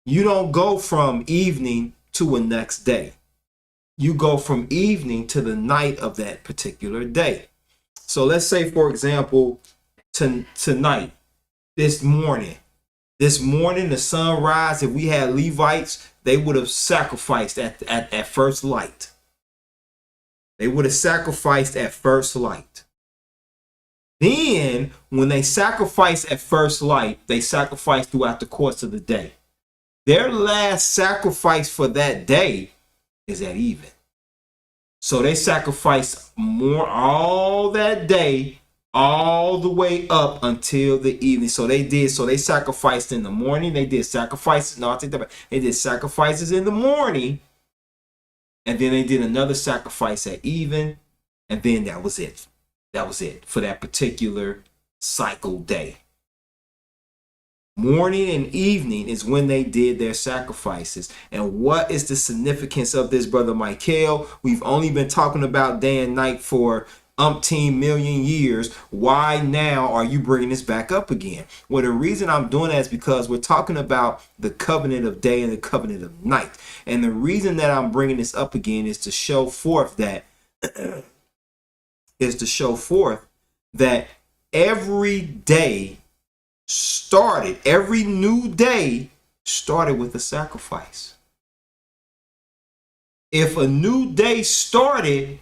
[SPEAKER 1] You don't go from evening to a next day. You go from evening to the night of that particular day. So let's say, for example, tonight, this morning, the sunrise, if we had Levites, they would have sacrificed at first light. They would have sacrificed at first light. Then, when they sacrifice at first light, they sacrifice throughout the course of the day. Their last sacrifice for that day is at even. So they sacrifice more all that day, all the way up until the evening. So they sacrificed in the morning. They did sacrifices. No, I take that back. They did sacrifices in the morning. And then they did another sacrifice at even. And then that was it. That was it for that particular cycle day. Morning and evening is when they did their sacrifices. And what is the significance of this, Brother Michael? We've only been talking about day and night for umpteen million years. Why now are you bringing this back up again? Well, the reason I'm doing that is because we're talking about the covenant of day and the covenant of night. And the reason that I'm bringing this up again is to show forth that every day started, every new day started with a sacrifice. If a new day started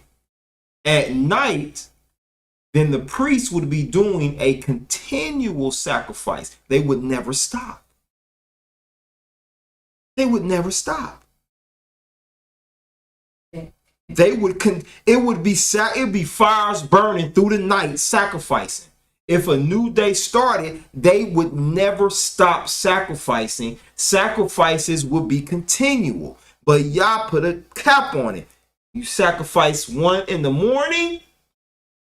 [SPEAKER 1] at night, then the priest would be doing a continual sacrifice. They would never stop. They would never stop. It would be fires burning through the night sacrificing. If a new day started, they would never stop sacrificing. Sacrifices would be continual. But Yah put a cap on it. You sacrifice one in the morning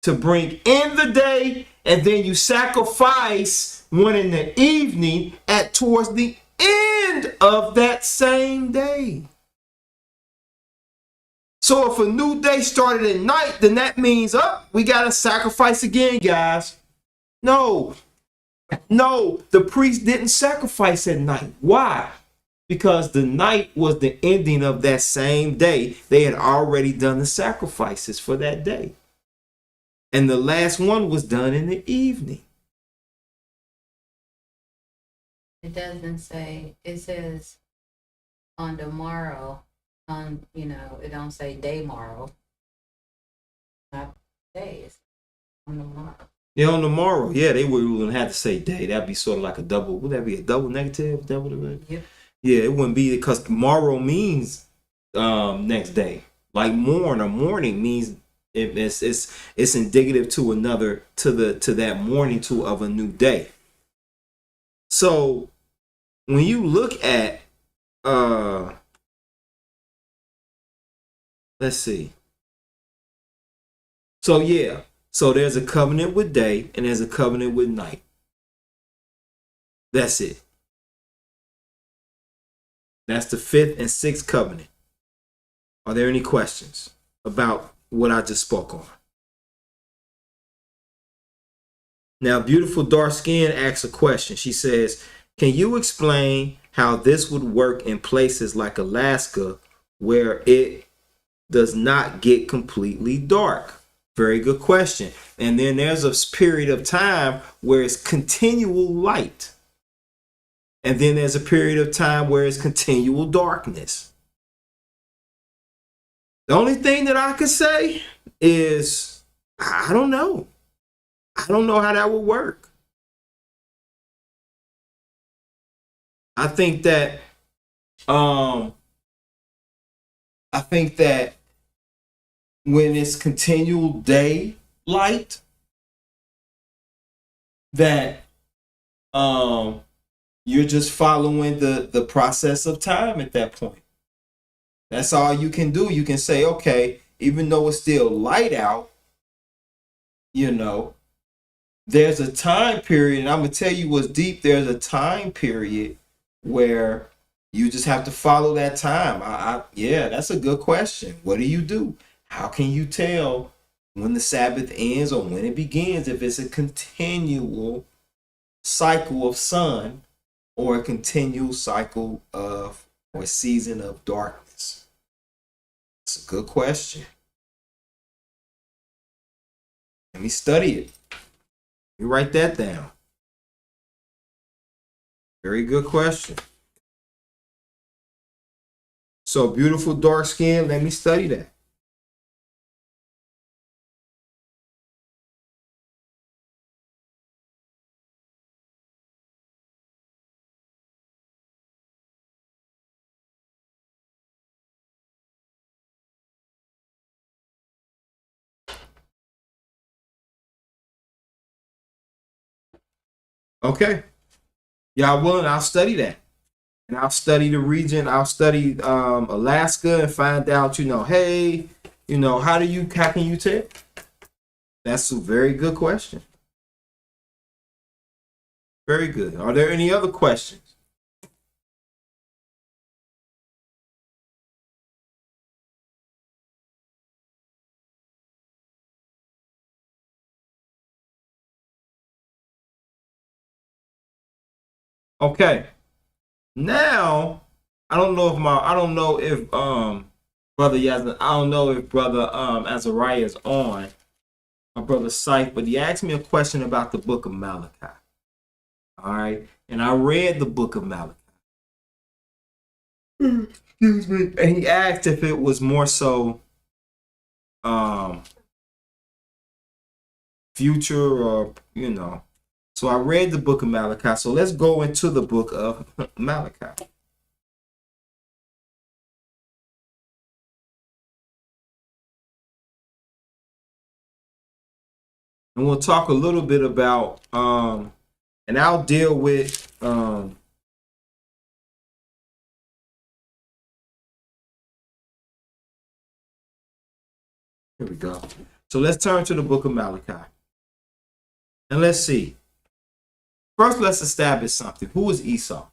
[SPEAKER 1] to bring in the day, and then you sacrifice one in the evening towards the end of that same day. So if a new day started at night, then that means, we got to sacrifice again, guys. No, the priest didn't sacrifice at night. Why? because the night was the ending of that same day. They had already done the sacrifices for that day. And the last one was done in the evening.
[SPEAKER 2] It doesn't say, it says on the morrow, it don't say day morrow. Not days, on the morrow.
[SPEAKER 1] Yeah, on the morrow. Yeah, they wouldn't have to say day. That'd be sort of like a double. Would that be a double negative? Is that what it would?
[SPEAKER 2] Yep.
[SPEAKER 1] Yeah, it wouldn't be, because morrow means next day. Like morn or morning means it's indicative to another, to that morning of a new day. So when you look at let's see. So yeah, so there's a covenant with day and there's a covenant with night. That's it. That's the 5th and 6th covenant. Are there any questions about what I just spoke on? Now, beautiful dark skin asks a question. She says, can you explain how this would work in places like Alaska where it does not get completely dark? Very good question. And then there's a period of time where it's continual light. And then there's a period of time where it's continual darkness. The only thing that I could say is, I don't know. I don't know how that would work. I think that when it's continual day light, that you're just following the process of time at that point. That's all you can do. You can say, okay, even though it's still light out, there's a time period, and I'm going to tell you what's deep. There's a time period where you just have to follow that time. Yeah, that's a good question. What do? How can you tell when the Sabbath ends or when it begins if it's a continual cycle of sun or a continual cycle of or season of darkness? It's a good question. Let me study it. You write that down. Very good question. So beautiful dark skin, let me study that. Okay. Y'all willing? I'll study that. And I'll study the region. I'll study Alaska and find out, hey, how can you tell? That's a very good question. Very good. Are there any other questions? Okay. Now, I don't know if brother Yasmin, I don't know if brother Azariah is on, my brother Scythe, but he asked me a question about the book of Malachi. All right, and I read the book of Malachi. Excuse me. And he asked if it was more so future or So I read the book of Malachi. So let's go into the book of Malachi. And we'll talk a little bit about and I'll deal with here we go. So let's turn to the book of Malachi. And let's see. First, let's establish something. Who is Esau?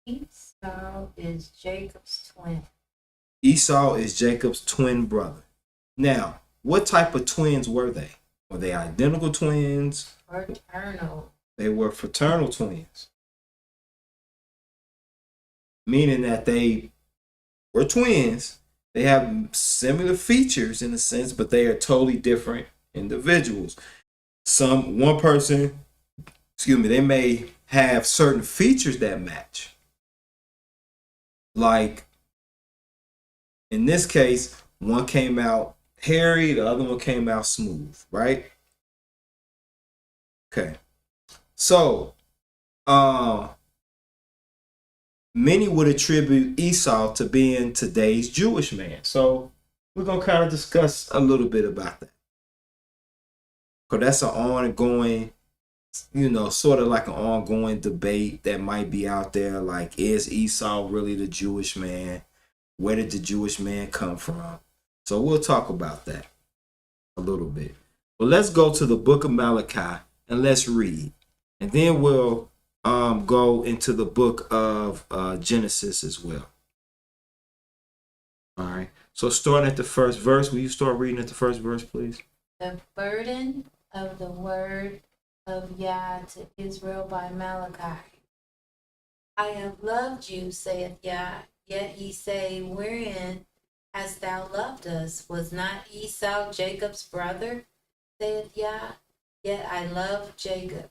[SPEAKER 2] Esau is Jacob's twin.
[SPEAKER 1] Esau is Jacob's twin brother. Now, what type of twins were they? Were they identical twins?
[SPEAKER 2] Fraternal.
[SPEAKER 1] They were fraternal twins. meaning that they were twins. They have similar features in a sense, but they are totally different individuals. One person, excuse me, they may have certain features that match. Like in this case, one came out hairy, the other one came out smooth, right? Okay. So, many would attribute Esau to being today's Jewish man. So, we're going to kind of discuss a little bit about that. Because that's an ongoing, sort of like an ongoing debate that might be out there. Like, is Esau really the Jewish man? Where did the Jewish man come from? So, we'll talk about that a little bit. But let's go to the book of Malachi and let's read. And then we'll go into the book of Genesis as well. All right. So starting at the first verse, will you start reading at the first verse, please?
[SPEAKER 2] The burden of the word of YAH to Israel by Malachi. I have loved you, saith YAH, yet ye say, wherein hast thou loved us? Was not Esau Jacob's brother, saith YAH? Yet I loved Jacob,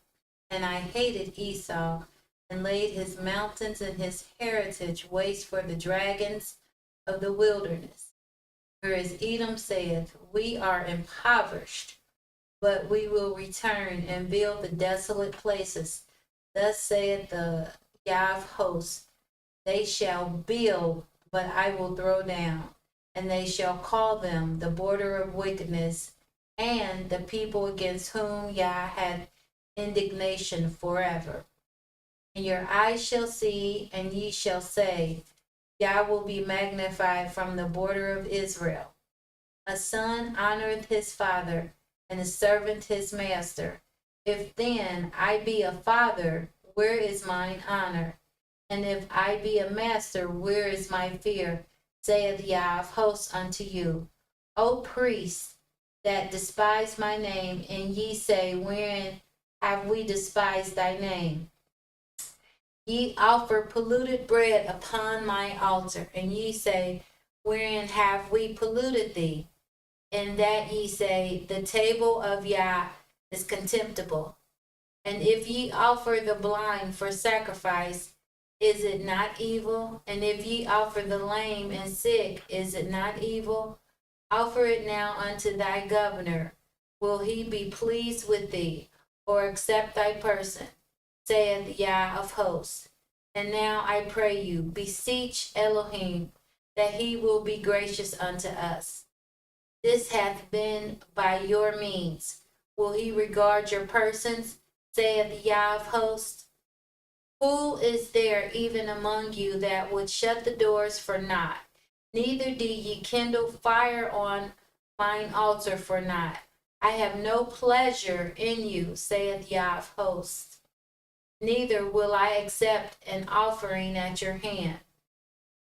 [SPEAKER 2] and I hated Esau, and laid his mountains and his heritage waste for the dragons of the wilderness. Whereas Edom saith, we are impoverished, but we will return and build the desolate places. Thus saith the YAH of hosts, they shall build, but I will throw down, and they shall call them the border of wickedness, and the people against whom YAH had indignation forever. And your eyes shall see, and ye shall say, YAH will be magnified from the border of Israel. A son honoreth his father, and a servant his master. If then I be a father, where is mine honor? And if I be a master, where is my fear? Saith YAH of hosts unto you. O priests that despise my name, and ye say, wherein have we despised thy name? Ye offer polluted bread upon my altar, and ye say, wherein have we polluted thee? And that ye say, the table of YAH is contemptible. And if ye offer the blind for sacrifice, is it not evil? And if ye offer the lame and sick, is it not evil? Offer it now unto thy governor. Will he be pleased with thee, or accept thy person? Saith YAH of hosts. And now I pray you, beseech Elohim, that he will be gracious unto us. This hath been by your means. Will he regard your persons? Saith YAH of hosts. Who is there even among you that would shut the doors for naught? Neither do ye kindle fire on mine altar for naught. I have no pleasure in you, saith YAH of hosts. Neither will I accept an offering at your hand.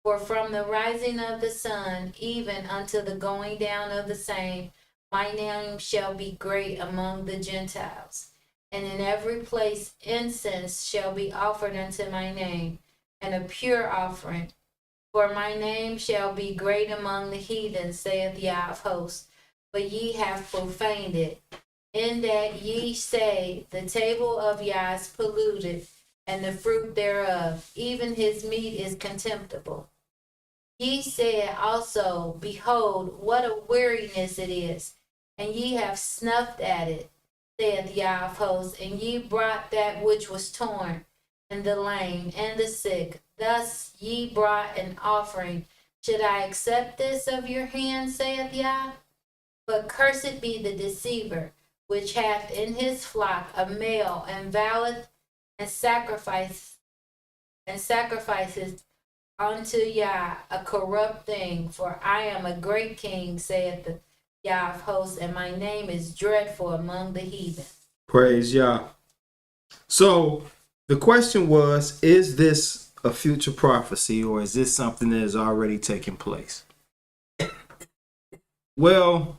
[SPEAKER 2] For from the rising of the sun, even unto the going down of the same, my name shall be great among the Gentiles. And in every place incense shall be offered unto my name, and a pure offering. For my name shall be great among the heathen, saith YAH of hosts. But ye have profaned it, in that ye say, the table of YAH is polluted, and the fruit thereof, even his meat is contemptible. Ye said also, behold, what a weariness it is, and ye have snuffed at it, saith YAH of hosts, and ye brought that which was torn, and the lame, and the sick. Thus ye brought an offering. Should I accept this of your hand, saith YAH? But cursed be the deceiver, which hath in his flock a male, and voweth and sacrifices unto YAH a corrupt thing. For I am a great king, saith the YAH of hosts, and my name is dreadful among the heathen.
[SPEAKER 1] Praise Yah. So the question was, is this a future prophecy, or is this something that has already taken place? Well,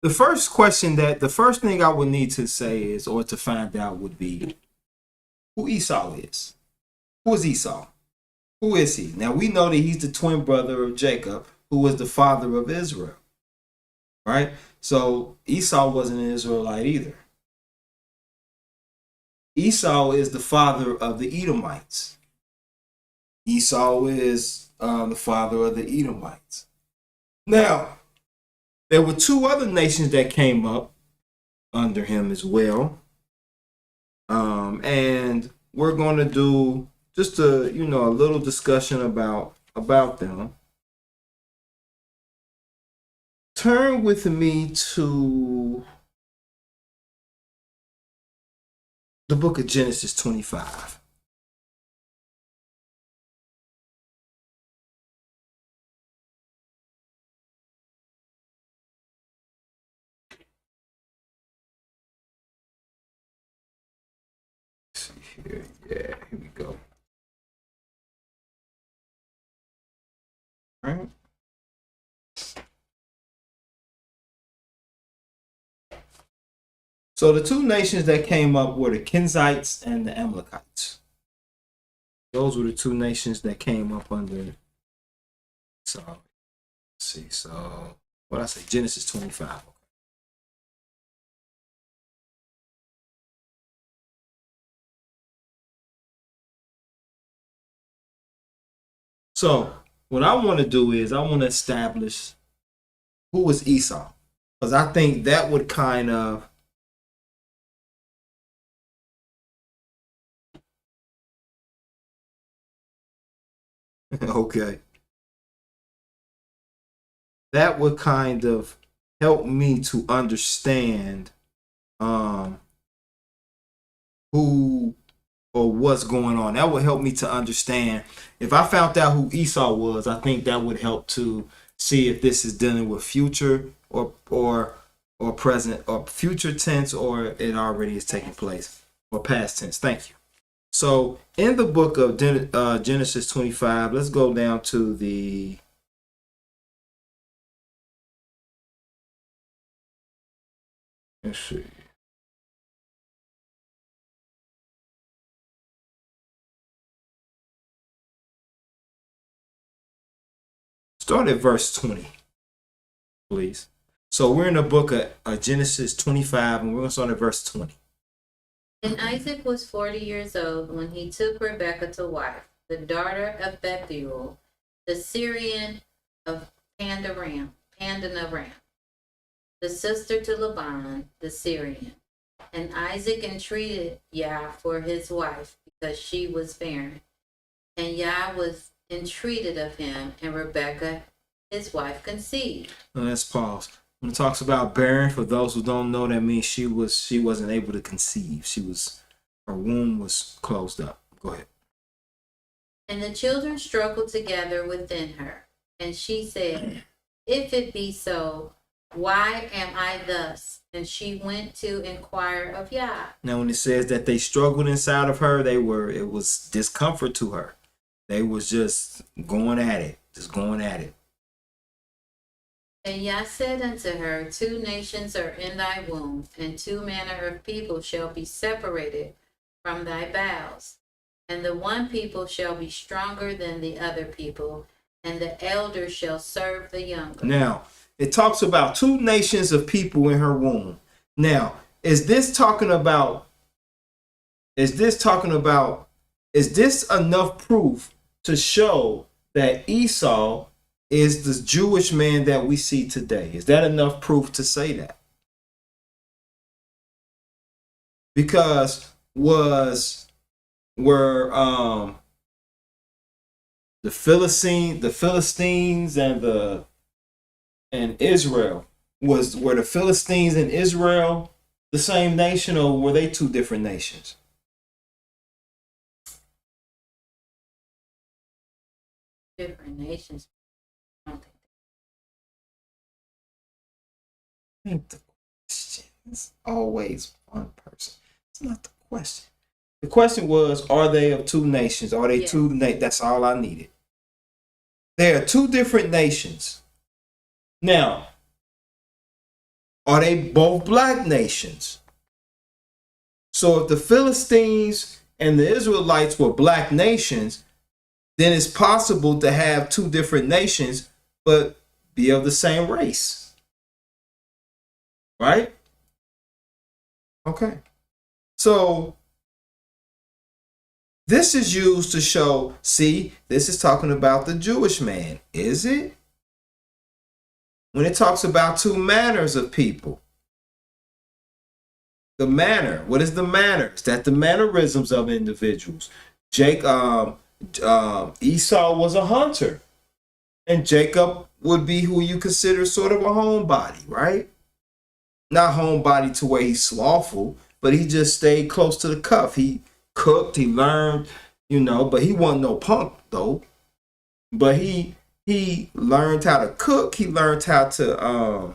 [SPEAKER 1] the first thing I would need to say is, or to find out, would be who Esau is. Who is Esau? Who is he? Now we know that he's the twin brother of Jacob, who was the father of Israel, right? So Esau wasn't an Israelite either. Esau is the father of the Edomites. Esau is the father of the Edomites. Now, there were two other nations that came up under him as well. And we're going to do just a little discussion about them. Turn with me to the book of Genesis 25. Let's see here. Yeah, here we go. All right. So the two nations that came up were the Kenizzites and the Amalekites. Those were the two nations that came up under. So, let's see. So, what I say? Genesis 25. Okay. So, what I want to do is I want to establish who was Esau, because I think that would kind of okay. That would kind of help me to understand who or what's going on. That would help me to understand. If I found out who Esau was, I think that would help to see if this is dealing with future or present or future tense, or it already is taking place, or past tense. Thank you. So in the book of Genesis 25, let's go down to the let's see. Start at verse 20, please. So we're in the book of Genesis 25, and we're going to start at verse 20.
[SPEAKER 2] And Isaac was 40 years old when he took Rebekah to wife, the daughter of Bethuel, the Syrian of Pandanaram, the sister to Laban, the Syrian. And Isaac entreated YAH for his wife, because she was barren. And YAH was entreated of him, and Rebekah, his wife, conceived.
[SPEAKER 1] Now let's pause. When it talks about barren, for those who don't know, that means she wasn't able to conceive. Her womb was closed up. Go ahead.
[SPEAKER 2] And the children struggled together within her. And she said, if it be so, why am I thus? And she went to inquire of YAH.
[SPEAKER 1] Now, when it says that they struggled inside of her, it was discomfort to her. They was just going at it.
[SPEAKER 2] And YAH said unto her, two nations are in thy womb, and two manner of people shall be separated from thy bowels. And the one people shall be stronger than the other people, and the elder shall serve the younger.
[SPEAKER 1] Now, it talks about two nations of people in her womb. Now, is this enough proof to show that Esau is the Jewish man that we see today? Is that enough proof to say that? Because were the Philistines and Israel, were the Philistines and Israel the same nation, or were they two different nations?
[SPEAKER 2] Different nations.
[SPEAKER 1] I think the question is always one person. It's not the question. The question was, are they of two nations? Are they two nations? That's all I needed. They are two different nations. Now, are they both black nations? So if the Philistines and the Israelites were black nations, then it's possible to have two different nations, but be of the same race. Right? Okay. So this is used to show, see, this is talking about the Jewish man, is it? When it talks about two manners of people, the manner, what is the manners? That the mannerisms of individuals. Esau was a hunter, and Jacob would be who you consider sort of a homebody, right? Not homebody to where he's slothful, but he just stayed close to the cuff. He cooked, he learned, but he wasn't no punk though. But he learned how to cook. He learned how to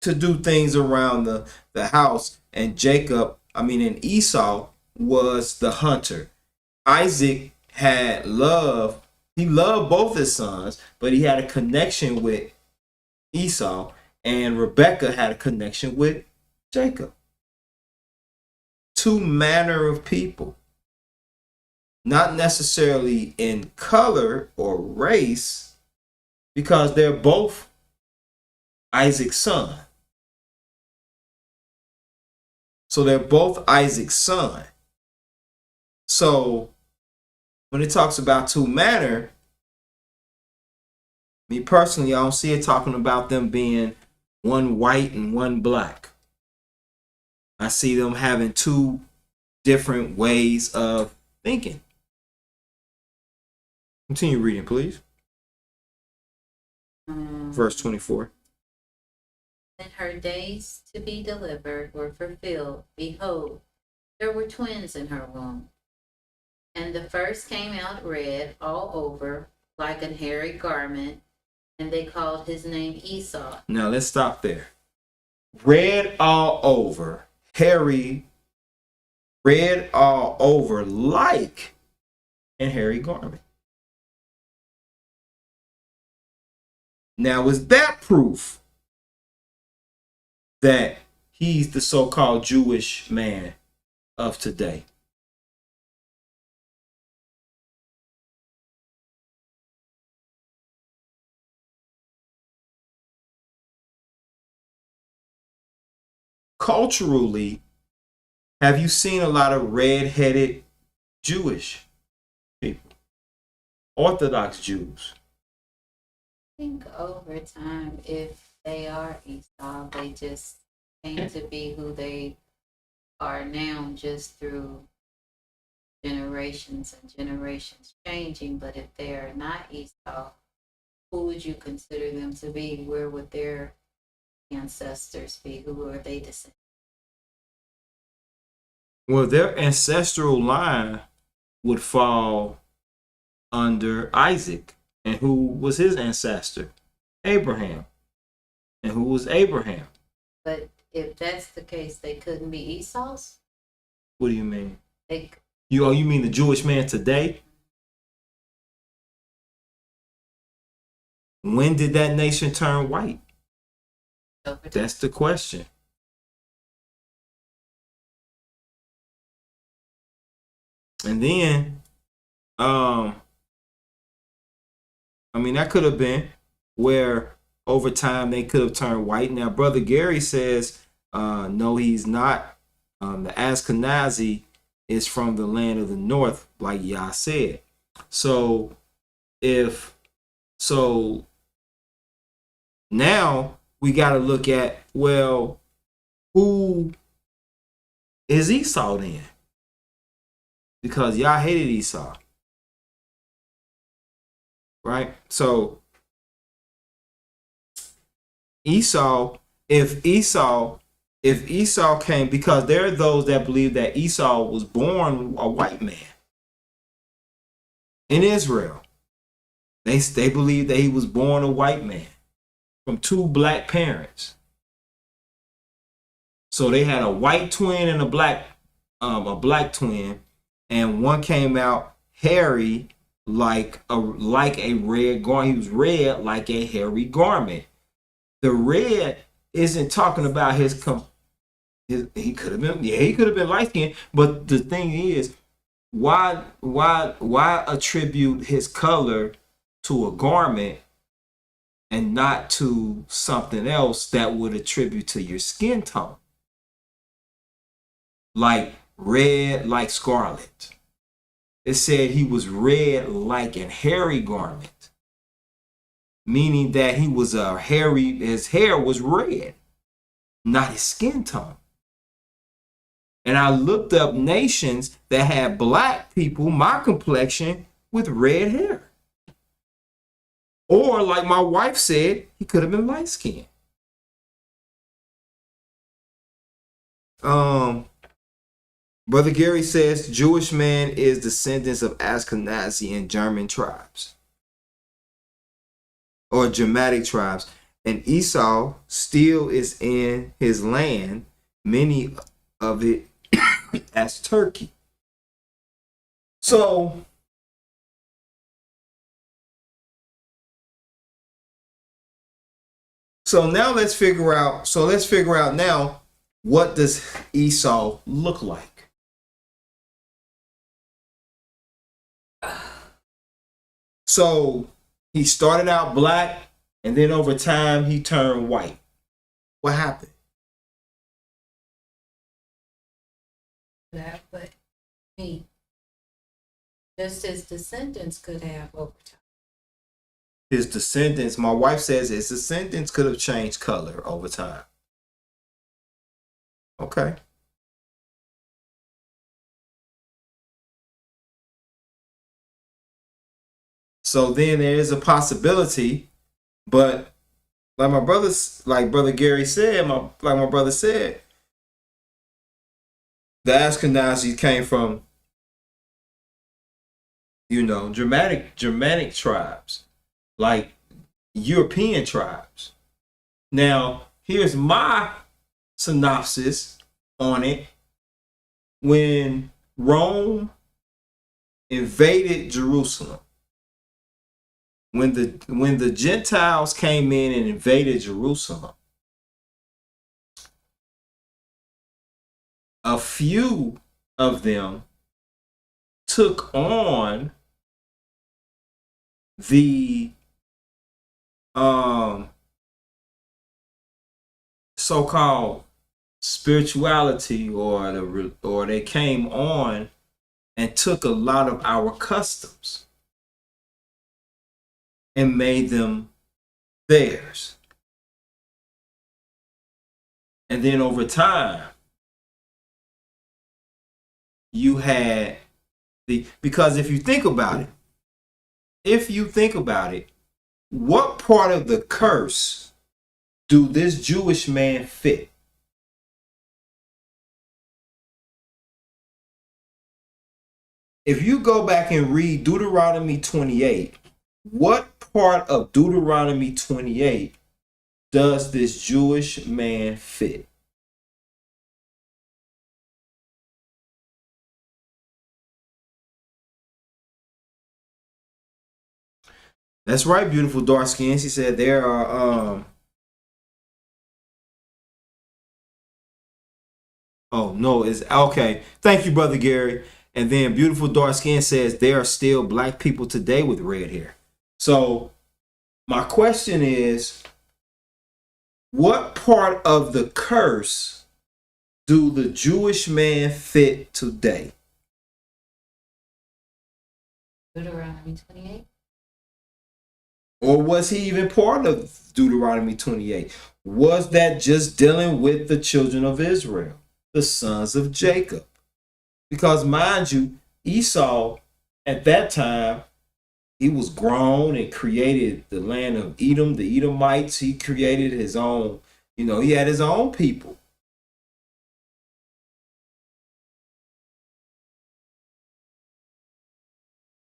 [SPEAKER 1] do things around the house. And Esau was the hunter. Isaac had love. He loved both his sons, but he had a connection with Esau, and Rebekah had a connection with Jacob. Two manner of people. Not necessarily in color or race, because they're both Isaac's son. So they're both Isaac's son. So when it talks about two manner, me personally, I don't see it talking about them being one white and one black. I see them having two different ways of thinking. Continue reading, please. Verse 24.
[SPEAKER 2] And her days to be delivered were fulfilled. Behold, there were twins in her womb. And the first came out red all over, like an hairy garment, and they called his name Esau.
[SPEAKER 1] Now let's stop there. Red all over, hairy, red all over, like an hairy garment. Now, is that proof that he's the so-called Jewish man of today? Culturally, have you seen a lot of red-headed Jewish people? Orthodox Jews?
[SPEAKER 2] I think over time, if they are Esau, they just came to be who they are now just through generations and generations changing. But if they are not Esau, who would you consider them to be? Where would their ancestors be? Who are they descendants?
[SPEAKER 1] Well, their ancestral line would fall under Isaac. And who was his ancestor? Abraham. And who was Abraham?
[SPEAKER 2] But if that's the case, they couldn't be Esau's?
[SPEAKER 1] What do you mean?
[SPEAKER 2] You
[SPEAKER 1] mean the Jewish man today? When did that nation turn white? That's the question. And then, that could have been where over time they could have turned white. Now, Brother Gary says, no, he's not. The Ashkenazi is from the land of the north, like YAH said. So now we got to look at, well, who is Esau then? Because y'all hated Esau. Right? So if Esau came, because there are those that believe that Esau was born a white man in Israel. They believe that he was born a white man from two black parents. So they had a white twin and a black twin, and one came out hairy like a red garment. He was red like a hairy garment. The red isn't talking about he could have been, yeah, he could have been light skinned, but the thing is, why attribute his color to a garment and not to something else that would attribute to your skin tone? Like red like scarlet. It said he was red like a hairy garment, meaning that he was his hair was red, not his skin tone. And I looked up nations that had black people, my complexion, with red hair. Or like my wife said, he could have been light skinned. Brother Gary says Jewish man is descendants of Ashkenazi and German tribes or Germanic tribes, and Esau still is in his land, many of it as Turkey. So now let's figure out now, what does Esau look like? So he started out black, and then over time he turned white. What happened?
[SPEAKER 2] That, but me, just his descendants could have over time.
[SPEAKER 1] His descendants, my wife says his descendants could have changed color over time. Okay. So then there is a possibility, but like brother Gary said, my brother said, the Ashkenazis came from, Germanic tribes, like European tribes. Now, here's my synopsis on it. When Rome invaded Jerusalem, when the Gentiles came in and invaded Jerusalem, a few of them took on the so-called spirituality, or they came on and took a lot of our customs and made them theirs. And then over time, you had because if you think about it, what part of the curse do this Jewish man fit? If you go back and read Deuteronomy 28, what part of Deuteronomy 28 does this Jewish man fit? That's right, beautiful dark skins. He said there are oh no, it's okay. Thank you, brother Gary. And then beautiful dark skin says there are still black people today with red hair. So my question is, what part of the curse do the Jewish man fit today?
[SPEAKER 2] Deuteronomy 28.
[SPEAKER 1] Or was he even part of Deuteronomy 28? Was that just dealing with the children of Israel, the sons of Jacob? Because mind you, Esau at that time, he was grown and created the land of Edom, the Edomites. He created his own, he had his own people.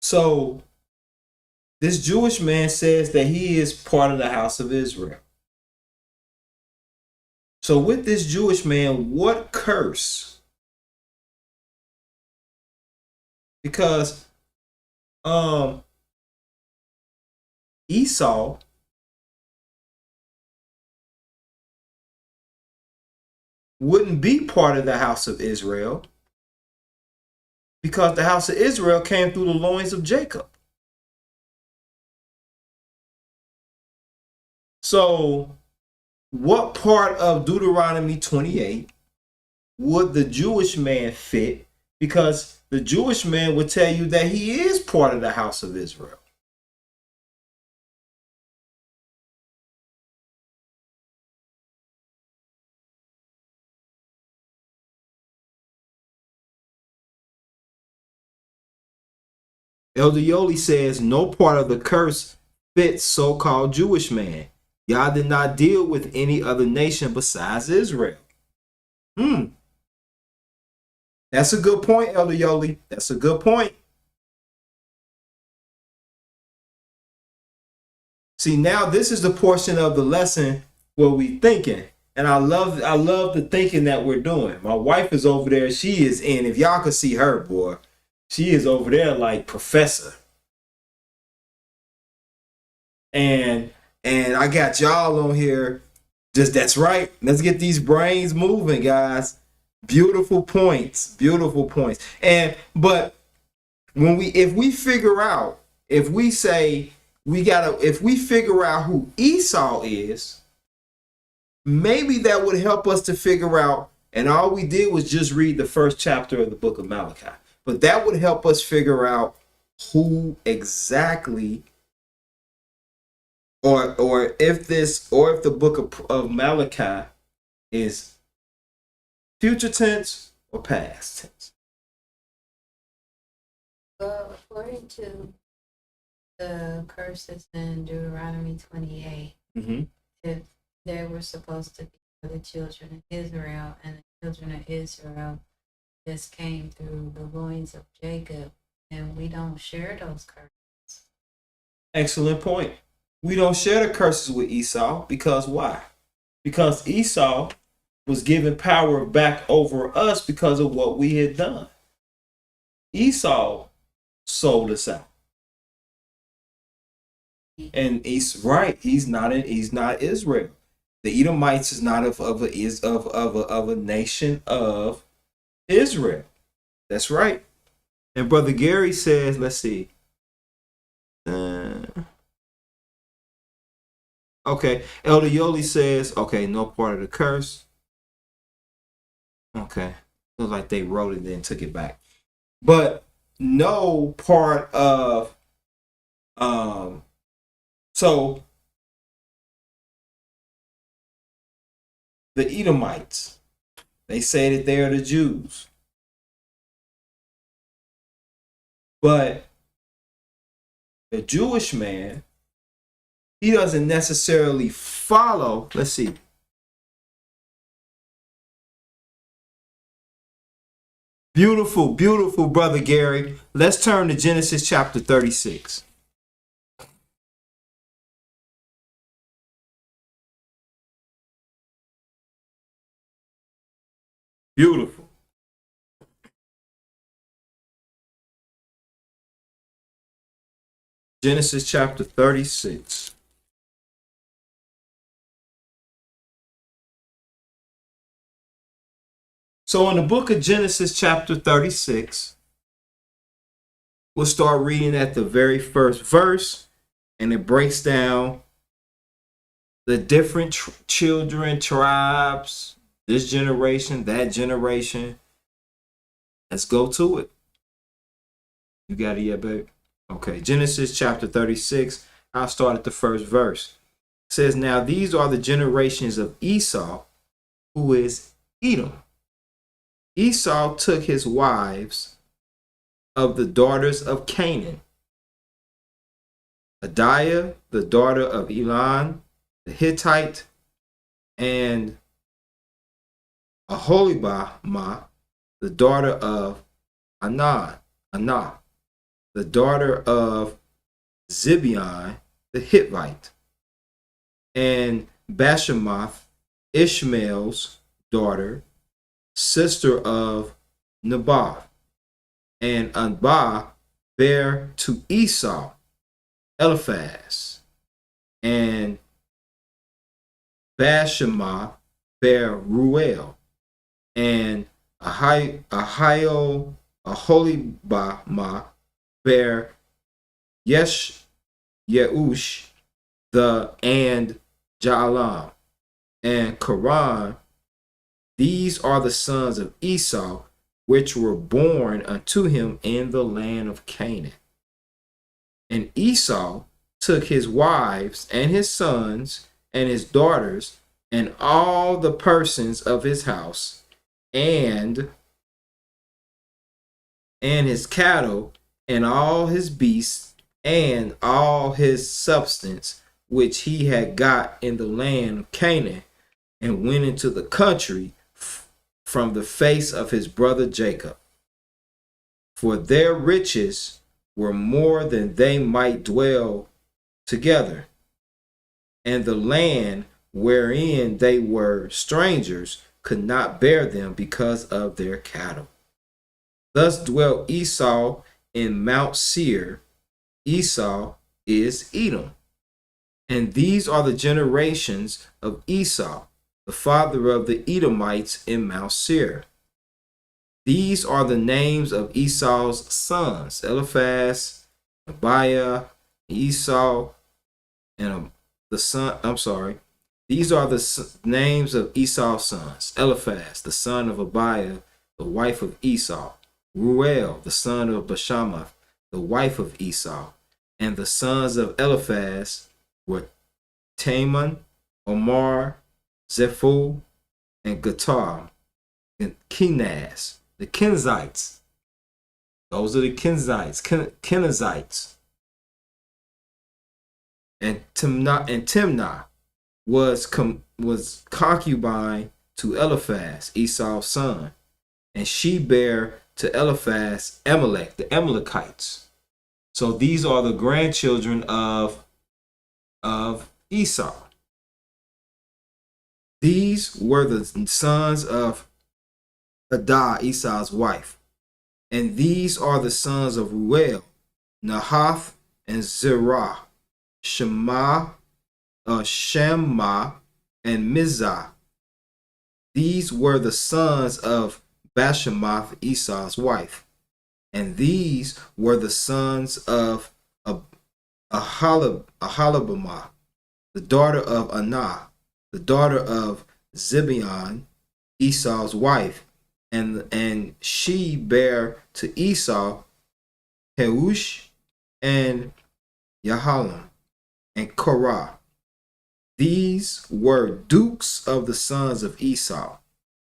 [SPEAKER 1] So this Jewish man says that he is part of the house of Israel. So with this Jewish man, what curse? Because Esau wouldn't be part of the house of Israel because the house of Israel came through the loins of Jacob. So, what part of Deuteronomy 28 would the Jewish man fit? Because the Jewish man would tell you that he is part of the house of Israel. Elder Yoli says no part of the curse fits so-called Jewish man. Yah did not deal with any other nation besides Israel. That's a good point, Elder Yoli. That's a good point. See, now this is the portion of the lesson where we thinking. And I love the thinking that we're doing. My wife is over there. She is in. If y'all could see her, boy, she is over there like professor. And I got y'all on here. Just that's right. Let's get these brains moving, guys. Beautiful points. Beautiful points. But if we figure out who Esau is, maybe that would help us to figure out. And all we did was just read the first chapter of the book of Malachi. But that would help us figure out who exactly, or if the book of Malachi is future tense or past tense.
[SPEAKER 2] Well, according to the curses in Deuteronomy 28, if they were supposed to be for the children of Israel, and the children of Israel just came through the loins of Jacob, and we don't share those curses.
[SPEAKER 1] Excellent point. We don't share the curses with Esau because why? Because Esau was given power back over us because of what we had done. Esau sold us out. And he's right. He's not Israel. The Edomites is not of a nation of Israel. That's right. And Brother Gary says, let's see. Okay. Elder Yoli says, okay, no part of the curse. Okay. Looks like they wrote it and then took it back. But no part of so the Edomites, they say that they are the Jews. But the Jewish man, he doesn't necessarily follow. Let's see. Beautiful, beautiful, Brother Gary. Let's turn to Genesis chapter 36. Beautiful. Genesis chapter 36. So in the book of Genesis chapter 36, we'll start reading at the very first verse, and it breaks down the different children, tribes, this generation, that generation. Let's go to it. You got it yet, babe? Okay, Genesis chapter 36. I'll start at the first verse. It says, now these are the generations of Esau, who is Edom. Esau took his wives of the daughters of Canaan. Adiah, the daughter of Elon, the Hittite, and Aholibamah, the daughter of Anah, the daughter of Zibeon, the Hittite, and Bashemoth, Ishmael's daughter, sister of Naboth. And Anbah bare to Esau Eliphaz, and Bashemah bare Ruel, and Aholibamah bare Yeush and Jaalam, and Karan. These are the sons of Esau, which were born unto him in the land of Canaan. And Esau took his wives and his sons and his daughters and all the persons of his house and his cattle and all his beasts and all his substance which he had got in the land of Canaan, and went into the country from the face of his brother Jacob. For their riches were more than they might dwell together, and the land wherein they were strangers could not bear them because of their cattle. Thus dwelt Esau in Mount Seir. Esau is Edom. And these are the generations of Esau, the father of the Edomites in Mount Seir. These are the names of Esau's sons: Eliphaz, Abiah, Esau, and These are the names of Esau's sons: Eliphaz, the son of Abiah, the wife of Esau; Ruel, the son of Bashamath, the wife of Esau. And the sons of Eliphaz were Taman, Omar, Zephu, and Gatam, and Kenaz, the Kenizzites. Those are the Kenizzites. And Timnah was concubine to Eliphaz, Esau's son, and she bare to Eliphaz Amalek, the Amalekites. So these are the grandchildren of Esau. These were the sons of Adah, Esau's wife. And these are the sons of Ruel, Nahath, and Zerah, Shema, and Mizah. These were the sons of Bashemath, Esau's wife. And these were the sons of Aholibamah, the daughter of Anah, the daughter of Zibeon, Esau's wife. And she bare to Esau Heush and Yahalam and Korah. These were dukes of the sons of Esau.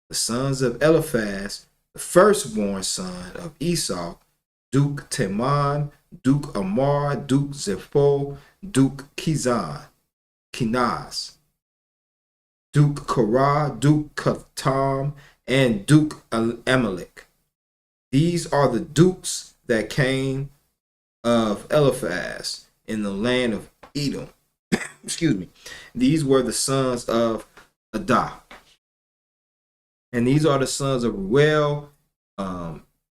[SPEAKER 1] The sons of Eliphaz, the firstborn son of Esau: Duke Teman, Duke Amar, Duke Zepho, Duke Kenaz, Duke Korah, Duke Katam, and Duke Amalek. These are the dukes that came of Eliphaz in the land of Edom. Excuse me. These were the sons of Adah. And these are the sons of Ruel,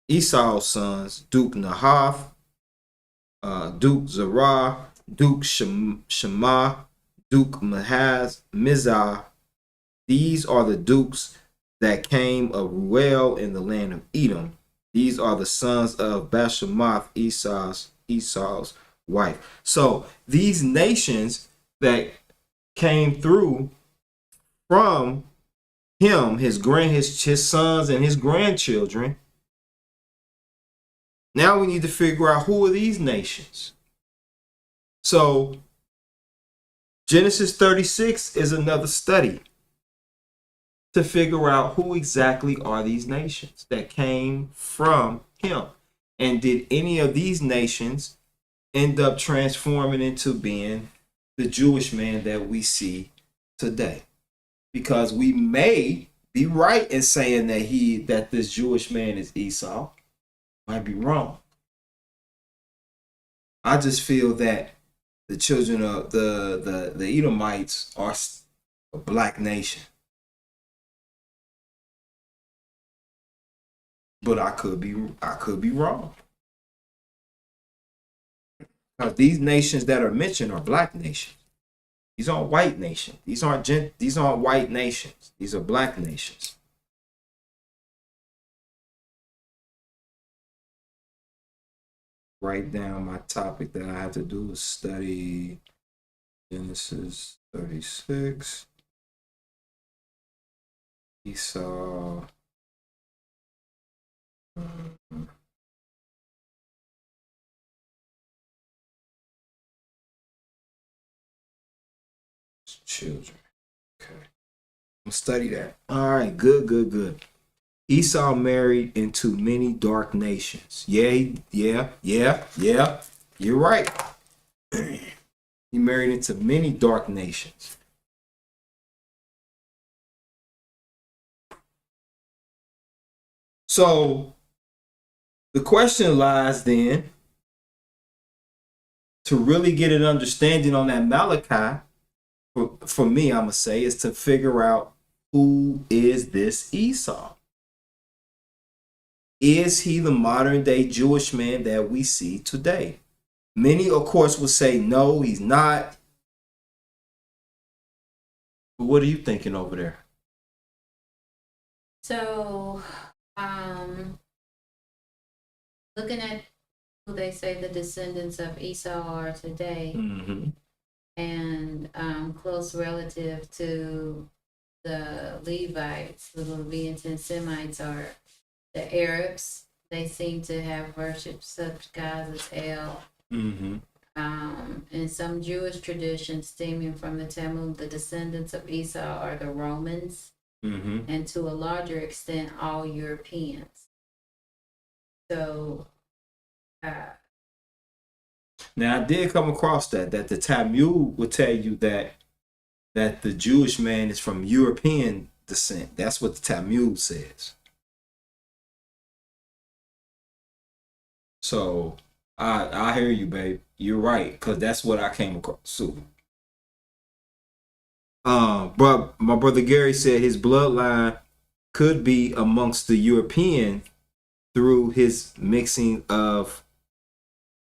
[SPEAKER 1] Esau's sons: Duke Nahath, Duke Zerah, Duke Shema, Duke Mizah. These are the dukes that came of Ruel in the land of Edom. These are the sons of Bashemath, Esau's wife. So these nations that came through from him, his sons and his grandchildren. Now we need to figure out who are these nations. So Genesis 36 is another study to figure out who exactly are these nations that came from him. And did any of these nations end up transforming into being the Jewish man that we see today? Because we may be right in saying that this Jewish man is Esau. Might be wrong. I just feel that the children of the Edomites are a black nation. But I could be wrong. Because these nations that are mentioned are black nations. These aren't white nations. These aren't white nations. These are black nations. Write down my topic that I have to do is study Genesis 36. Esau. Children. Okay. I'm gonna study that. All right, good. Esau married into many dark nations. Yeah. You're right. He married into many dark nations. So the question lies then to really get an understanding on that Malachi. For me, I'm gonna say is to figure out who is this Esau. Is he the modern day Jewish man that we see today? Many, of course, will say no, he's not. But what are you thinking over there?
[SPEAKER 2] So, looking at who they say the descendants of Esau are today,
[SPEAKER 1] Mm-hmm.
[SPEAKER 2] and close relative to the Levites, the Levians and Semites are the Arabs. They seem to have worshipped such gods as El.
[SPEAKER 1] Mm-hmm.
[SPEAKER 2] In some Jewish traditions stemming from the Talmud, the descendants of Esau are the Romans,
[SPEAKER 1] Mm-hmm.
[SPEAKER 2] and to a larger extent, all Europeans. So,
[SPEAKER 1] Now I did come across that the Talmud would tell you that the Jewish man is from European descent. That's what the Talmud says. So I hear you, babe. You're right, because that's what I came across. So, but my brother Gary said his bloodline could be amongst the European through his mixing.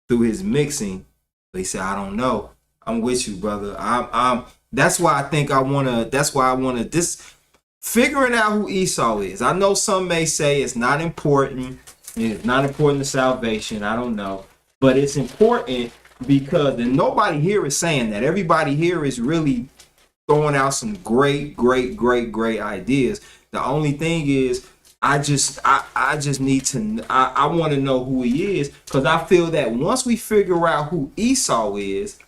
[SPEAKER 1] But he said, I don't know. I'm with you, brother. I'm that's why I think that's why I wanna this figuring out who Esau is. I know some may say it's not important. It's not important to salvation. I don't know. But it's important because and nobody here is saying that. Everybody here is really throwing out some great ideas. The only thing is I just need to I want to know who he is, because I feel that once we figure out who Esau is,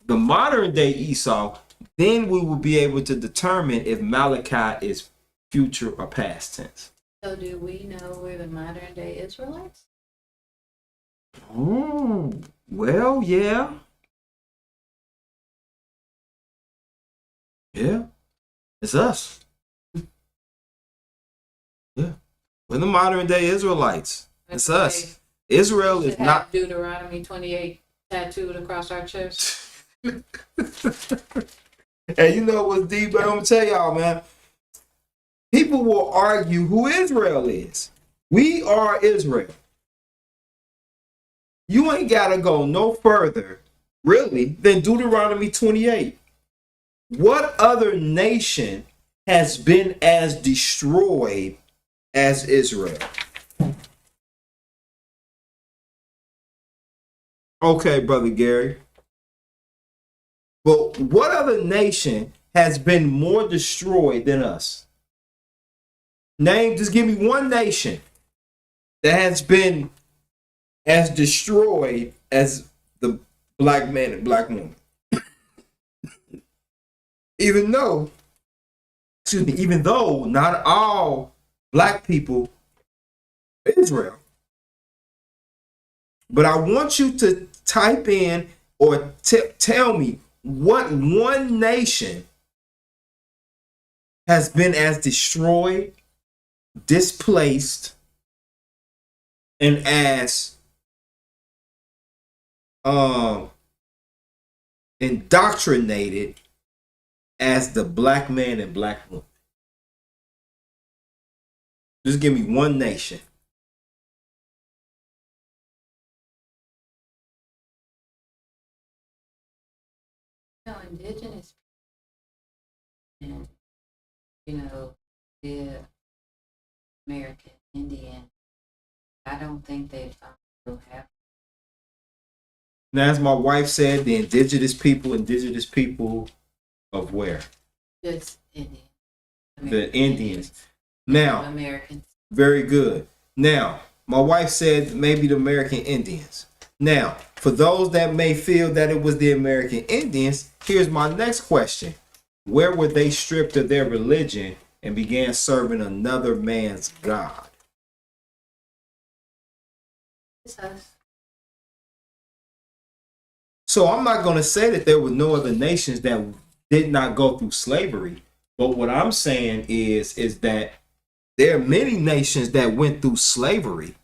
[SPEAKER 1] the modern day Esau, then we will be able to determine if Malachi is future or past tense.
[SPEAKER 2] so do we know we're the modern day Israelites?
[SPEAKER 1] Oh, well, yeah. Yeah, it's us. Yeah, we're the modern day Israelites. It's us. Israel is not
[SPEAKER 2] Deuteronomy 28 tattooed across our chest.
[SPEAKER 1] And you know what's deep, but I'm gonna tell y'all, man. People will argue who Israel is. We are Israel. You ain't gotta go no further, really, than Deuteronomy 28. What other nation has been as destroyed as Israel? Okay, brother Gary. But what other nation has been more destroyed than us? Just give me one nation that has been as destroyed as the black man and black woman. Even though not all black people are Israel. But I want you to type in or tell me what one nation has been as destroyed, displaced, and as indoctrinated as the black man and black woman. Just give me one nation.
[SPEAKER 2] Indigenous and, the American Indian, I don't think they still have
[SPEAKER 1] Now, as my wife said, the indigenous people of where?
[SPEAKER 2] just Indian.
[SPEAKER 1] The Indians. Now,
[SPEAKER 2] Americans.
[SPEAKER 1] very good. Now, my wife said maybe the American Indians. Now, for those that may feel that it was the American Indians, here's my next question. Where were they stripped of their religion and began serving another man's God?
[SPEAKER 2] It's us.
[SPEAKER 1] So I'm not going to say that there were no other nations that did not go through slavery. But what I'm saying is that there are many nations that went through slavery.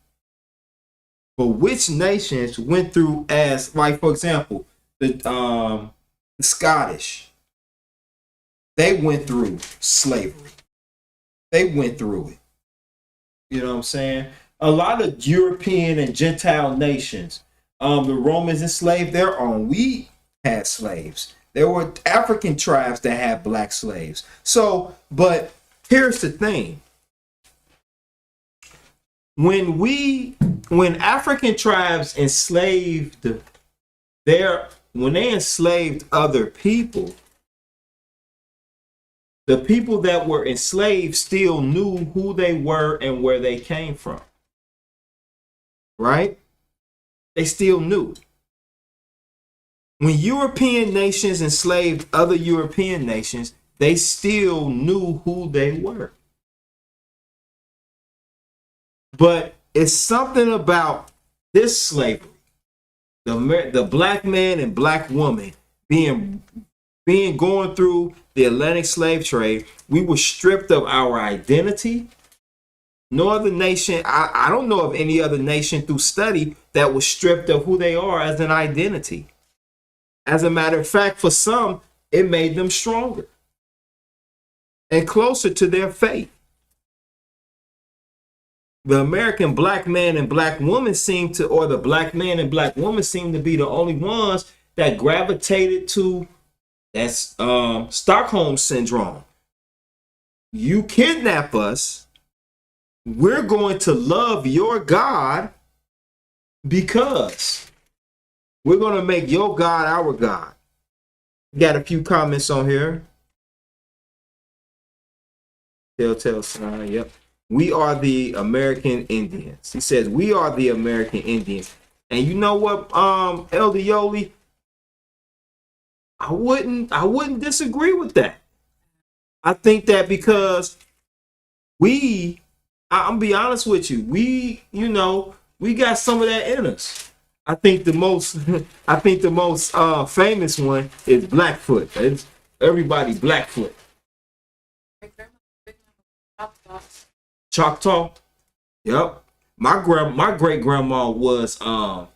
[SPEAKER 1] But which nations went through as, like, for example, the Scottish, they went through slavery. They went through it. You know what I'm saying? A lot of European and Gentile nations, the Romans enslaved their own. We had slaves. There were African tribes that had black slaves. So, but here's the thing. When African tribes enslaved when they enslaved other people, the people that were enslaved still knew who they were and where they came from. Right? They still knew. When European nations enslaved other European nations, they still knew who they were. But it's something about this slavery, the black man and black woman being going through the Atlantic slave trade. We were stripped of our identity. No other nation, I don't know of any other nation through study that was stripped of who they are as an identity. As a matter of fact, for some, it made them stronger and closer to their faith. The American black man and black woman or the black man and black woman seem to be the only ones that gravitated to that's Stockholm syndrome. You kidnap us, we're going to love your God because we're going to make your God our God. Got a few comments on here. Telltale sign, yep. We are the American Indians. He says, we are the American Indians. And you know what, Elder Yoli? I wouldn't disagree with that. I think that because I'm be honest with you, we got some of that in us. I think the most famous one is Blackfoot. It's everybody Blackfoot. Choctaw. Yep. My great grandma was now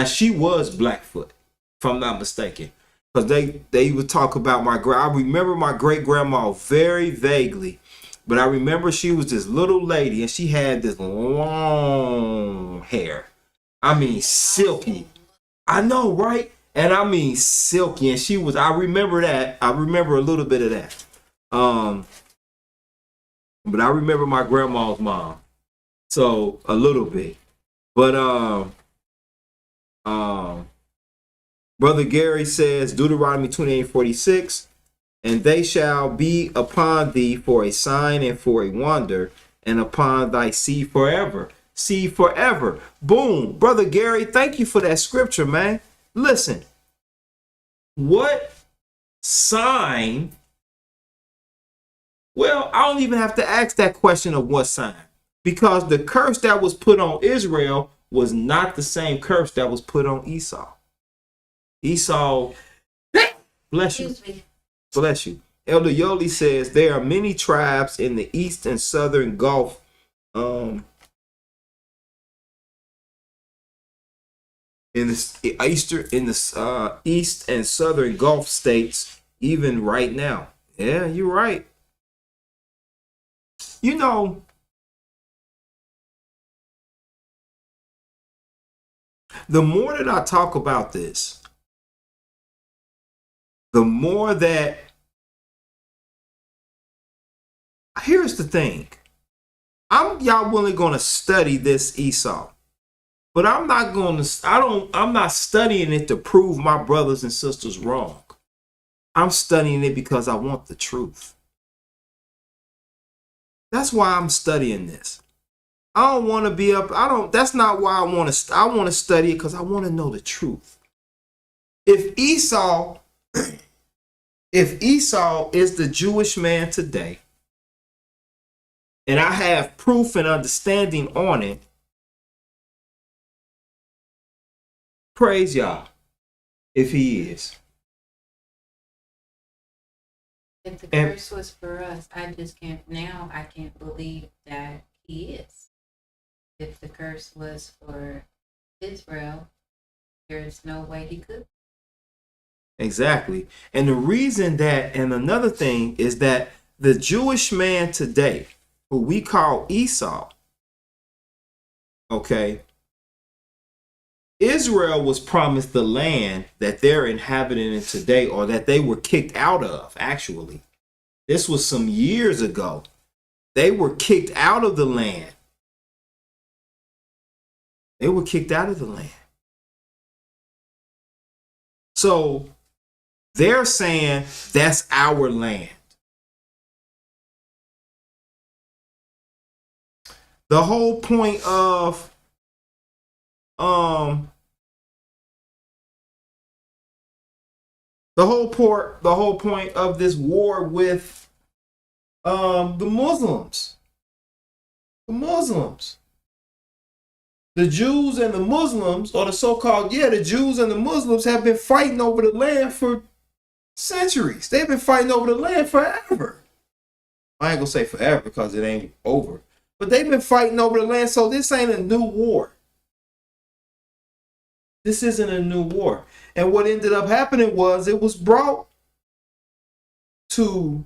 [SPEAKER 1] she was Blackfoot, if I'm not mistaken. Because they would talk about I remember my great grandma very vaguely, but I remember she was this little lady and she had this long hair. I mean silky. I know, right? And I mean silky. And I remember that. I remember a little bit of that. But I remember my grandma's mom. So a little bit. But Brother Gary says Deuteronomy 28:46, and they shall be upon thee for a sign and for a wonder, and upon thy seed forever. Seed forever. Boom. Brother Gary, thank you for that scripture, man. Listen. What sign? Well, I don't even have to ask that question of what sign. Because the curse that was put on Israel was not the same curse that was put on Esau. Esau, bless you. Bless you. Elder Yoli says there are many tribes in the east and southern Gulf. In the east and southern Gulf states, even right now. Yeah, you're right. You know, the more that I talk about this, the more that, here's the thing. Y'all really going to study this Esau. But I'm not studying it to prove my brothers and sisters wrong. I'm studying it because I want the truth. That's why I'm studying this. I don't want to be up. That's not why I want to study it, because I want to know the truth. If Esau is the Jewish man today, and I have proof and understanding on it, praise Yah if he is.
[SPEAKER 2] If the curse was for us, I can't believe that he is. If the curse was for Israel, there's no way he could.
[SPEAKER 1] Exactly. And the reason that, and another thing is that the Jewish man today, who we call Esau, okay, Israel was promised the land that they're inhabiting today, or that they were kicked out of, actually. This was some years ago. They were kicked out of the land. They were kicked out of the land. So they're saying that's our land. The whole point of the whole point of this war with the Muslims. The Jews and the Muslims, or the so-called, the Jews and the Muslims have been fighting over the land for centuries. They've been fighting over the land forever. I ain't gonna say forever because it ain't over. But they've been fighting over the land, so this ain't a new war. This isn't a new war. And what ended up happening was it was brought to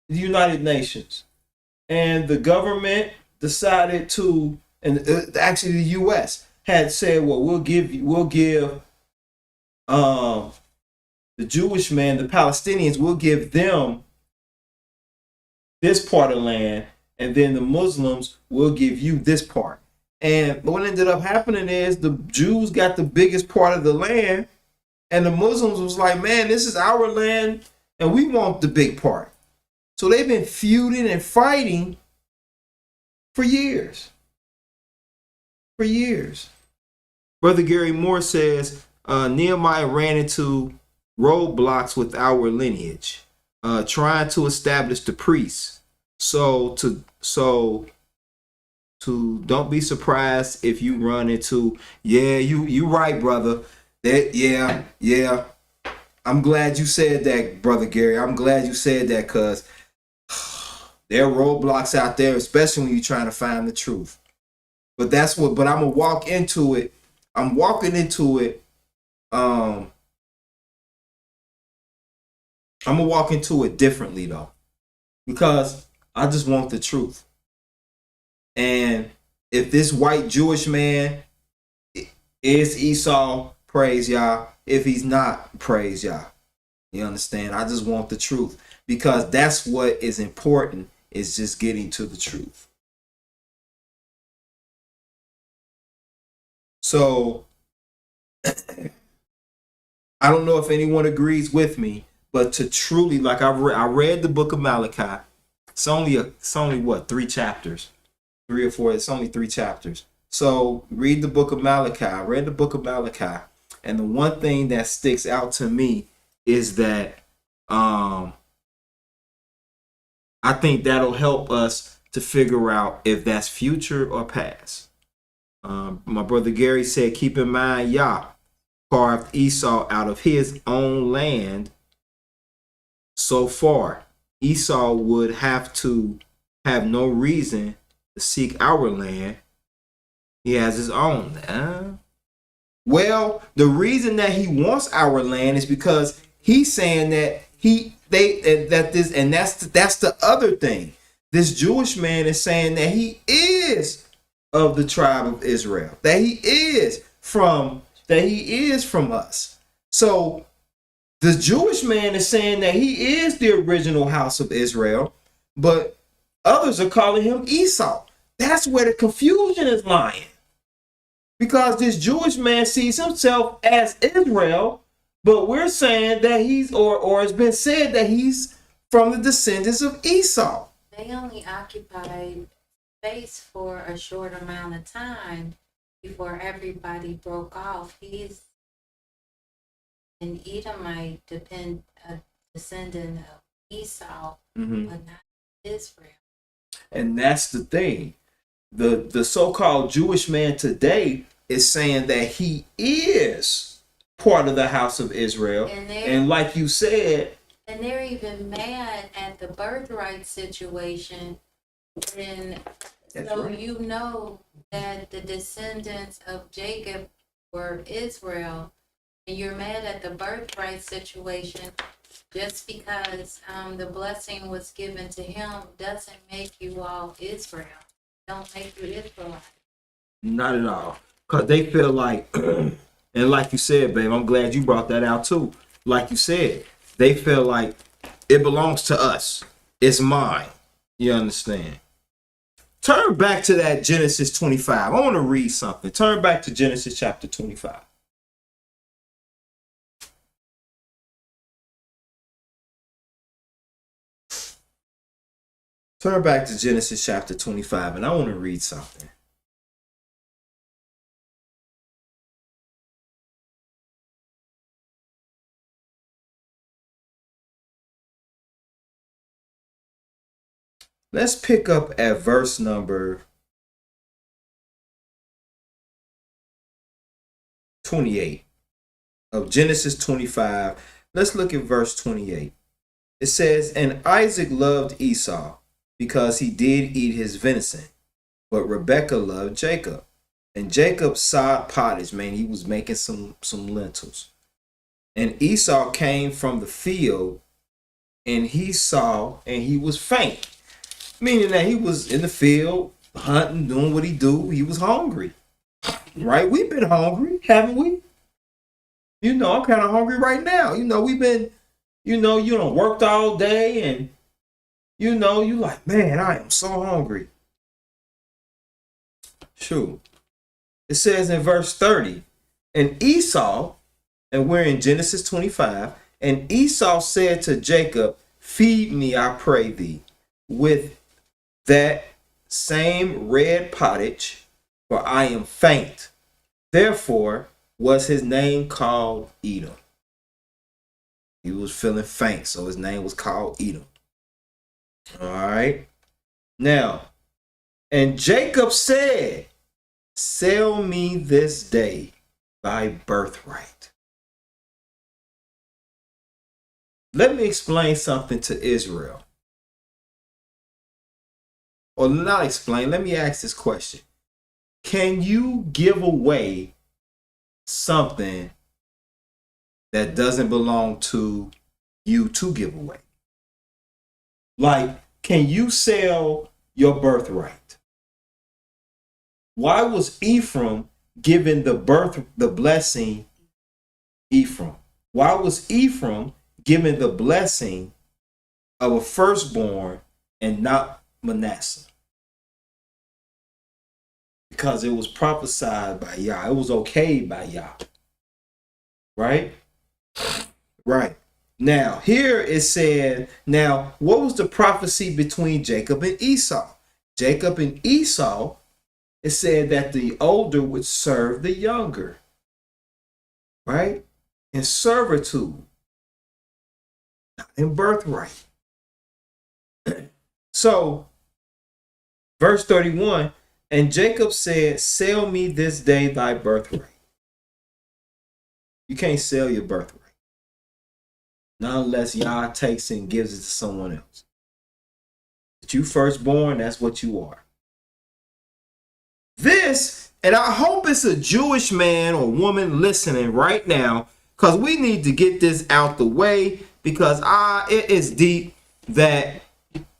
[SPEAKER 1] the United Nations. And the government decided to, and actually the U.S. had said, well, we'll give the Jewish man, the Palestinians, we'll give them this part of land, and then the Muslims will give you this part. And what ended up happening is the Jews got the biggest part of the land, and the Muslims was like, man, this is our land, and we want the big part. So they've been feuding and fighting for years. For years. Brother Gary Moore says, Nehemiah ran into roadblocks with our lineage, trying to establish the priests. So don't be surprised if you run into, you right, brother. That I'm glad you said that, Brother Gary. I'm glad you said that, because there are roadblocks out there, especially when you're trying to find the truth. But I'm gonna walk into it. I'm walking into it. I'm gonna walk into it differently though, because I just want the truth. And if this white Jewish man is Esau, praise Yah. If he's not, praise Yah. You understand? I just want the truth, because that's what is important, is just getting to the truth. So I don't know if anyone agrees with me, but to truly, like I read the book of Malachi. It's only what, 3 chapters, 3 or 4. It's only 3 chapters. So read the book of Malachi. I read the book of Malachi, and the one thing that sticks out to me is that I think that'll help us to figure out if that's future or past. My brother Gary said, keep in mind, Yah carved Esau out of his own land. So far, Esau would have to have no reason to seek our land. He has his own. Well, the reason that he wants our land is because he's saying that that's the other thing. This Jewish man is saying that he is of the tribe of Israel, that he is from that he is from us. So the Jewish man is saying that he is the original house of Israel, but others are calling him Esau. That's where the confusion is lying. Because this Jewish man sees himself as Israel, but we're saying that he's, or it's been said that he's from the descendants of Esau.
[SPEAKER 2] They only occupied space for a short amount of time before everybody broke off. He's an Edomite, a descendant of Esau, but not Israel.
[SPEAKER 1] And that's the thing. The so-called Jewish man today is saying that he is part of the house of Israel. And like you said,
[SPEAKER 2] and they're even mad at the birthright situation. And so right. You know that the descendants of Jacob were Israel, and you're mad at the birthright situation just because the blessing was given to him doesn't make you all Israel. Don't make you Israelite.
[SPEAKER 1] Not at all. Because they feel like, and like you said, babe, I'm glad you brought that out too. Like you said, they feel like it belongs to us. It's mine. You understand? Turn back to that Genesis 25. I want to read something. Turn back to Genesis chapter 25. Turn back to Genesis chapter 25, and I want to read something. Let's pick up at verse number 28 of Genesis 25. Let's look at verse 28. It says, "And Isaac loved Esau because he did eat his venison, but Rebekah loved Jacob. And Jacob sod pottage," man, he was making some lentils. "And Esau came from the field, and he saw, and he was faint." Meaning that he was in the field, hunting, doing what he do. He was hungry, right? We've been hungry, haven't we? You know, I'm kind of hungry right now. You know, we've been, you done worked all day, and you like, man, I am so hungry. Shoot. It says in verse 30, "And Esau," and we're in Genesis 25, "and Esau said to Jacob, Feed me, I pray thee, with that same red pottage, for I am faint. Therefore was his name called Edom." He was feeling faint, so his name was called Edom. All right. Now, "And Jacob said, Sell me this day thy birthright." Let me explain something to Israel. Or not explain, let me ask this question. Can you give away something that doesn't belong to you to give away? Like, can you sell your birthright? Why was Ephraim given the blessing? Ephraim. Why was Ephraim given the blessing of a firstborn and not Manasseh? Because it was prophesied by YAH. It was okayed by YAH. Right? Right. Now, here it said, now, what was the prophecy between Jacob and Esau? Jacob and Esau, it said that the older would serve the younger. Right? In servitude. Not in birthright. So, verse 31, "And Jacob said, Sell me this day thy birthright." You can't sell your birthright. Not unless YAH takes it and gives it to someone else. But you firstborn, that's what you are. This, and I hope it's a Jewish man or woman listening right now, because we need to get this out the way, because it is deep that,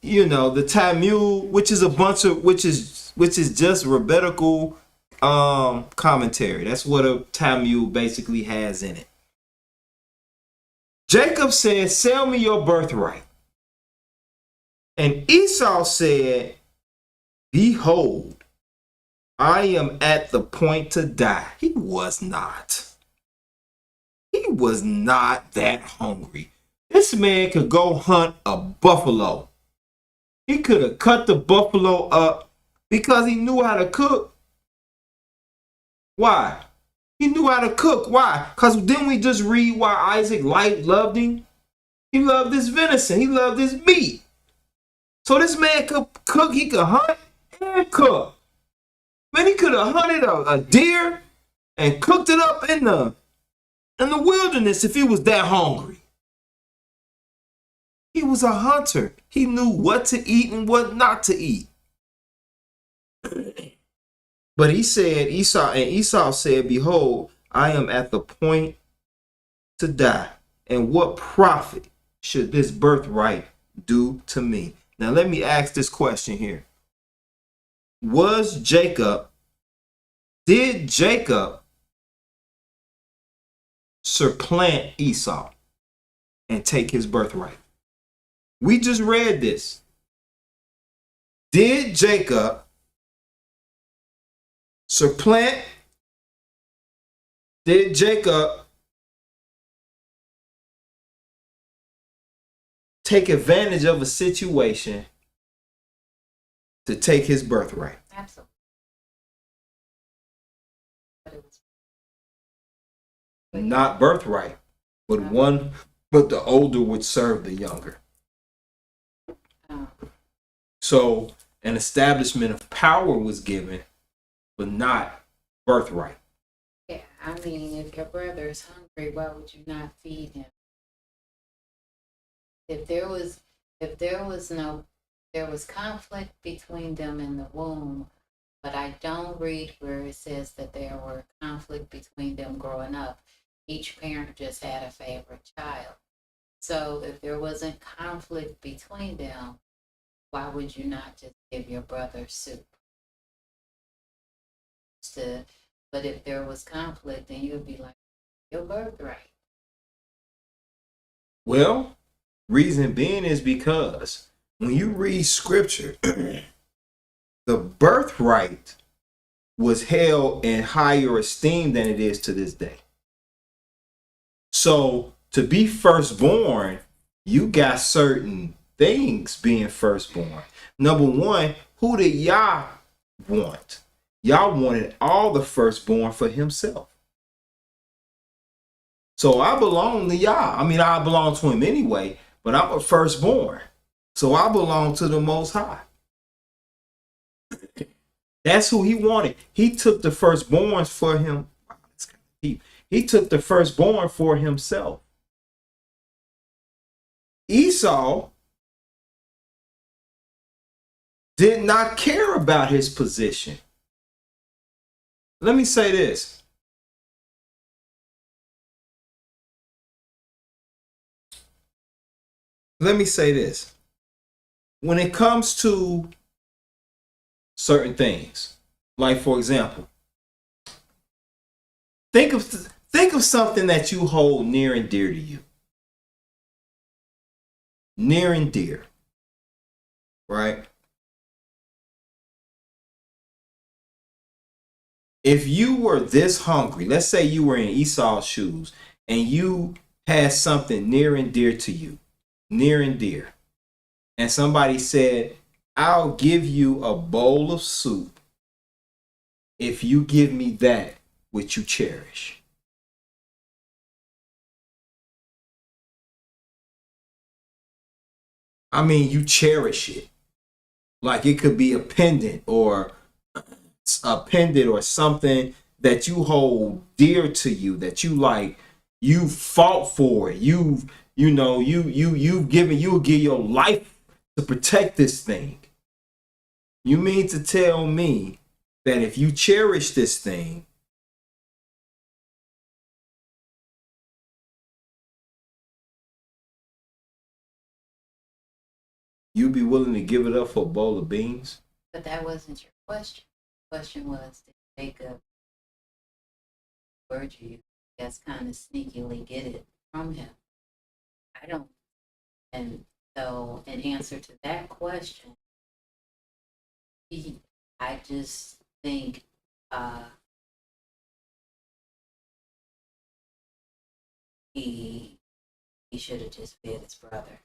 [SPEAKER 1] the Talmud, which is a bunch of, which is just rabbinical commentary. That's what a Talmud basically has in it. Jacob said, sell me your birthright. And Esau said, behold, I am at the point to die. He was not. He was not that hungry. This man could go hunt a buffalo. He could have cut the buffalo up because he knew how to cook. Why? He knew how to cook. Why? Because didn't we just read why Isaac loved him? He loved his venison. He loved his meat. So this man could cook. He could hunt and cook. Man, he could have hunted a deer and cooked it up in the wilderness if he was that hungry. He was a hunter. He knew what to eat and what not to eat. But he said, Esau said, behold, I am at the point to die. And what profit should this birthright do to me? Now let me ask this question here. Did Jacob supplant Esau and take his birthright? We just read this. Did Jacob supplant? Did Jacob take advantage of a situation to take his birthright?
[SPEAKER 2] Absolutely.
[SPEAKER 1] Not birthright, but the older would serve the younger. So an establishment of power was given, but not birthright.
[SPEAKER 2] Yeah, I mean, if your brother is hungry, why would you not feed him? If there was conflict between them in the womb, but I don't read where it says that there were conflict between them growing up. Each parent just had a favorite child. So if there wasn't conflict between them, why would you not just give your brother soup? But if there was conflict, then you'd be like, your birthright.
[SPEAKER 1] Well, reason being is because when you read scripture, the birthright was held in higher esteem than it is to this day. So to be firstborn, you got certain things being firstborn. Number one, who did YAH want? YAH wanted all the firstborn for himself. So I belong to YAH. I mean, I belong to him anyway, but I'm a firstborn. So I belong to the Most High. That's who he wanted. He took the firstborns for him. Wow, that's kind of deep. He took the firstborn for himself. Esau did not care about his position. Let me say this. When it comes to certain things, like for example, think of something that you hold near and dear to you. Near and dear, right? If you were this hungry, let's say you were in Esau's shoes and you had something near and dear to you, near and dear, and somebody said, I'll give you a bowl of soup if you give me that which you cherish. I mean, you cherish it. Like it could be a pendant or something that you hold dear to you, that you like, you fought for it. You'll give your life to protect this thing. You mean to tell me that if you cherish this thing, you'd be willing to give it up for a bowl of beans?
[SPEAKER 2] But that wasn't your question. The question was, did Jacob, Virgil, guess kind of sneakily get it from him. I don't. And so, in answer to that question, I just think he should have just fed his brother.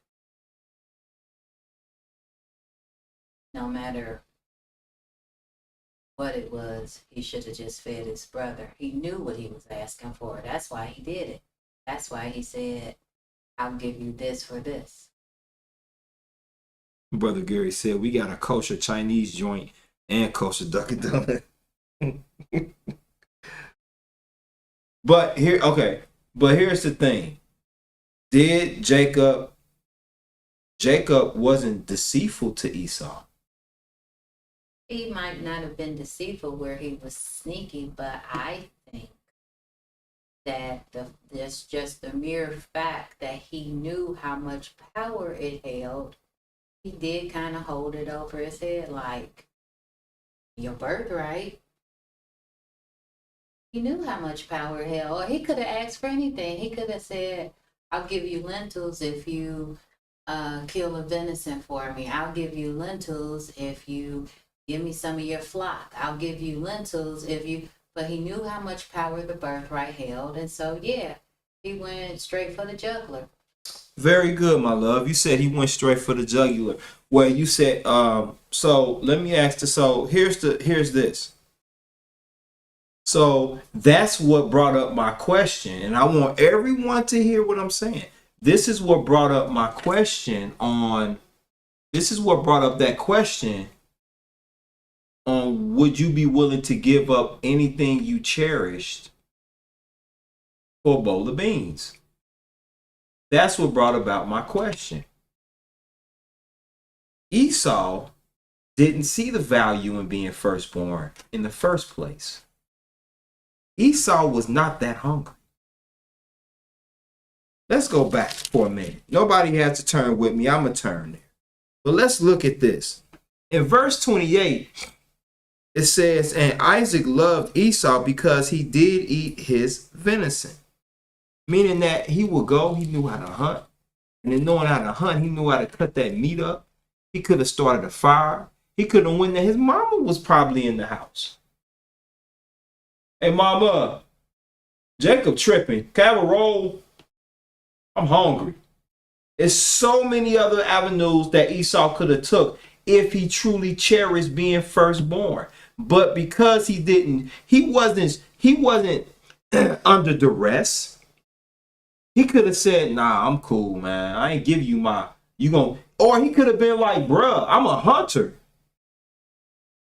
[SPEAKER 2] No matter what it was, he should have just fed his brother. He knew what he was asking for. That's why he did it. That's why he said, I'll give you this for this.
[SPEAKER 1] Brother Gary said we got a kosher Chinese joint and kosher Dunkin' Donut. But here's the thing. Did Jacob wasn't deceitful to Esau.
[SPEAKER 2] He might not have been deceitful where he was sneaky, but I think that just the mere fact that he knew how much power it held, he did kind of hold it over his head like, your birthright. He knew how much power it held. Or he could have asked for anything. He could have said, I'll give you lentils if you kill a venison for me. I'll give you lentils if you give me some of your flock. I'll give you lentils if you... But he knew how much power the birthright held. And so, yeah, he went straight for the jugular.
[SPEAKER 1] Very good, my love. You said he went straight for the jugular. Well, you said, so let me ask this. So here's this. So that's what brought up my question. And I want everyone to hear what I'm saying. This is what brought up my question on, this is what brought up that question on, would you be willing to give up anything you cherished for a bowl of beans? That's what brought about my question. Esau didn't see the value in being firstborn in the first place. Esau was not that hungry. Let's go back for a minute. Nobody has to turn with me. I'm going to turn there. But let's look at this. In verse 28, it says, and Isaac loved Esau because he did eat his venison. Meaning that he would go, he knew how to hunt. And in knowing how to hunt, he knew how to cut that meat up. He could have started a fire. He could have went there. His mama was probably in the house. Hey, mama, Jacob tripping. Can I have a roll? I'm hungry. There's so many other avenues that Esau could have took if he truly cherished being firstborn. But because he wasn't under duress. He could have said, nah, I'm cool, man. I ain't give you or he could have been like, bruh, I'm a hunter.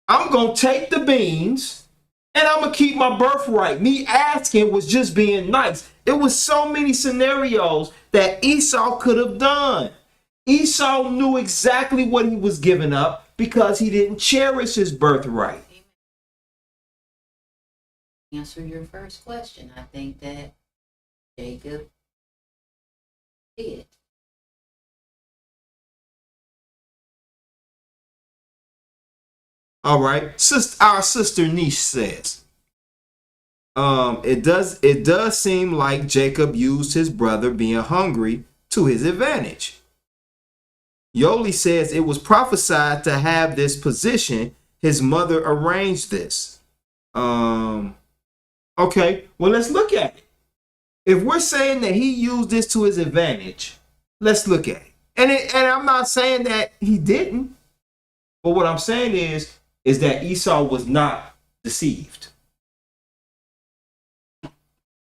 [SPEAKER 1] I'm going to take the beans and I'm going to keep my birthright. Me asking was just being nice. It was so many scenarios that Esau could have done. Esau knew exactly what he was giving up because he didn't cherish his birthright.
[SPEAKER 2] Answer your first question. I think that Jacob did.
[SPEAKER 1] All right. Our sister Niche says, it does seem like Jacob used his brother being hungry to his advantage. Yoli says it was prophesied to have this position. His mother arranged this. Okay, well, let's look at it. If we're saying that he used this to his advantage, let's look at it. And I'm not saying that he didn't, but what I'm saying is that Esau was not deceived.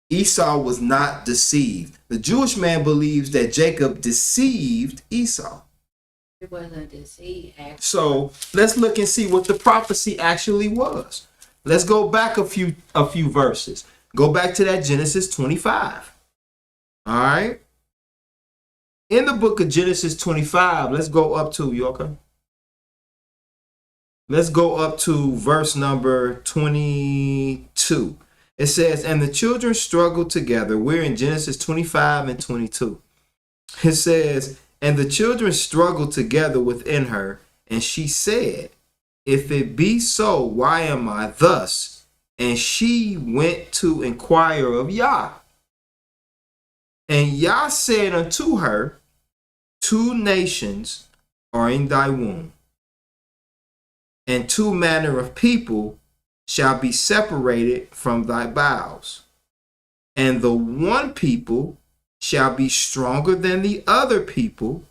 [SPEAKER 1] Esau was not deceived. The Jewish man believes that Jacob deceived Esau.
[SPEAKER 2] It wasn't deceived.
[SPEAKER 1] So let's look and see what the prophecy actually was. Let's go back a few verses. Go back to that Genesis 25. All right. In the book of Genesis 25, let's go up to, you okay? Let's go up to verse number 22. It says, and the children struggled together. We're in Genesis 25 and 22. It says, and the children struggled together within her, and she said, if it be so, why am I thus? and she went to inquire of YAH. And YAH said unto her, 2 nations are in thy womb, and 2 manner of people shall be separated from thy bowels. And the one people shall be stronger than the other people,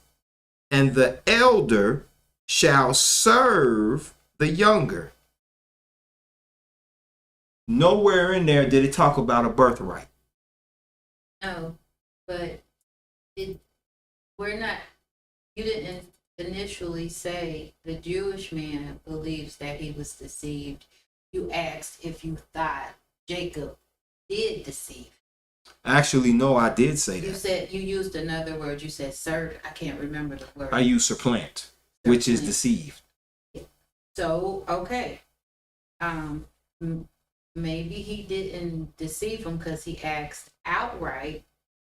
[SPEAKER 1] and the elder shall serve the younger. Nowhere in there did it talk about a birthright.
[SPEAKER 2] No, but we're not, you didn't initially say the Jewish man believes that he was deceived. You asked if you thought Jacob did deceive.
[SPEAKER 1] Actually, no, I did say that.
[SPEAKER 2] You said, you used another word. You said "sir." I can't remember the word.
[SPEAKER 1] I use supplant, which is deceived.
[SPEAKER 2] So, okay. Maybe he didn't deceive him because he asked outright,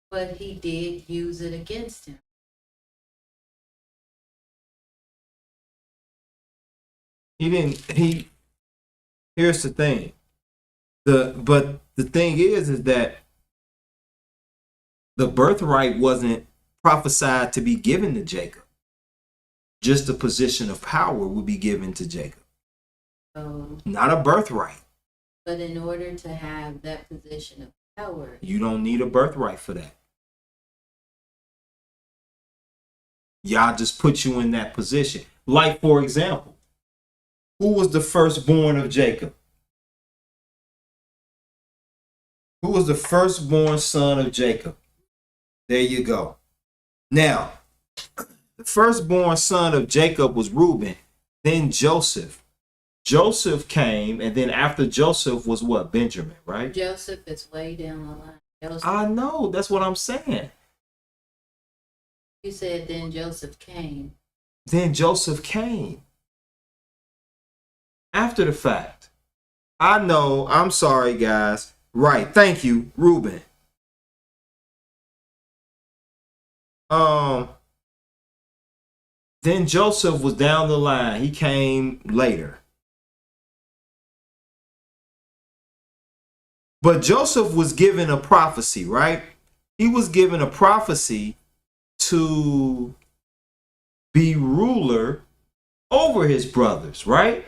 [SPEAKER 2] but he did use it against him.
[SPEAKER 1] He didn't. Here's the thing. But the thing is that the birthright wasn't prophesied to be given to Jacob. Just a position of power would be given to Jacob. Not a birthright.
[SPEAKER 2] But in order to have that position of power,
[SPEAKER 1] you don't need a birthright for that. Y'all just put you in that position. Like, for example, who was the firstborn of Jacob? Who was the firstborn son of Jacob? There you go. Now, the firstborn son of Jacob was Reuben, then Joseph. Joseph came, and then after Joseph was what? Benjamin, right?
[SPEAKER 2] Joseph is way down the line. Joseph,
[SPEAKER 1] I know, that's what I'm saying.
[SPEAKER 2] You said then Joseph came.
[SPEAKER 1] Then Joseph came. After the fact. I know, I'm sorry, guys. Right, thank you, Reuben. Then Joseph was down the line. He came later. But Joseph was given a prophecy, right? He was given a prophecy to be ruler over his brothers, right?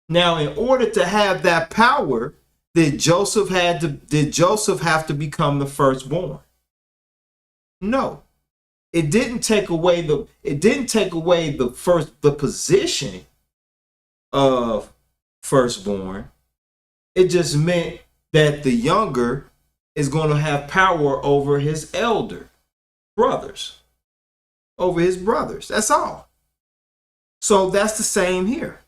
[SPEAKER 1] Now, in order to have that power, did Joseph have to become the firstborn? No. It didn't take away the position of firstborn. It just meant that the younger is going to have power over his elder brothers. Over his brothers. That's all. So that's the same here.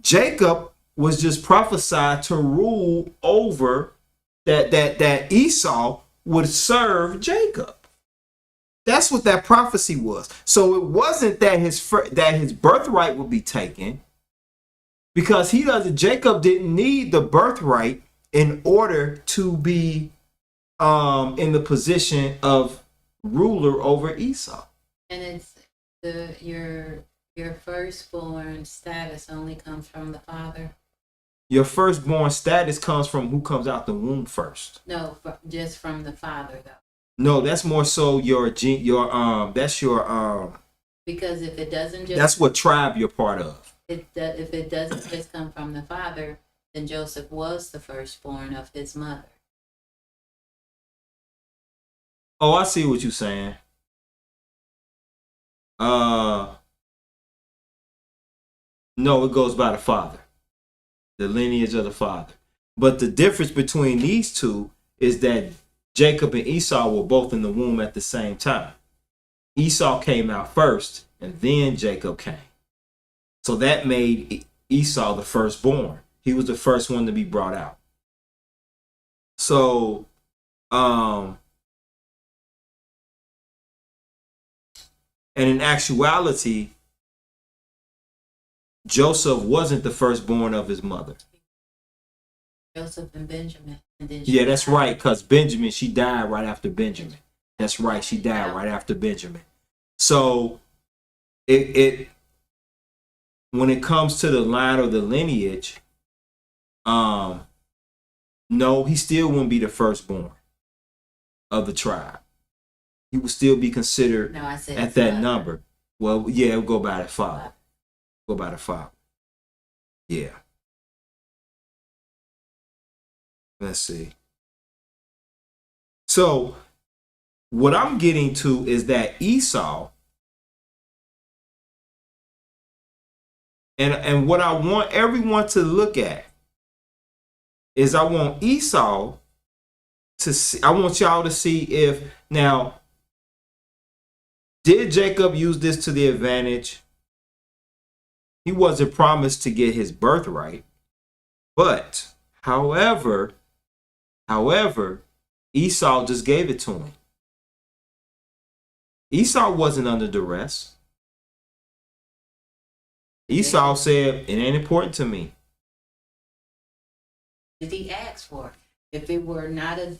[SPEAKER 1] Jacob was just prophesied to rule over that Esau would serve Jacob. That's what that prophecy was. So it wasn't that his birthright would be taken, because Jacob didn't need the birthright in order to be in the position of ruler over Esau.
[SPEAKER 2] And it's your firstborn status only comes from the father.
[SPEAKER 1] Your firstborn status comes from who comes out the womb first.
[SPEAKER 2] No, just from the father though.
[SPEAKER 1] No, that's more so that's your
[SPEAKER 2] because if it doesn't just,
[SPEAKER 1] that's what tribe you're part of.
[SPEAKER 2] If it doesn't just come from the father, then Joseph was the firstborn of his mother.
[SPEAKER 1] Oh, I see what you're saying. No, it goes by the father, the lineage of the father. But the difference between these two is that Jacob and Esau were both in the womb at the same time. Esau came out first, and then Jacob came. So that made Esau the firstborn. He was the first one to be brought out. So, and in actuality, Joseph wasn't the firstborn of his mother.
[SPEAKER 2] Joseph and Benjamin. And then
[SPEAKER 1] yeah, that's right, because Benjamin, she died right after Benjamin. That's right, she died right after Benjamin. So it when it comes to the line or the lineage, No, he still wouldn't be the firstborn of the tribe. He would still be considered
[SPEAKER 2] No, I said
[SPEAKER 1] at that
[SPEAKER 2] mother.
[SPEAKER 1] number. Well, yeah, it'll go by the father. Go by the father. Yeah. Let's see. So what I'm getting to is that Esau, and what I want everyone to look at is I want Esau to see, I want y'all to see if now, did Jacob use this to the advantage? He wasn't promised to get his birthright, but however, Esau just gave it to him. Esau wasn't under duress. Esau said, it ain't important to me.
[SPEAKER 2] Did he ask for it? If it were not a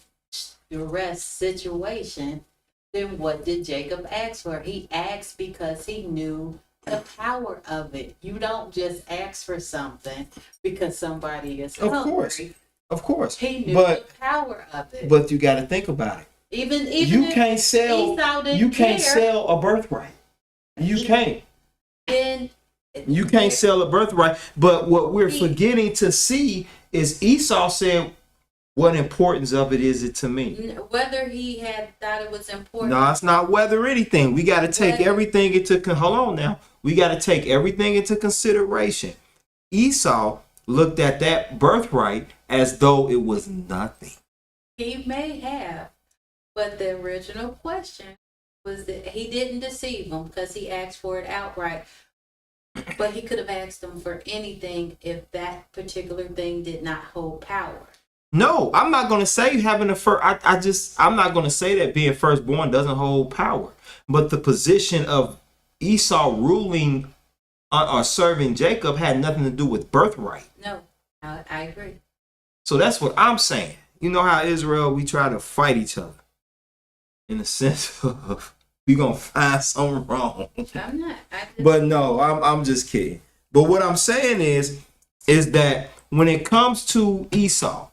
[SPEAKER 2] duress situation, then what did Jacob ask for? He asked because he knew the power of it. You don't just ask for something because somebody is hungry.
[SPEAKER 1] Of course.
[SPEAKER 2] He knew the power of it.
[SPEAKER 1] But you got to think about it.
[SPEAKER 2] Even
[SPEAKER 1] you can't sell. You can't sell a birthright. You can't.
[SPEAKER 2] Then
[SPEAKER 1] you can't sell a birthright. But what we're forgetting to see is Esau said, "What importance of it is it to me?"
[SPEAKER 2] Whether he had thought it was important.
[SPEAKER 1] No, it's not whether anything. We got to take everything into. Hold on now. We got to take everything into consideration. Esau looked at that birthright as though it was nothing.
[SPEAKER 2] He may have, but the original question was that he didn't deceive him because he asked for it outright. But he could have asked him for anything if that particular thing did not hold power.
[SPEAKER 1] No, I'm not going to say having a first. I'm not going to say that being firstborn doesn't hold power. But the position of Esau ruling or serving Jacob had nothing to do with birthright.
[SPEAKER 2] No, I agree.
[SPEAKER 1] So that's what I'm saying. You know how Israel, we try to fight each other in the sense of we gonna find something wrong.
[SPEAKER 2] I'm not.
[SPEAKER 1] But no, I'm just kidding. But what I'm saying is that when it comes to Esau,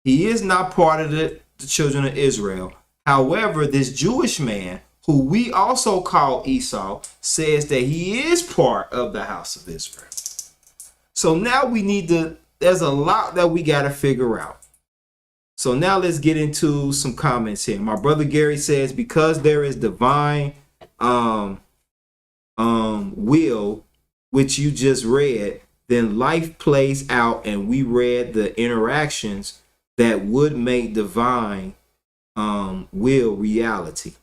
[SPEAKER 1] he is not part of the children of Israel. However, this Jewish man, who we also call Esau, says that he is part of the house of Israel. So now there's a lot that we got to figure out. So now let's get into some comments here. My brother Gary says, because there is divine will, which you just read, then life plays out, and we read the interactions that would make divine will reality.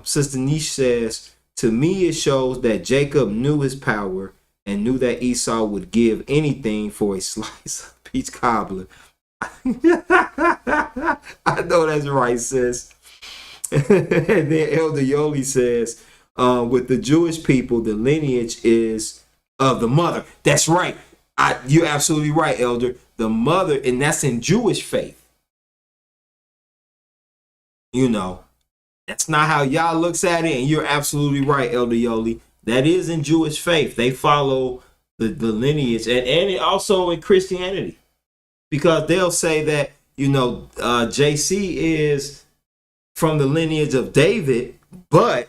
[SPEAKER 1] Sister Niche says, to me it shows that Jacob knew his power and knew that Esau would give anything for a slice of peach cobbler. I know that's right, sis. And then Elder Yoli says, with the Jewish people, the lineage is of the mother. That's right. You're absolutely right, Elder. The mother, and that's in Jewish faith. You know, that's not how y'all looks at it, and you're absolutely right, Elder Yoli. That is in Jewish faith. They follow the lineage, and also in Christianity. Because they'll say that, JC is from the lineage of David, but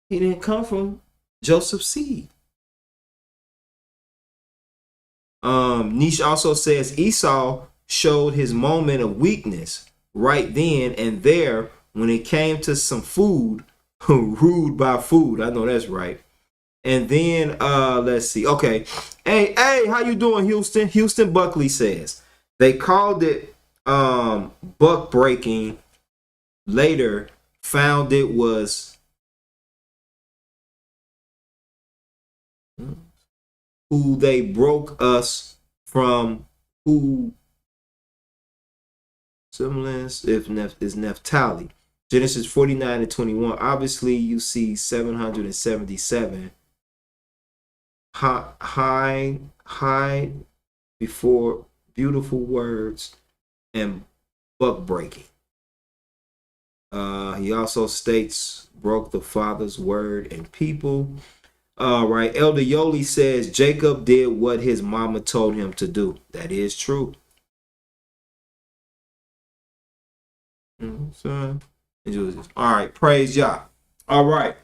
[SPEAKER 1] he didn't come from Joseph's seed. Niche also says Esau showed his moment of weakness right then and there when it came to some food, rude by food. I know that's right. And then let's see. Okay. Hey, how you doing, Houston? Houston Buckley says they called it buck breaking. Later found it was who they broke us from, who semblance if is Naphtali. Genesis 49:21. Obviously you see 777 high before beautiful words and buck breaking. He also states broke the father's word and people. All right. Elder Yoli says Jacob did what his mama told him to do. That is true. Son. All right. Praise Yah. All right.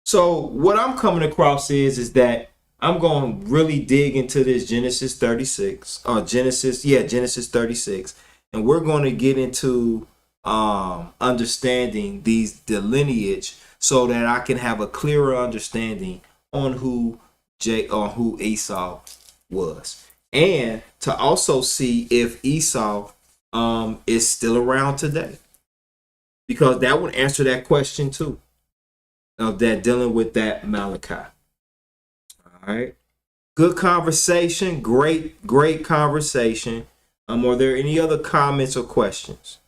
[SPEAKER 1] So what I'm coming across is that I'm going to really dig into this Genesis 36. Genesis 36. And we're going to get into understanding the lineage so that I can have a clearer understanding on who Esau was. And to also see if Esau is still around today. Because that would answer that question too. Of that dealing with that Malachi. All right. Good conversation. Great conversation. Are there any other comments or questions?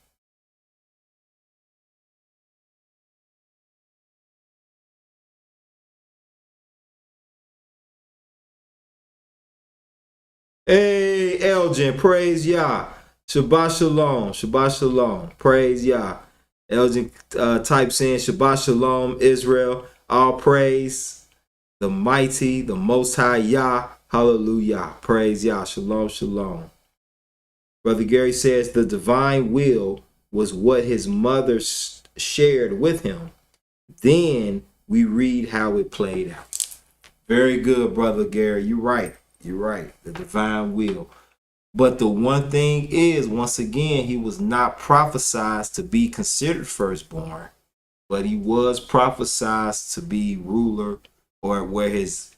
[SPEAKER 1] Hey, Elgin, praise Yah. Shabbat Shalom. Shabbat Shalom. Praise Yah. Elgin types in Shabbat Shalom, Israel. All praise the mighty, the most high Yah. Hallelujah. Praise Yah. Shalom, shalom. Brother Gary says the divine will was what his mother shared with him. Then we read how it played out. Very good, Brother Gary. You're right. You're right. The divine will. But the one thing is, once again, he was not prophesied to be considered firstborn, but he was prophesied to be ruler, or where his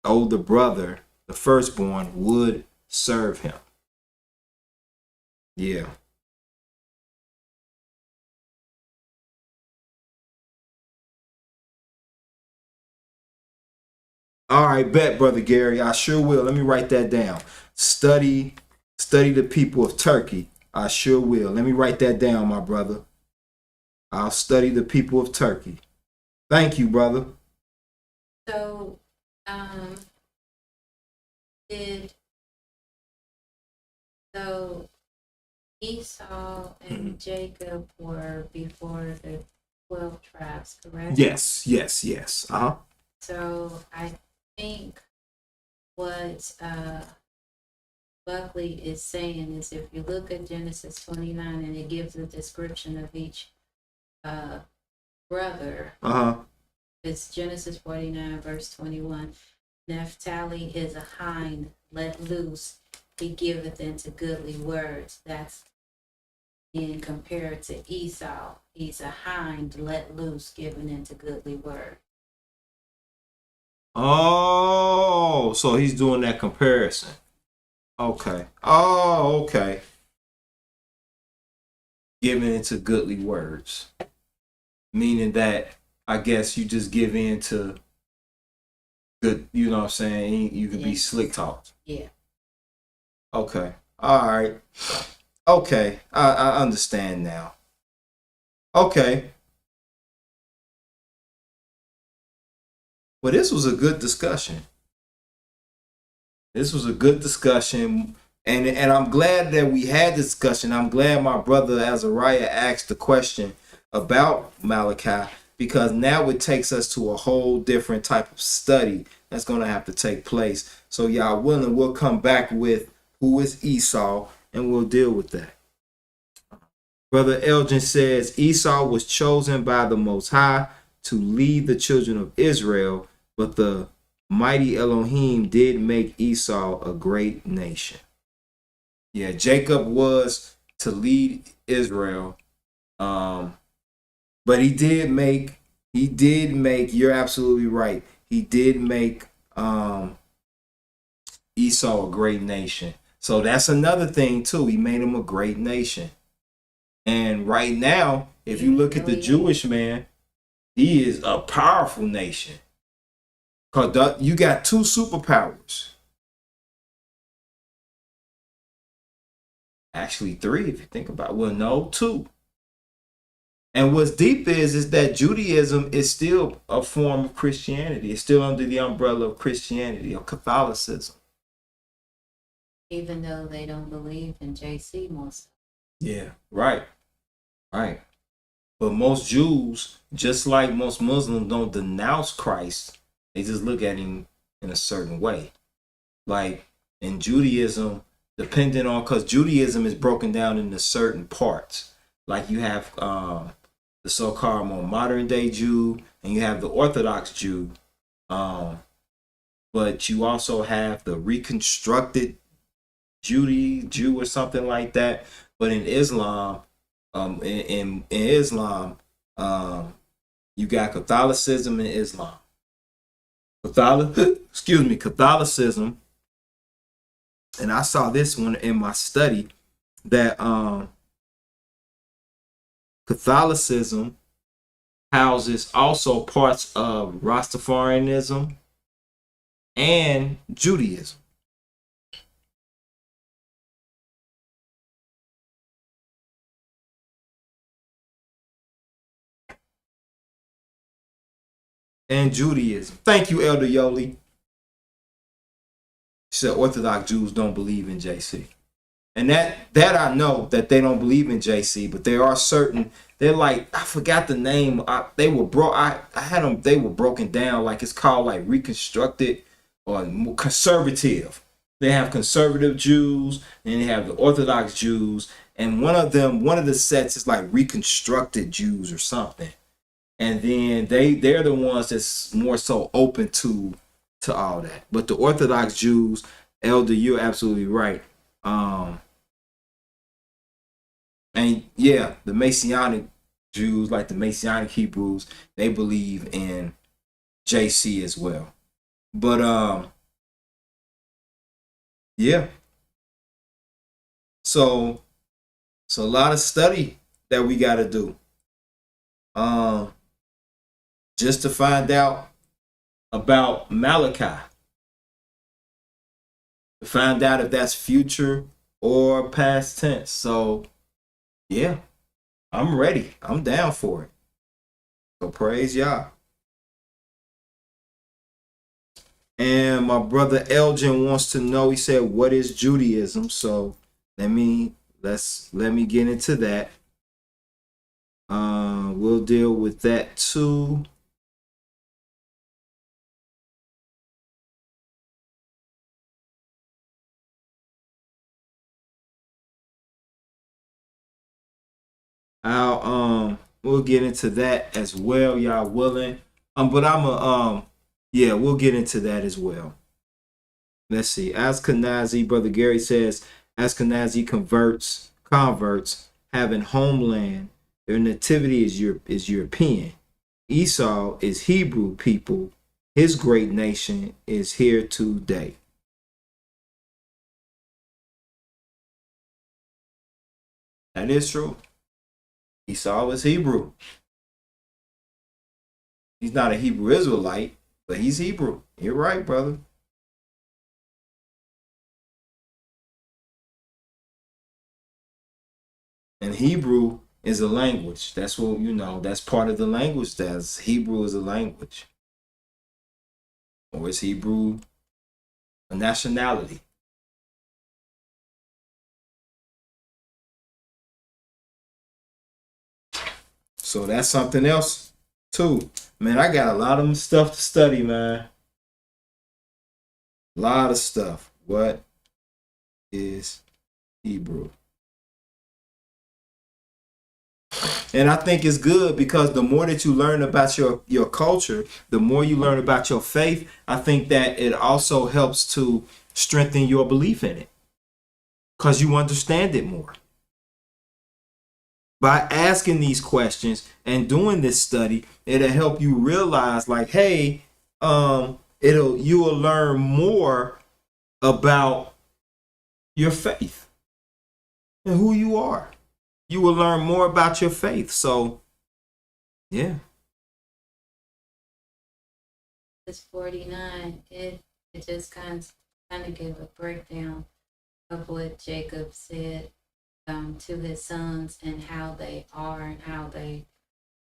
[SPEAKER 1] older brother, the firstborn, would serve him. Yeah. All right, bet, Brother Gary. I sure will. Let me write that down. Study the people of Turkey. I sure will. Let me write that down, my brother. I'll study the people of Turkey. Thank you, brother.
[SPEAKER 2] So, did so Esau and Jacob were before the 12 tribes, correct?
[SPEAKER 1] Yes. Uh-huh.
[SPEAKER 2] So I think what Buckley is saying is, if you look at Genesis 29 and it gives a description of each brother,
[SPEAKER 1] Uh-huh.
[SPEAKER 2] it's Genesis 49 verse 21. Naphtali is a hind let loose, he giveth into goodly words. That's being compared to Esau. He's a hind let loose, given into goodly word.
[SPEAKER 1] Oh, so he's doing that comparison. Okay. Oh, okay. Giving into goodly words. Meaning that I guess you just give in to good, you know what I'm saying? You could be slick talked.
[SPEAKER 2] Yeah.
[SPEAKER 1] Okay. All right. Okay. I understand now. Okay. Well, this was a good discussion. This was a good discussion. And I'm glad that we had this discussion. I'm glad my brother Azariah asked the question about Malachi, because now it takes us to a whole different type of study that's going to have to take place. So y'all willing, we'll come back with who is Esau and we'll deal with that. Brother Elgin says Esau was chosen by the Most High to lead the children of Israel, but the mighty Elohim did make Esau a great nation. Yeah, Jacob was to lead Israel, but he did make, you're absolutely right, he did make Esau a great nation. So that's another thing too, he made him a great nation. And right now, if you look at the Jewish man, he is a powerful nation. Because you got two superpowers. Actually, three, if you think about it. Well, no, two. And what's deep is that Judaism is still a form of Christianity. It's still under the umbrella of Christianity or Catholicism.
[SPEAKER 2] Even though they don't believe in JC most.
[SPEAKER 1] Yeah, right. But most Jews, just like most Muslims, don't denounce Christ. They just look at him in a certain way. Like in Judaism, depending on, because Judaism is broken down into certain parts. Like you have the so-called more modern day Jew, and you have the Orthodox Jew. But you also have the reconstructed Jew or something like that. But in Islam, in Islam, you got Catholicism and Islam. Catholicism, and I saw this one in my study that Catholicism houses also parts of Rastafarianism and Judaism. And Judaism. Thank you, Elder Yoli. She said Orthodox Jews don't believe in JC. And that I know that they don't believe in JC, but there are certain, they're like, I forgot the name. I had them, they were broken down, like it's called like reconstructed or conservative. They have conservative Jews and they have the Orthodox Jews, and one of the sets is like reconstructed Jews or something. And then they're the ones that's more so open to all that. But the Orthodox Jews, Elder, you're absolutely right. And yeah, the Messianic Jews, like the Messianic Hebrews, they believe in JC as well. But yeah. So it's a lot of study that we gotta do. Just to find out about Malachi. To find out if that's future or past tense. So yeah, I'm ready. I'm down for it. So praise Yah. And my brother Elgin wants to know, he said, what is Judaism? So let me get into that. We'll deal with that too. We'll get into that as well, y'all willing. But we'll get into that as well. Let's see. Ashkenazi, Brother Gary says, Ashkenazi converts having homeland. Their nativity is European. Esau is Hebrew people. His great nation is here today. That is true. Esau is Hebrew. He's not a Hebrew Israelite, but he's Hebrew. You're right, brother. And Hebrew is a language. That's what, that's part of the language. That's Hebrew is a language. Or is Hebrew a nationality? So that's something else too. Man, I got a lot of stuff to study, man. A lot of stuff. What is Hebrew? And I think it's good because the more that you learn about your culture, the more you learn about your faith, I think that it also helps to strengthen your belief in it because you understand it more. By asking these questions and doing this study, it'll help you realize, like, hey, you will learn more about your faith and who you are. You will learn more about your faith. So, yeah.
[SPEAKER 2] It's 49. It just kind of give a breakdown of what Jacob said to his sons and how they are and how they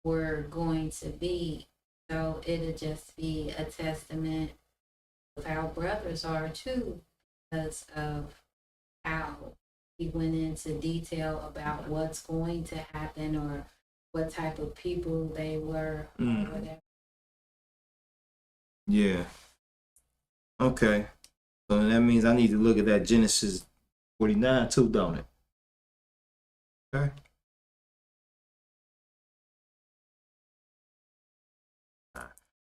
[SPEAKER 2] were going to be. So it'll just be a testament of how brothers are too, because of how he went into detail about what's going to happen or what type of people they were or whatever.
[SPEAKER 1] Yeah. Okay. So that means I need to look at that Genesis 49 too, don't it? Okay.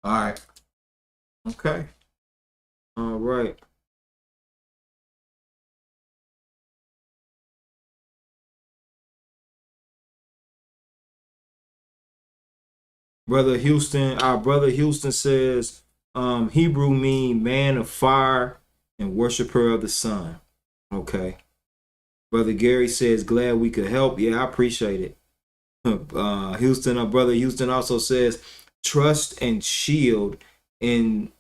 [SPEAKER 1] All right. Okay. All right. Our brother Houston says, Hebrew mean man of fire and worshiper of the sun. Okay. Brother Gary says, glad we could help. Yeah, I appreciate it. Houston, our brother Houston also says, trust and shield in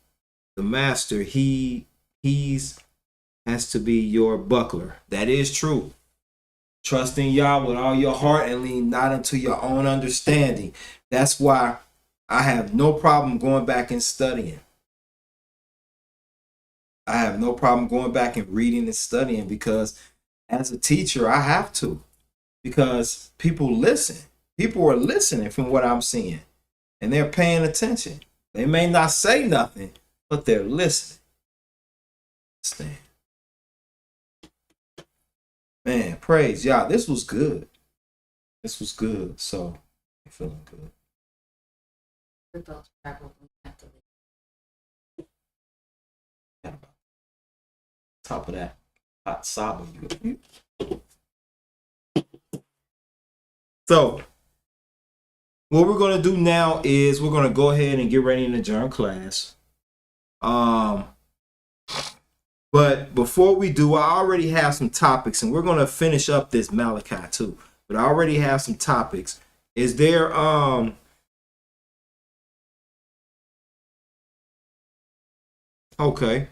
[SPEAKER 1] the master. He's has to be your buckler. That is true. Trust in Yah with all your heart and lean not into your own understanding. That's why I have no problem going back and studying. I have no problem going back and reading and studying because as a teacher, I have to. Because people listen. People are listening from what I'm seeing. And they're paying attention. They may not say nothing, but they're listening. Stand. Man, praise Yah. This was good. This was good. So, I'm feeling good.
[SPEAKER 2] Those probably have to leave.
[SPEAKER 1] Top of that hot saba. So, what we're going to do now is we're going to go ahead and get ready and adjourn class. But before we do, I already have some topics, and we're going to finish up this Malachi too. But I already have some topics. Is there okay.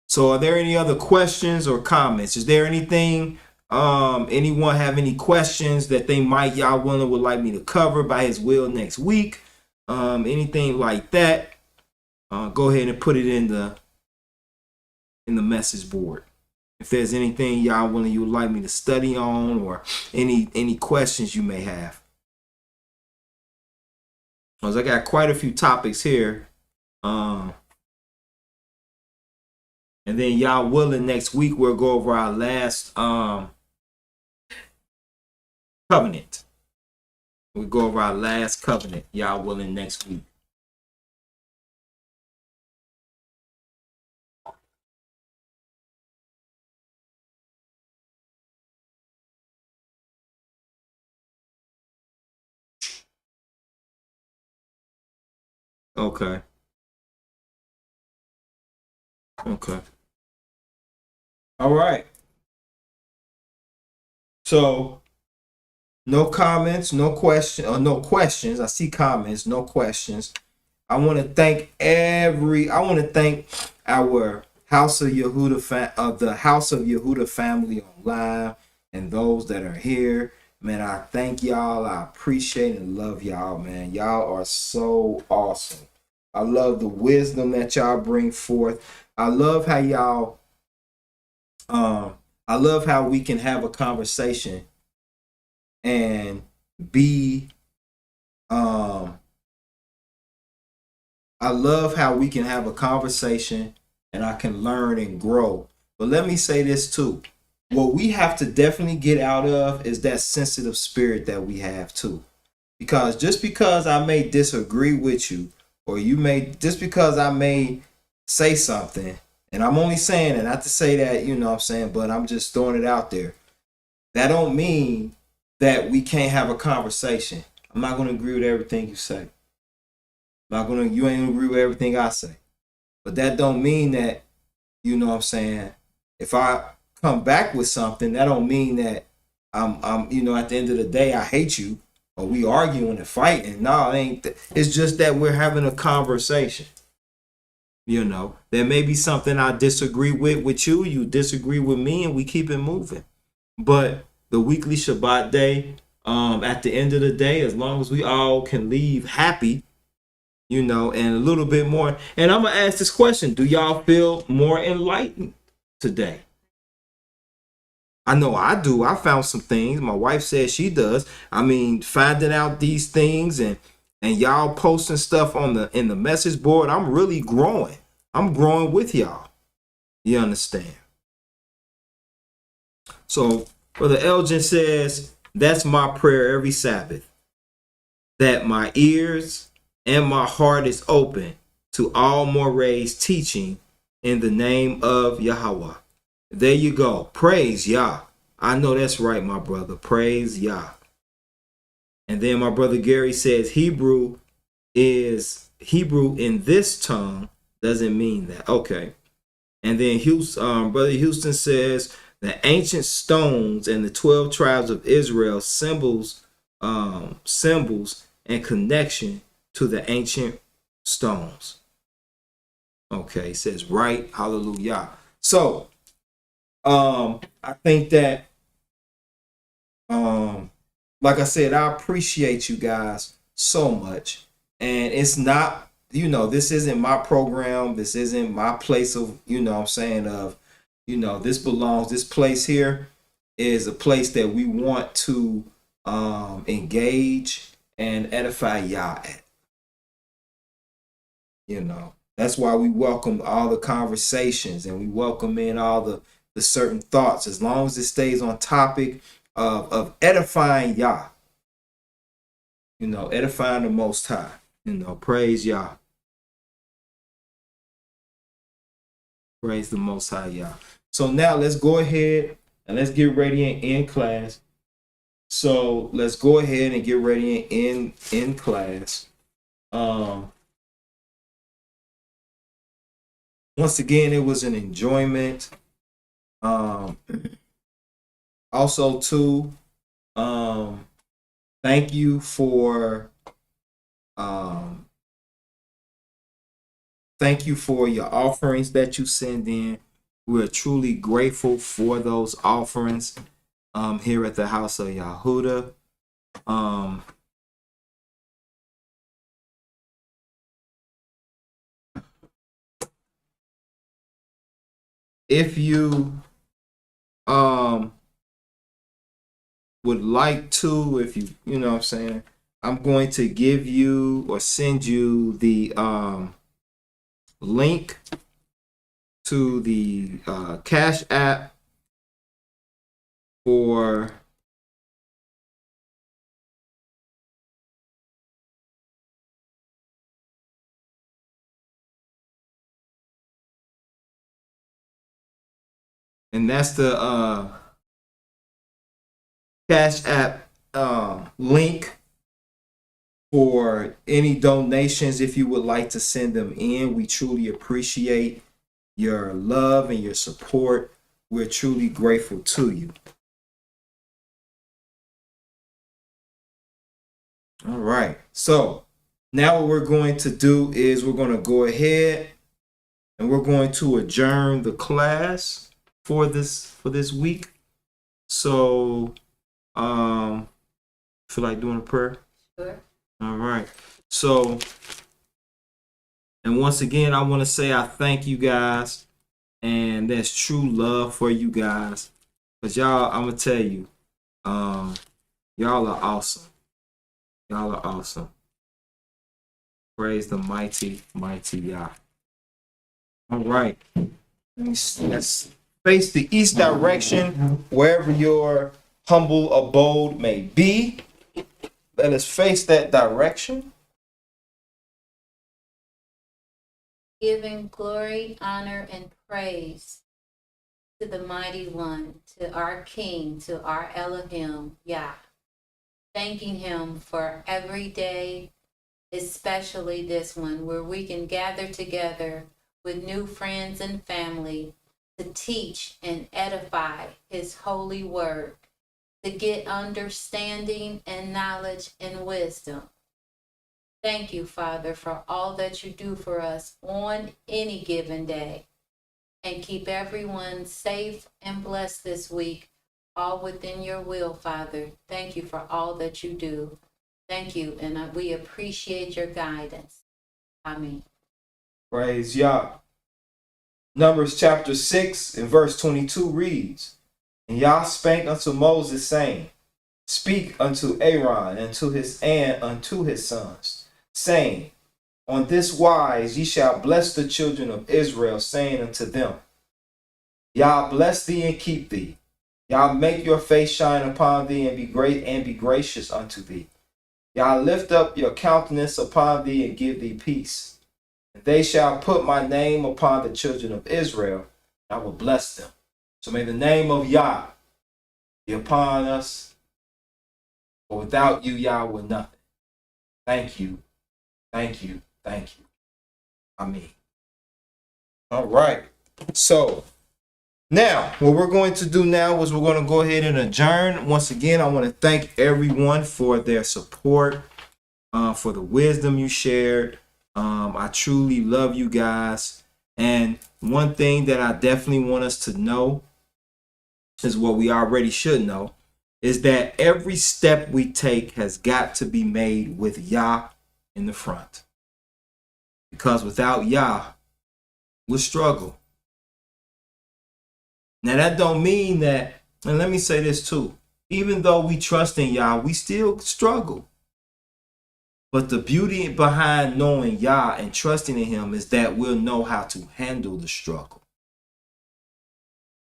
[SPEAKER 1] So are there any other questions or comments? Is there anything anyone have any questions that they might Yah willing would like me to cover by his will next week? Anything like that? Go ahead and put it in the message board. If there's anything Yah willing you would like me to study on or any questions you may have. Because I got quite a few topics here. And then Yah willing next week we'll go over our last covenant. We'll go over our last covenant, Yah willing, next week. Okay. Okay. All right. So no comments, no questions. I see comments, no questions. I want to thank our House of Yehuda the House of Yehuda family online and those that are here. Man, I thank y'all. I appreciate and love y'all, man. Y'all are so awesome. I love the wisdom that y'all bring forth. I love how y'all I love how we can have a conversation and be I love how we can have a conversation and I can learn and grow. But let me say this too. What we have to definitely get out of is that sensitive spirit that we have too. Because just because I may disagree with you, or just because I may say something, and I'm only saying it, not to say that, you know what I'm saying, but I'm just throwing it out there. That don't mean that we can't have a conversation. I'm not going to agree with everything you say. You ain't gonna agree with everything I say. But that don't mean that, you know what I'm saying, if I come back with something, that don't mean that I'm at the end of the day, I hate you or we arguing and fighting. No, it ain't. It's just that we're having a conversation. You know, there may be something I disagree with you, you disagree with me, and we keep it moving. But the weekly Shabbat day, at the end of the day, as long as we all can leave happy, you know, and a little bit more. And I'm going to ask this question. Do y'all feel more enlightened today? I know I do. I found some things. My wife says she does. I mean, finding out these things and y'all posting stuff on the in the message board, I'm really growing. I'm growing with y'all. You understand? So Brother Elgin says, that's my prayer every Sabbath, that my ears and my heart is open to all Moray's teaching in the name of Yahweh. There you go. Praise Yah. I know that's right, my brother. Praise Yah. And then my brother Gary says Hebrew in this tongue doesn't mean that. Okay. And then Brother Houston says the ancient stones and the 12 tribes of Israel symbols and connection to the ancient stones. Okay, it says right, hallelujah. So I think that like I said, I appreciate you guys so much. And it's not, this isn't my program. This isn't my place of, I'm saying of, this place here is a place that we want to engage and edify Yah at. That's why we welcome all the conversations and we welcome in all the certain thoughts, as long as it stays on topic of edifying Yah, edifying the Most High, praise Yah. Praise the Most High Yah. So now let's go ahead and let's get ready and end class. So let's go ahead and get ready and end class. Once again, it was an enjoyment. Also, too, thank you for your offerings that you send in. We're truly grateful for those offerings here at the House of Yahudah. If you would like to, if you know what I'm saying, I'm going to give you or send you the link to the Cash App for and that's the Cash App link for any donations if you would like to send them in. We truly appreciate your love and your support. We're truly grateful to you. All right. So now what we're going to do is we're going to go ahead and we're going to adjourn the class for this week. So feel like doing a prayer?
[SPEAKER 2] Sure.
[SPEAKER 1] All right. So, and once again, I want to say I thank you guys, and that's true love for you guys. Cause y'all, I'm gonna tell you, y'all are awesome. Y'all are awesome. Praise the mighty, mighty Yah. All right. Let's face the east direction, wherever your humble abode may be. Let us face that direction.
[SPEAKER 2] Giving glory, honor, and praise to the Mighty One, to our King, to our Elohim, Yah. Thanking him for every day, especially this one, where we can gather together with new friends and family to teach and edify his holy word, to get understanding and knowledge and wisdom. Thank you, Father, for all that you do for us on any given day. And keep everyone safe and blessed this week, all within your will, Father. Thank you for all that you do. Thank you, and we appreciate your guidance. Amen.
[SPEAKER 1] Praise Yah. Numbers chapter 6 and verse 22 reads, And Yah spake unto Moses, saying, Speak unto Aaron and unto his sons, saying, On this wise ye shall bless the children of Israel, saying unto them, Yah bless thee and keep thee. Yah make your face shine upon thee and be great and be gracious unto thee. Yah lift up your countenance upon thee and give thee peace. And they shall put my name upon the children of Israel, and I will bless them. So may the name of Yah be upon us. For without you, Yah, we're nothing. Thank you. Thank you. Thank you. Amen. All right. So now what we're going to do now is we're going to go ahead and adjourn. Once again, I want to thank everyone for their support, for the wisdom you shared. I truly love you guys. And one thing that I definitely want us to know is what we already should know, is that every step we take has got to be made with Yah in the front. Because without Yah, we'll struggle. Now that don't mean that, and let me say this too, even though we trust in Yah, we still struggle. But the beauty behind knowing Yah and trusting in him is that we'll know how to handle the struggle.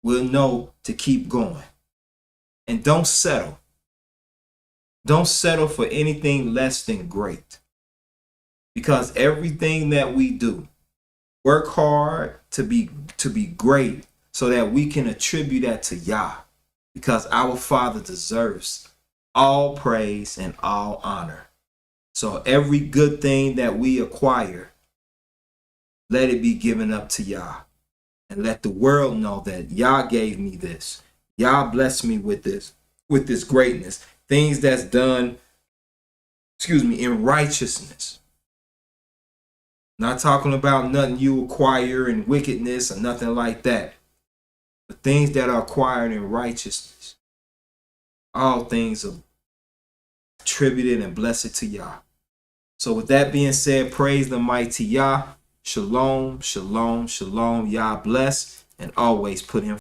[SPEAKER 1] We'll know to keep going. And don't settle. Don't settle for anything less than great. Because everything that we do, work hard to be great so that we can attribute that to Yah. Because our Father deserves all praise and all honor. So every good thing that we acquire, let it be given up to Yah. And let the world know that Yah gave me this. Yah blessed me with this greatness. Things that's done, in righteousness. Not talking about nothing you acquire in wickedness or nothing like that. But things that are acquired in righteousness. All things are attributed and blessed to Yah. So with that being said, praise the mighty Yah. Shalom, shalom, shalom. Yah bless and always put him